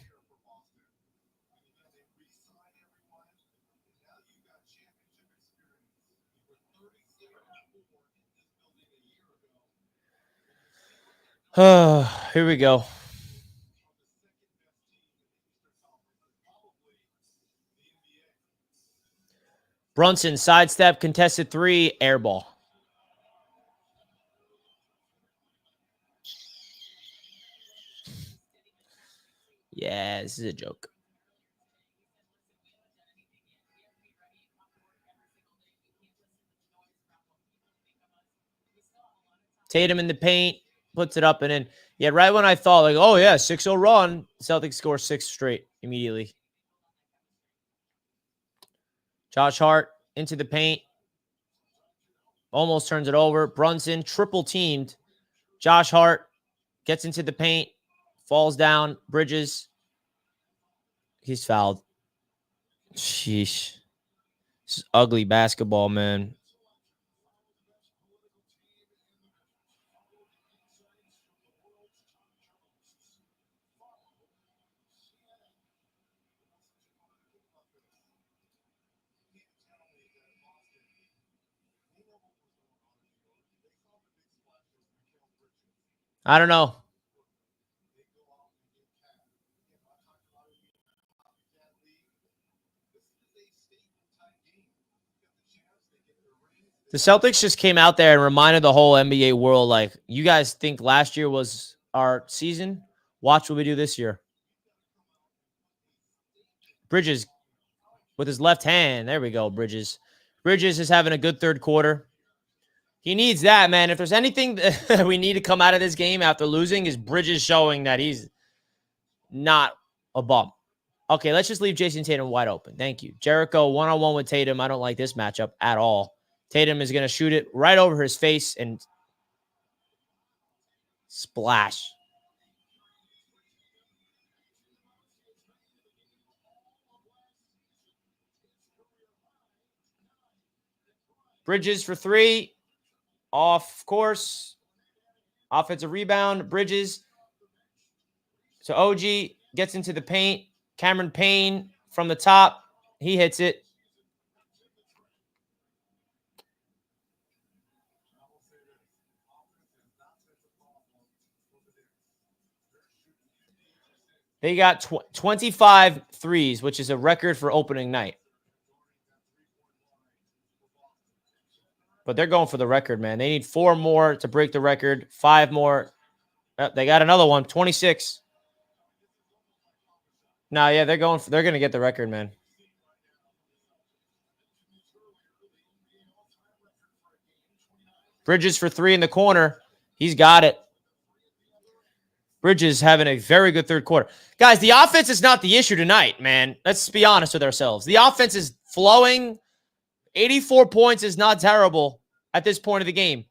Here we go. Brunson, sidestep, contested three, air ball. Yeah, this is a joke. Tatum in the paint, puts it up and in. Yeah, right when I thought, like, oh, yeah, 6-0 run, Celtics score 6 straight immediately. Josh Hart into the paint. Almost turns it over. Brunson, triple teamed. Josh Hart gets into the paint, falls down. Bridges. He's fouled. Sheesh. This is ugly basketball, man. I don't know. The Celtics just came out there and reminded the whole NBA world, like, you guys think last year was our season? Watch what we do this year. Bridges with his left hand. There we go, Bridges. Bridges is having a good third quarter. He needs that, man. If there's anything that we need to come out of this game after losing is Bridges showing that he's not a bum. Okay, let's just leave Jason Tatum wide open. Thank you. Jericho one-on-one with Tatum. I don't like this matchup at all. Tatum is going to shoot it right over his face and splash. Bridges for three. Off course. Offensive rebound. Bridges. So OG gets into the paint. Cameron Payne from the top. He hits it. They got 25 threes, which is a record for opening night. But they're going for the record, man. They need 4 more to break the record. 5 more. They got another one. 26. No, yeah, they're going to get the record, man. Bridges for 3 in the corner. He's got it. Bridges having a very good third quarter. Guys, the offense is not the issue tonight, man. Let's be honest with ourselves. The offense is flowing. 84 points is not terrible at this point of the game.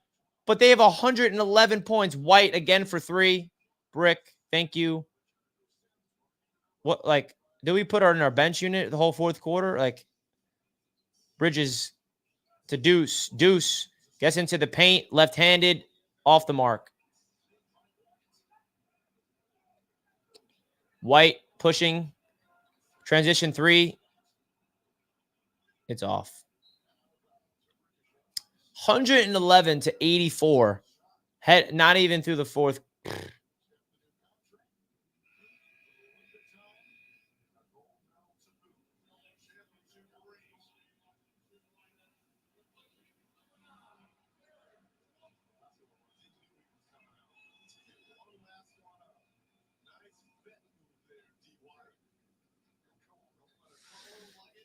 But they have 111 points. White again for 3. Brick, thank you. What, like, did we put her in our bench unit the whole fourth quarter? Like, Bridges to Deuce. Deuce gets into the paint, left-handed, off the mark. White pushing. Transition 3. It's off. 111 to 84. Head not even through the fourth.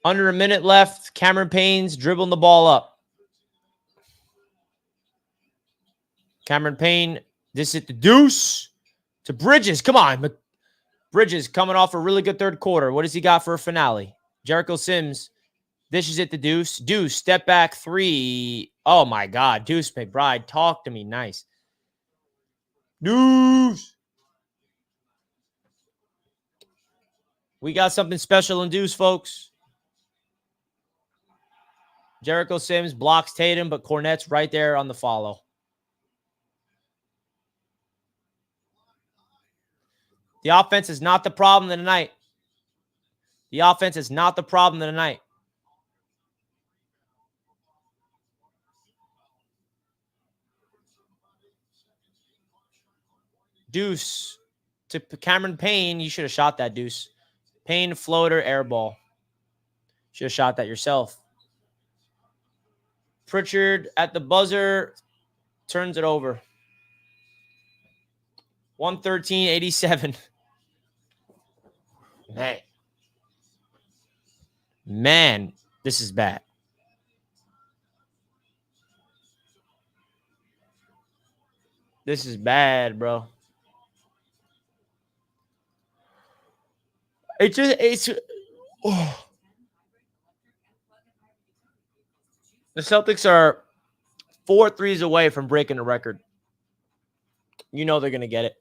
Under a minute left. Cameron Payne's dribbling the ball up. Cameron Payne, this is the Deuce to Bridges. Come on. Bridges coming off a really good third quarter. What does he got for a finale? Jericho Sims, this is it, the Deuce. Deuce, step back 3. Oh, my God. Deuce McBride, talk to me. Nice. Deuce. We got something special in Deuce, folks. Jericho Sims blocks Tatum, but Cornette's right there on the follow. The offense is not the problem tonight. The offense is not the problem tonight. Deuce to Cameron Payne. You should have shot that, Deuce. Payne, floater, air ball. Should have shot that yourself. Pritchard at the buzzer turns it over. 113-87. Man, this is bad. This is bad, bro. Oh. The Celtics are 4 threes away from breaking the record. You know they're going to get it.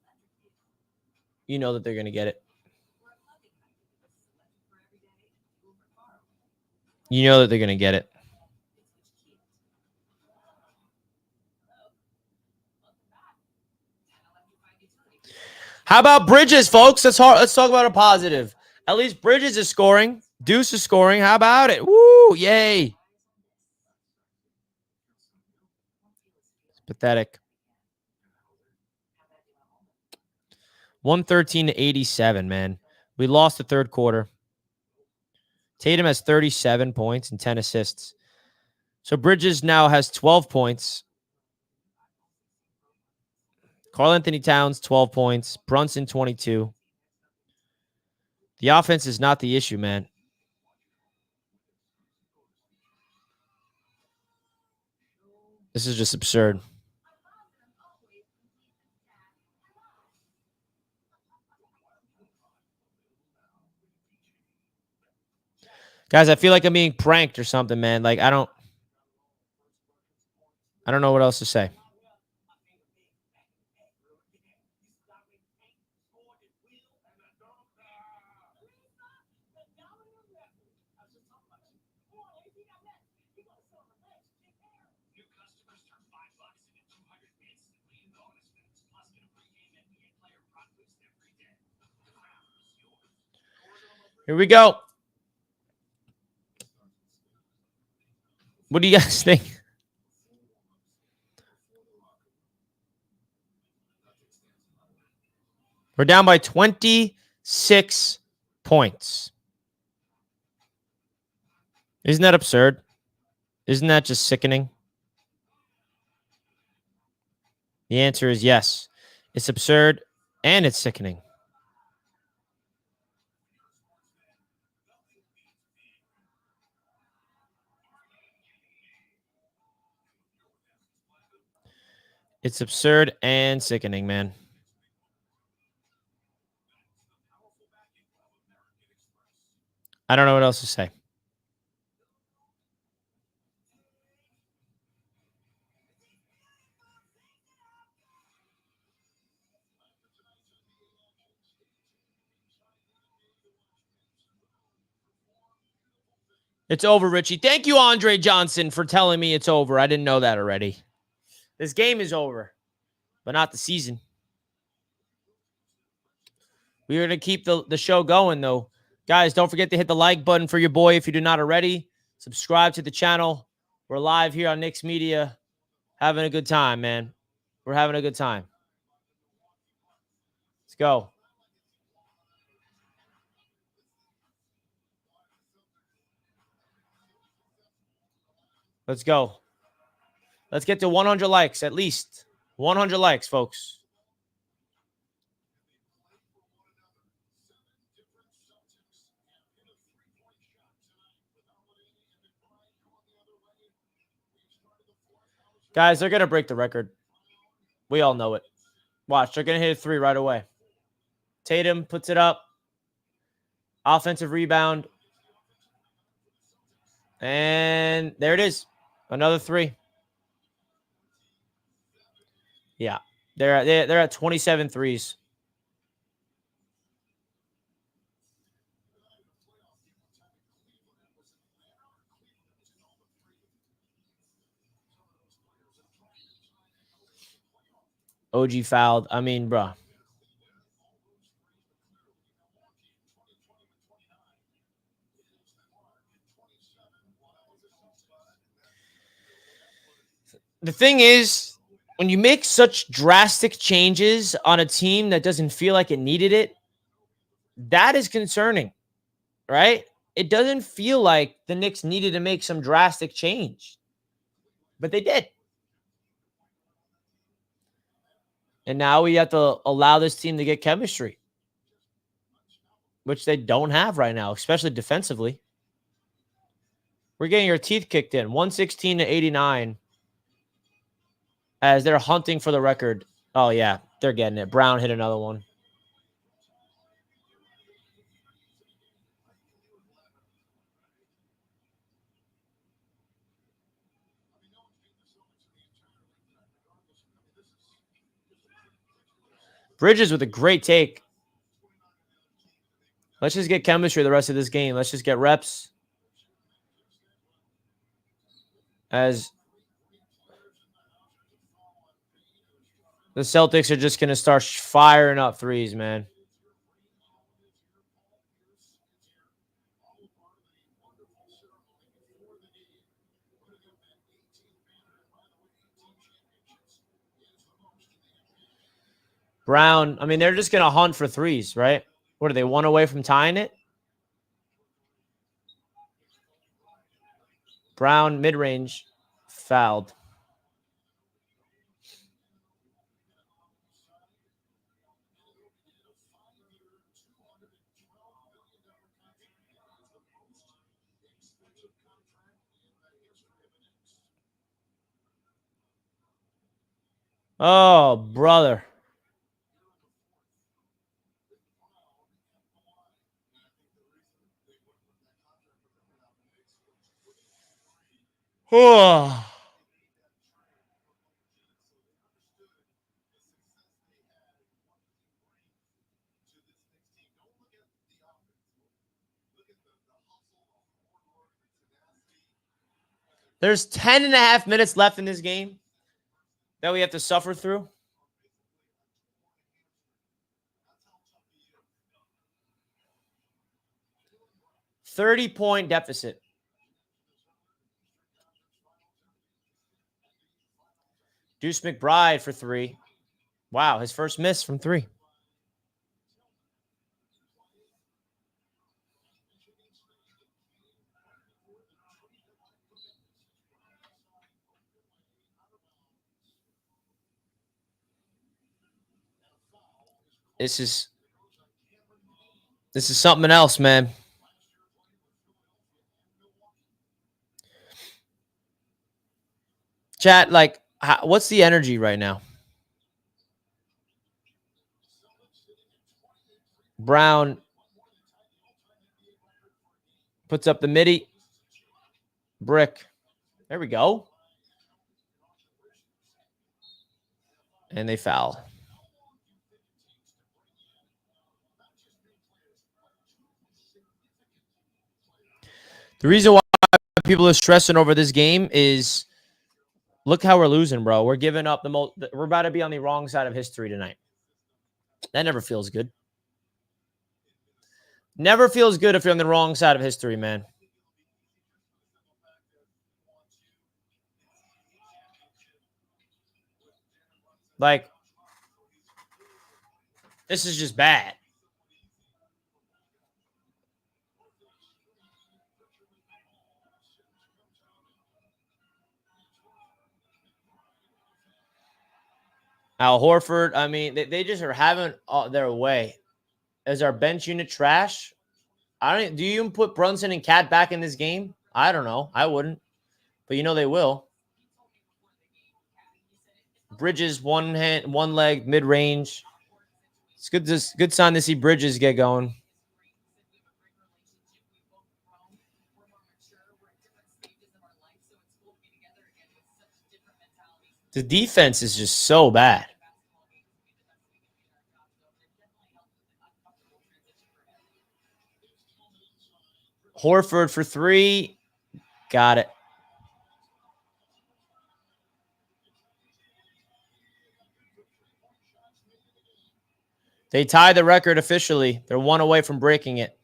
You know that they're going to get it. You know that they're going to get it. How about Bridges, folks? Let's talk about a positive. At least Bridges is scoring. Deuce is scoring. How about it? Woo! Yay! It's pathetic. 113-87, man. We lost the third quarter. Tatum has 37 points and 10 assists. So Bridges now has 12 points. Karl-Anthony Towns, 12 points. Brunson, 22. The offense is not the issue, man. This is just absurd. Guys, I feel like I'm being pranked or something, man. Like, I don't know what else to say. Here we go. What do you guys think? We're down by 26 points. Isn't that absurd? Isn't that just sickening? The answer is yes. It's absurd and it's sickening. It's absurd and sickening, man. I don't know what else to say. It's over, Richie. Thank you, Andre Johnson, for telling me it's over. I didn't know that already. This game is over, but not the season. We're going to keep the show going, though. Guys, don't forget to hit the like button for your boy if you do not already. Subscribe to the channel. We're live here on Knicks Media. Having a good time, man. We're having a good time. Let's go. Let's go. Let's get to 100 likes, at least. 100 likes, folks. Guys, they're going to break the record. We all know it. Watch, they're going to hit a 3 right away. Tatum puts it up. Offensive rebound. And there it is. Another 3. Yeah. They're at 27 threes. OG fouled. I mean, bro. The thing is, when you make such drastic changes on a team that doesn't feel like it needed it, that is concerning, right? It doesn't feel like the Knicks needed to make some drastic change, but they did. And now we have to allow this team to get chemistry, which they don't have right now, especially defensively. We're getting your teeth kicked in, 116-89, as they're hunting for the record. Oh, yeah, they're getting it. Brown hit another one. Bridges with a great take. Let's just get chemistry the rest of this game. Let's just get reps. As the Celtics are just going to start firing up threes, man. Brown, I mean, they're just going to hunt for threes, right? What are they, 1 away from tying it? Brown, mid-range, fouled. Oh, brother. Oh. There's 10 and a half minutes left in this game that we have to suffer through. $30-point deficit. Deuce McBride for 3. Wow, his first miss from 3. This is something else, man. Chat, like, what's the energy right now? Brown puts up the midi. Brick. There we go. And they foul. The reason why people are stressing over this game is look how we're losing, bro. We're giving up the most. We're about to be on the wrong side of history tonight. That never feels good. Never feels good if you're on the wrong side of history, man. Like, this is just bad. Al Horford, I mean, they just are having their way. Is our bench unit trash? Do you even put Brunson and Cat back in this game? I don't know. I wouldn't. But you know they will. Bridges, one leg, mid-range. It's good sign to see Bridges get going. The defense is just so bad. Horford for 3. Got it. They tie the record officially. They're 1 away from breaking it.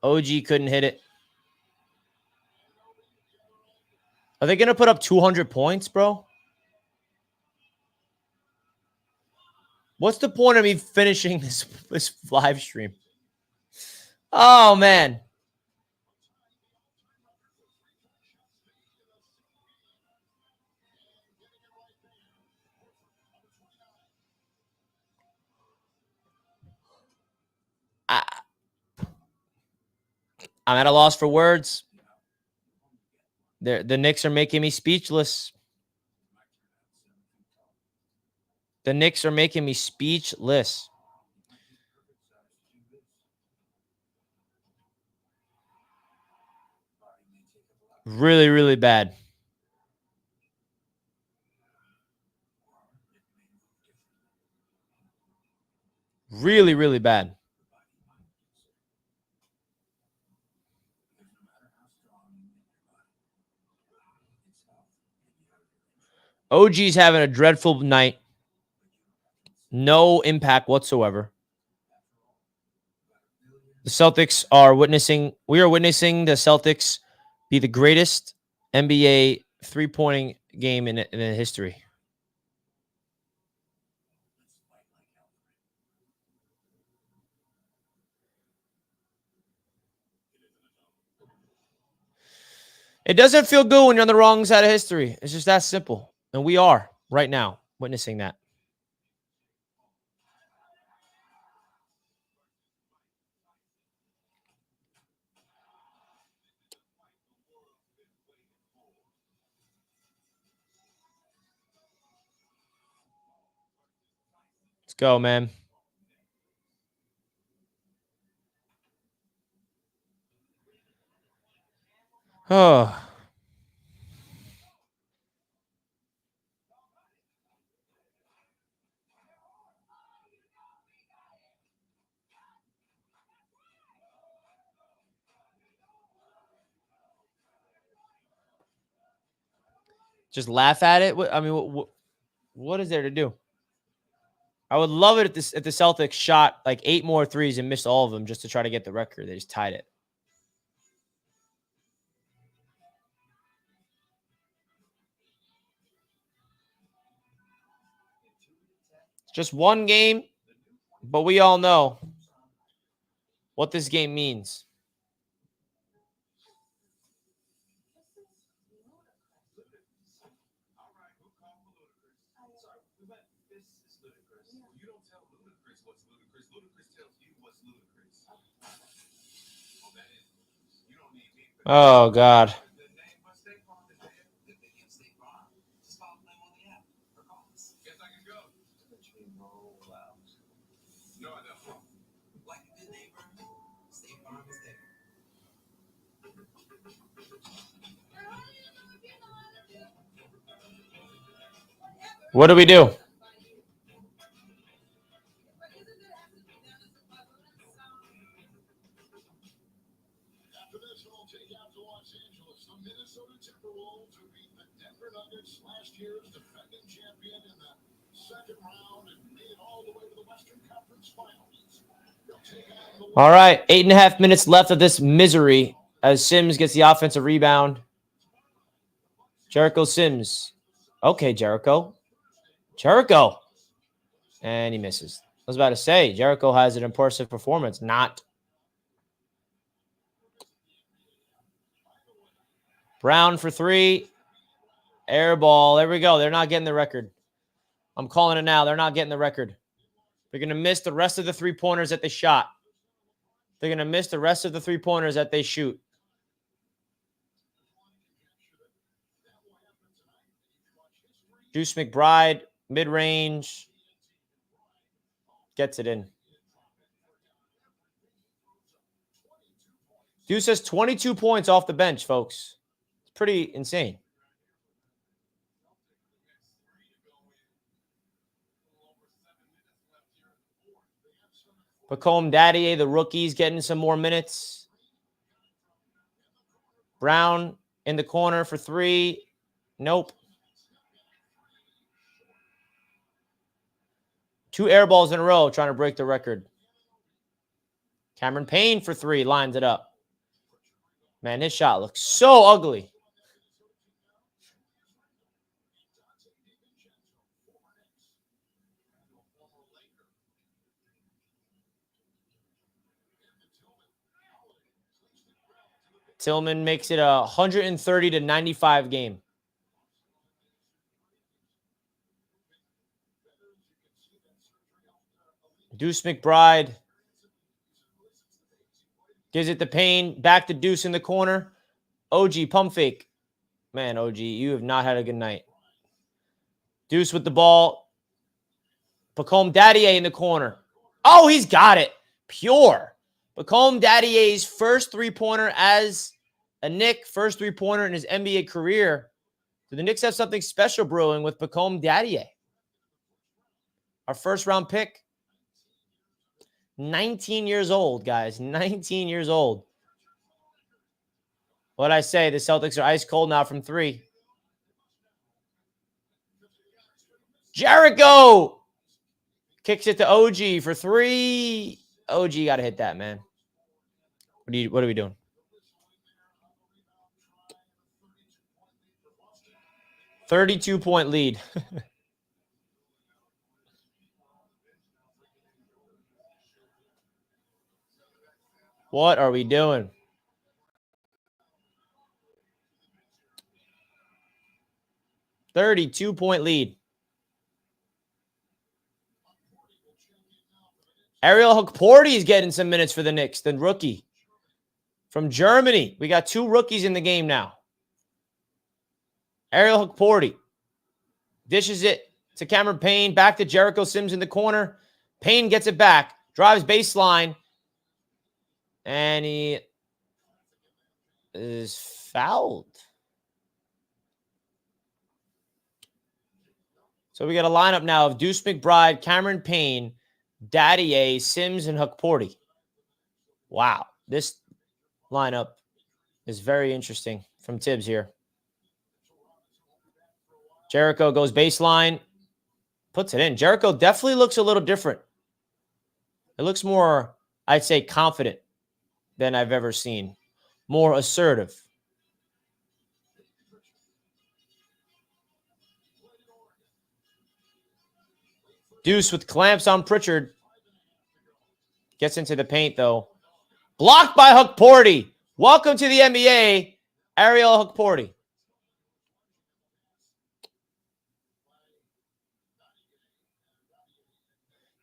OG couldn't hit it. Are they going to put up 200 points, bro? What's the point of me finishing this live stream? Oh, man. I'm at a loss for words. The Knicks are making me speechless. The Knicks are making me speechless. Really, really bad. Really, really bad. OG's having a dreadful night. No impact whatsoever. The Celtics are witnessing the Celtics be the greatest NBA three-pointing game in history. It doesn't feel good when you're on the wrong side of history. It's just that simple. And we are right now witnessing that. Let's go, man. Oh. Just laugh at it. I mean, what is there to do? I would love it if the Celtics shot like 8 more threes and missed all of them just to try to get the record. They just tied it. It's just one game, but we all know what this game means. Oh, God. What do we do? All right, 8.5 minutes left of this misery as Sims gets the offensive rebound. Jericho Sims. Okay, Jericho. And he misses. I was about to say, Jericho has an impressive performance. Not. Brown for 3. Air ball. There we go. They're not getting the record. I'm calling it now. They're not getting the record. They're going to miss the rest of the three-pointers that they shot. They're going to miss the rest of the three-pointers that they shoot. Deuce McBride, mid-range. Gets it in. Deuce has 22 points off the bench, folks. It's pretty insane. Pacome Daddier, the rookie's getting some more minutes. Brown in the corner for 3. Nope. 2 air balls in a row trying to break the record. Cameron Payne for 3 lines it up. Man, this shot looks so ugly. Tillman makes it a 130-95 game. Deuce McBride gives it to Payne. Back to Deuce in the corner. OG, pump fake. Man, OG, you have not had a good night. Deuce with the ball. Pacome Daddier in the corner. Oh, he's got it. Pure. Pacome Daddier's first three-pointer as a Knick, first three-pointer in his NBA career. Do the Knicks have something special brewing with Pacome Daddier? Our first-round pick. 19 years old, guys. 19 years old. What'd I say? The Celtics are ice cold now from 3. Jericho kicks it to OG for 3. OG got to hit that, man. What are we doing? $32-point lead. What are we doing? $32-point lead. Ariel Hukporty is getting some minutes for the Knicks, the rookie from Germany. We got 2 rookies in the game now. Ariel Hukporty dishes it to Cameron Payne. Back to Jericho Sims in the corner. Payne gets it back. Drives baseline. And he is fouled. So we got a lineup now of Deuce McBride, Cameron Payne, Daddier, Sims, and Hukporty. Wow. This lineup is very interesting from Tibbs here. Jericho goes baseline, puts it in. Jericho definitely looks a little different. It looks more, I'd say, confident than I've ever seen. More assertive. Deuce with clamps on Pritchard. Gets into the paint, though. Blocked by Hukporty. Welcome to the NBA, Ariel Hukporty.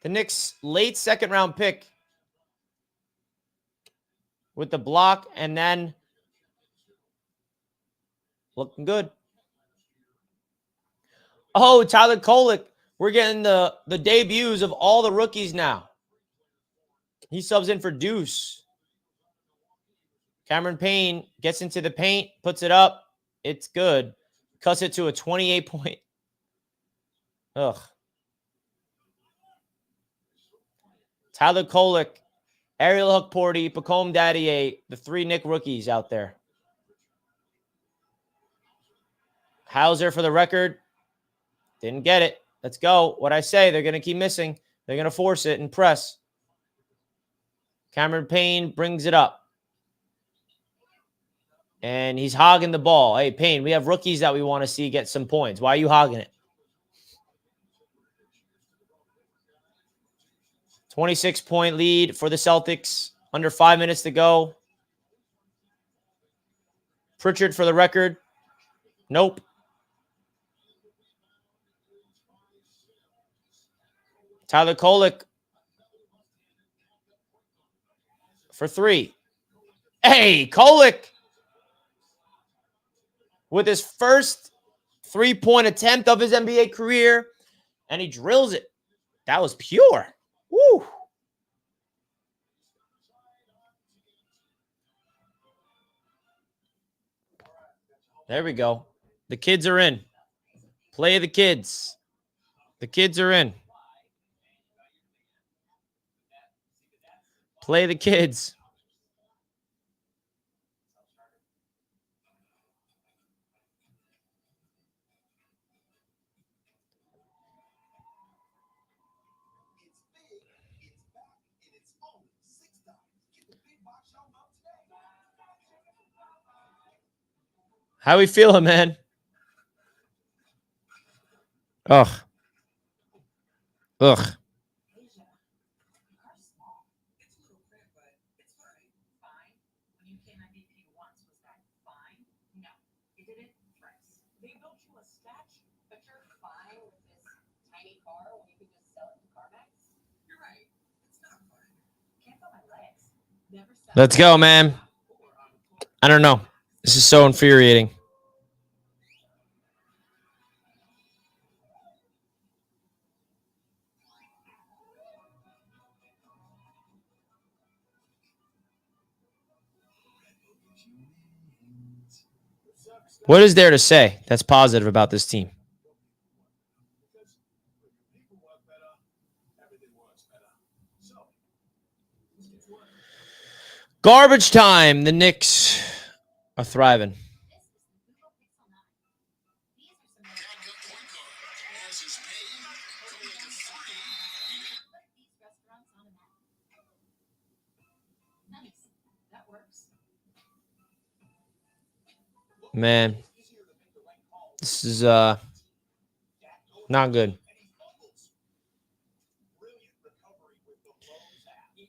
The Knicks' late second-round pick with the block and then looking good. Oh, Tyler Kolek We're getting the debuts of all the rookies now. He subs in for Deuce. Cameron Payne gets into the paint, puts it up. It's good. Cuts it to a 28-point. Ugh. Tyler Kolek, Ariel Hookporty, Pacome Daddier, the 3 Knick rookies out there. Hauser for the record. Didn't get it. Let's go. What I say, they're going to keep missing. They're going to force it and press. Cameron Payne brings it up. And he's hogging the ball. Hey, Payne, we have rookies that we want to see get some points. Why are you hogging it? 26-point lead for the Celtics. Under 5 minutes to go. Pritchard for the record. Nope. Tyler Kolek for 3. Hey, Kolek with his first 3-point attempt of his NBA career, and he drills it. That was pure. Woo. There we go. The kids are in. Play the kids. The kids are in. Play the kids. How we feeling, man? Ugh. Ugh. Let's go, man. I don't know. This is so infuriating. What is there to say that's positive about this team? Garbage time. The Knicks are thriving. Man, this is not good.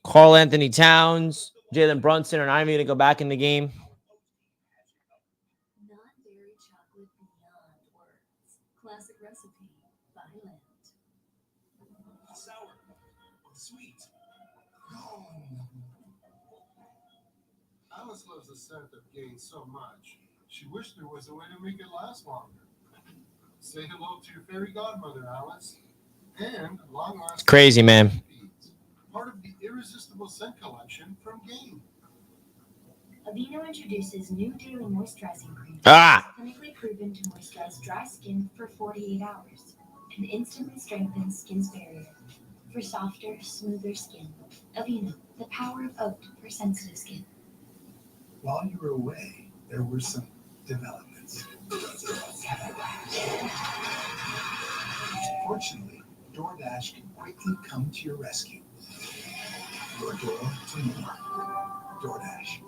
Karl-Anthony Towns, Jalen Brunson are not even going to go back in the game. Classic recipe, Thailand. Sour, sweet. Alice loves the scent of gain so much. She wished there was a way to make it last longer. Say hello to your fairy godmother, Alice. And long lasting. Crazy, man. Part of the irresistible scent collection from Gain. Aveeno introduces new daily moisturizing cream. Clinically proven to moisturize dry skin for 48 hours and instantly strengthens skin's barrier for softer, smoother skin. Aveeno, the power of oat for sensitive skin. While you were away, there were some developments. Fortunately, DoorDash can quickly come to your rescue. Your door to more. DoorDash.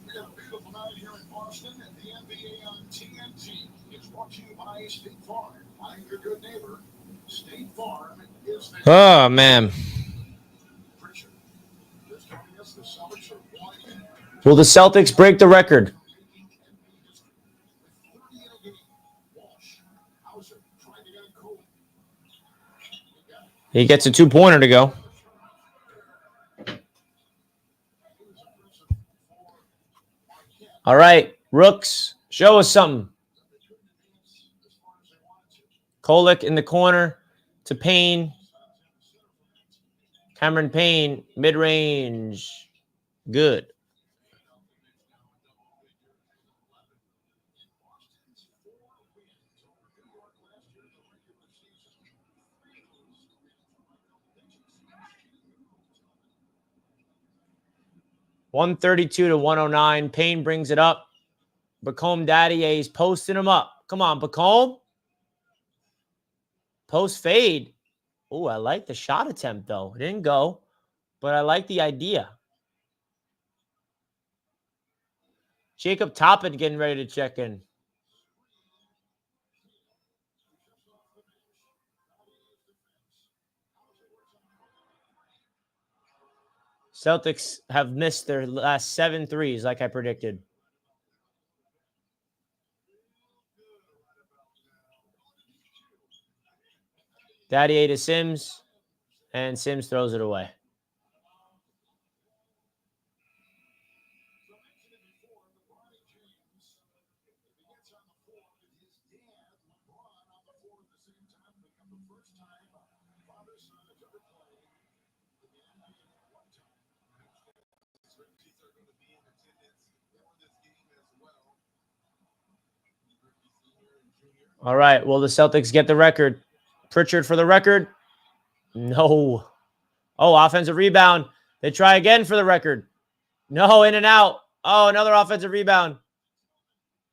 We got a beautiful night here in Boston and the NBA on TNT. It's brought to you by State Farm. I'm your good neighbor. State Farm is the... Oh, man. Will the Celtics break the record? He gets a 2-pointer to go. All right, Rooks, show us something. Kolek in the corner to Payne. Cameron Payne, mid-range. Good. $132 to $109. Payne brings it up. Bacome Daddy is posting him up. Come on, Bacome. Post fade. Oh, I like the shot attempt, though. It didn't go, but I like the idea. Jacob Toppin getting ready to check in. Celtics have missed their last 7 threes, like I predicted. Daddy to Sims, and Sims throws it away. All right. Will the Celtics get the record? Pritchard for the record? No. Oh, offensive rebound. They try again for the record. No, in and out. Oh, another offensive rebound.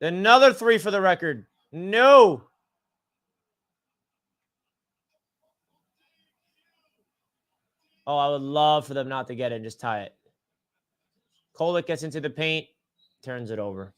Another 3 for the record. No. Oh, I would love for them not to get it and just tie it. Kolek gets into the paint, turns it over.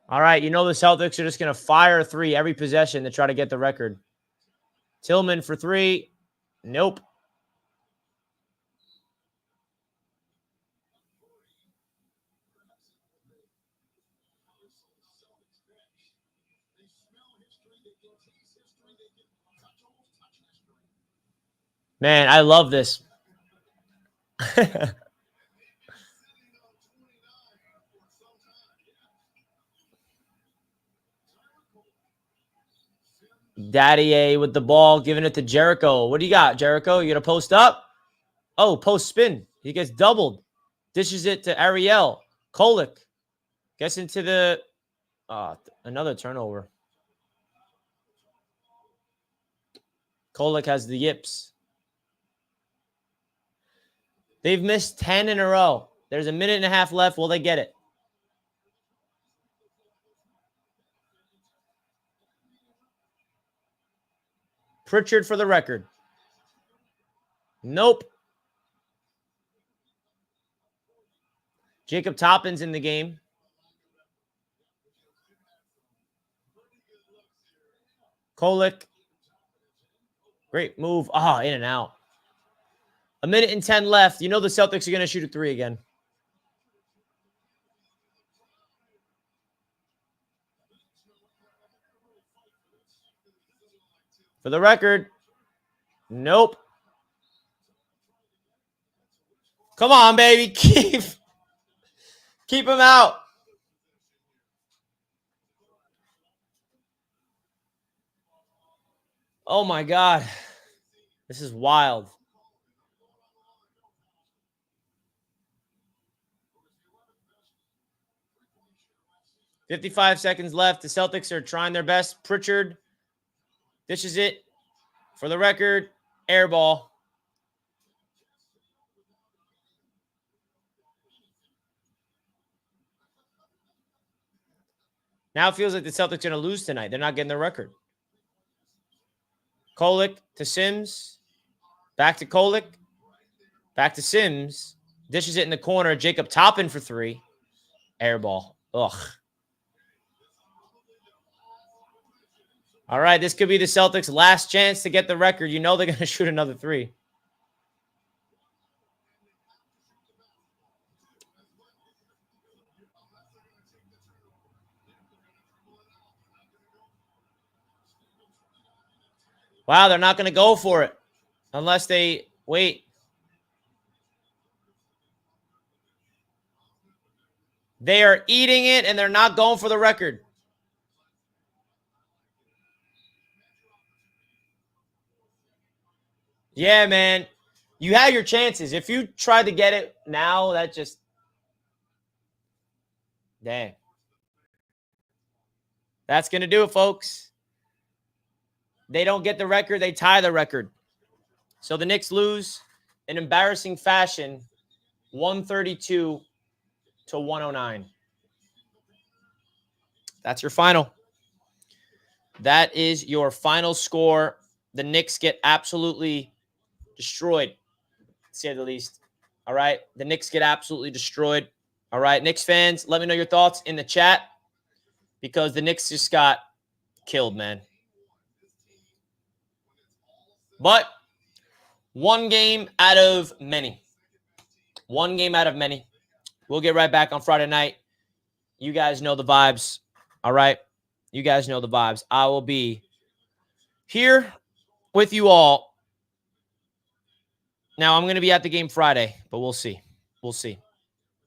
All right, you know the Celtics are just going to fire a 3 every possession to try to get the record. Tillman for 3. Nope. Man, I love this. Daddy A with the ball, giving it to Jericho. What do you got, Jericho? You going to post up? Oh, post spin. He gets doubled. Dishes it to Ariel. Kolek gets into the another turnover. Kolek has the yips. They've missed 10 in a row. There's a minute and a half left. Will they get it? Pritchard for the record. Nope. Jacob Toppin's in the game. Kolek. Great move. In and out. A minute and 10 left. You know the Celtics are going to shoot a 3 again. For the record, nope. Come on, baby. Keep him out. Oh, my God. This is wild. $55 seconds left. The Celtics are trying their best. Pritchard dishes it. For the record, air ball. Now it feels like the Celtics are going to lose tonight. They're not getting their record. Kolek to Sims. Back to Kolek. Back to Sims. Dishes it in the corner. Jacob Toppin for 3. Air ball. Ugh. All right, this could be the Celtics' last chance to get the record. You know they're going to shoot another 3. Wow, they're not going to go for it. Unless they wait. They are eating it, and they're not going for the record. Yeah, man. You had your chances. If you tried to get it now, that just... Dang. That's going to do it, folks. They don't get the record. They tie the record. So the Knicks lose in embarrassing fashion, 132 to 109. That's your final. That is your final score. The Knicks get absolutely destroyed, to say the least. All right. The Knicks get absolutely destroyed. All right. Knicks fans, let me know your thoughts in the chat because the Knicks just got killed, man. But one game out of many. One game out of many. We'll get right back on Friday night. You guys know the vibes. All right. You guys know the vibes. I will be here with you all. Now, I'm going to be at the game Friday, but we'll see. We'll see.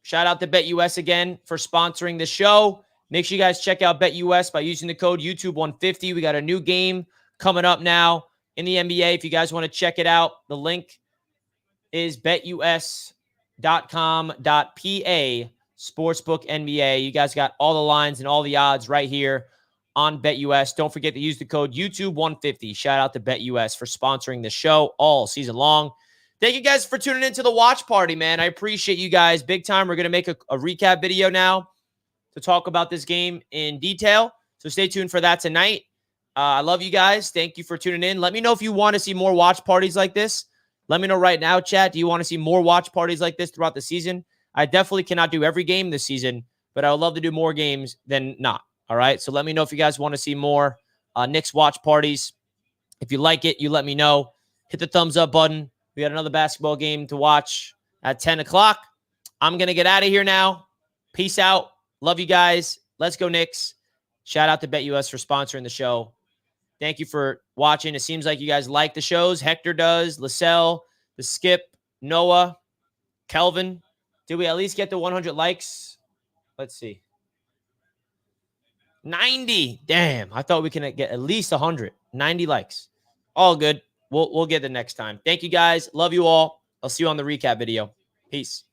Shout out to BetUS again for sponsoring the show. Make sure you guys check out BetUS by using the code YouTube150. We got a new game coming up now in the NBA. If you guys want to check it out, the link is betus.com.pa Sportsbook NBA. You guys got all the lines and all the odds right here on BetUS. Don't forget to use the code YouTube150. Shout out to BetUS for sponsoring the show all season long. Thank you guys for tuning into the watch party, man. I appreciate you guys big time. We're going to make a recap video now to talk about this game in detail. So stay tuned for that tonight. I love you guys. Thank you for tuning in. Let me know if you want to see more watch parties like this. Let me know right now, chat. Do you want to see more watch parties like this throughout the season? I definitely cannot do every game this season, but I would love to do more games than not. All right. So let me know if you guys want to see more Knicks watch parties. If you like it, you let me know. Hit the thumbs up button. We got another basketball game to watch at 10 o'clock. I'm going to get out of here now. Peace out. Love you guys. Let's go Knicks. Shout out to BetUS for sponsoring the show. Thank you for watching. It seems like you guys like the shows. Hector does. Lacelle, the Skip, Noah, Kelvin. Did we at least get the 100 likes? Let's see. 90. Damn. I thought we can get at least 100. 90 likes. All good. We'll get the next time. Thank you guys. Love you all. I'll see you on the recap video. Peace.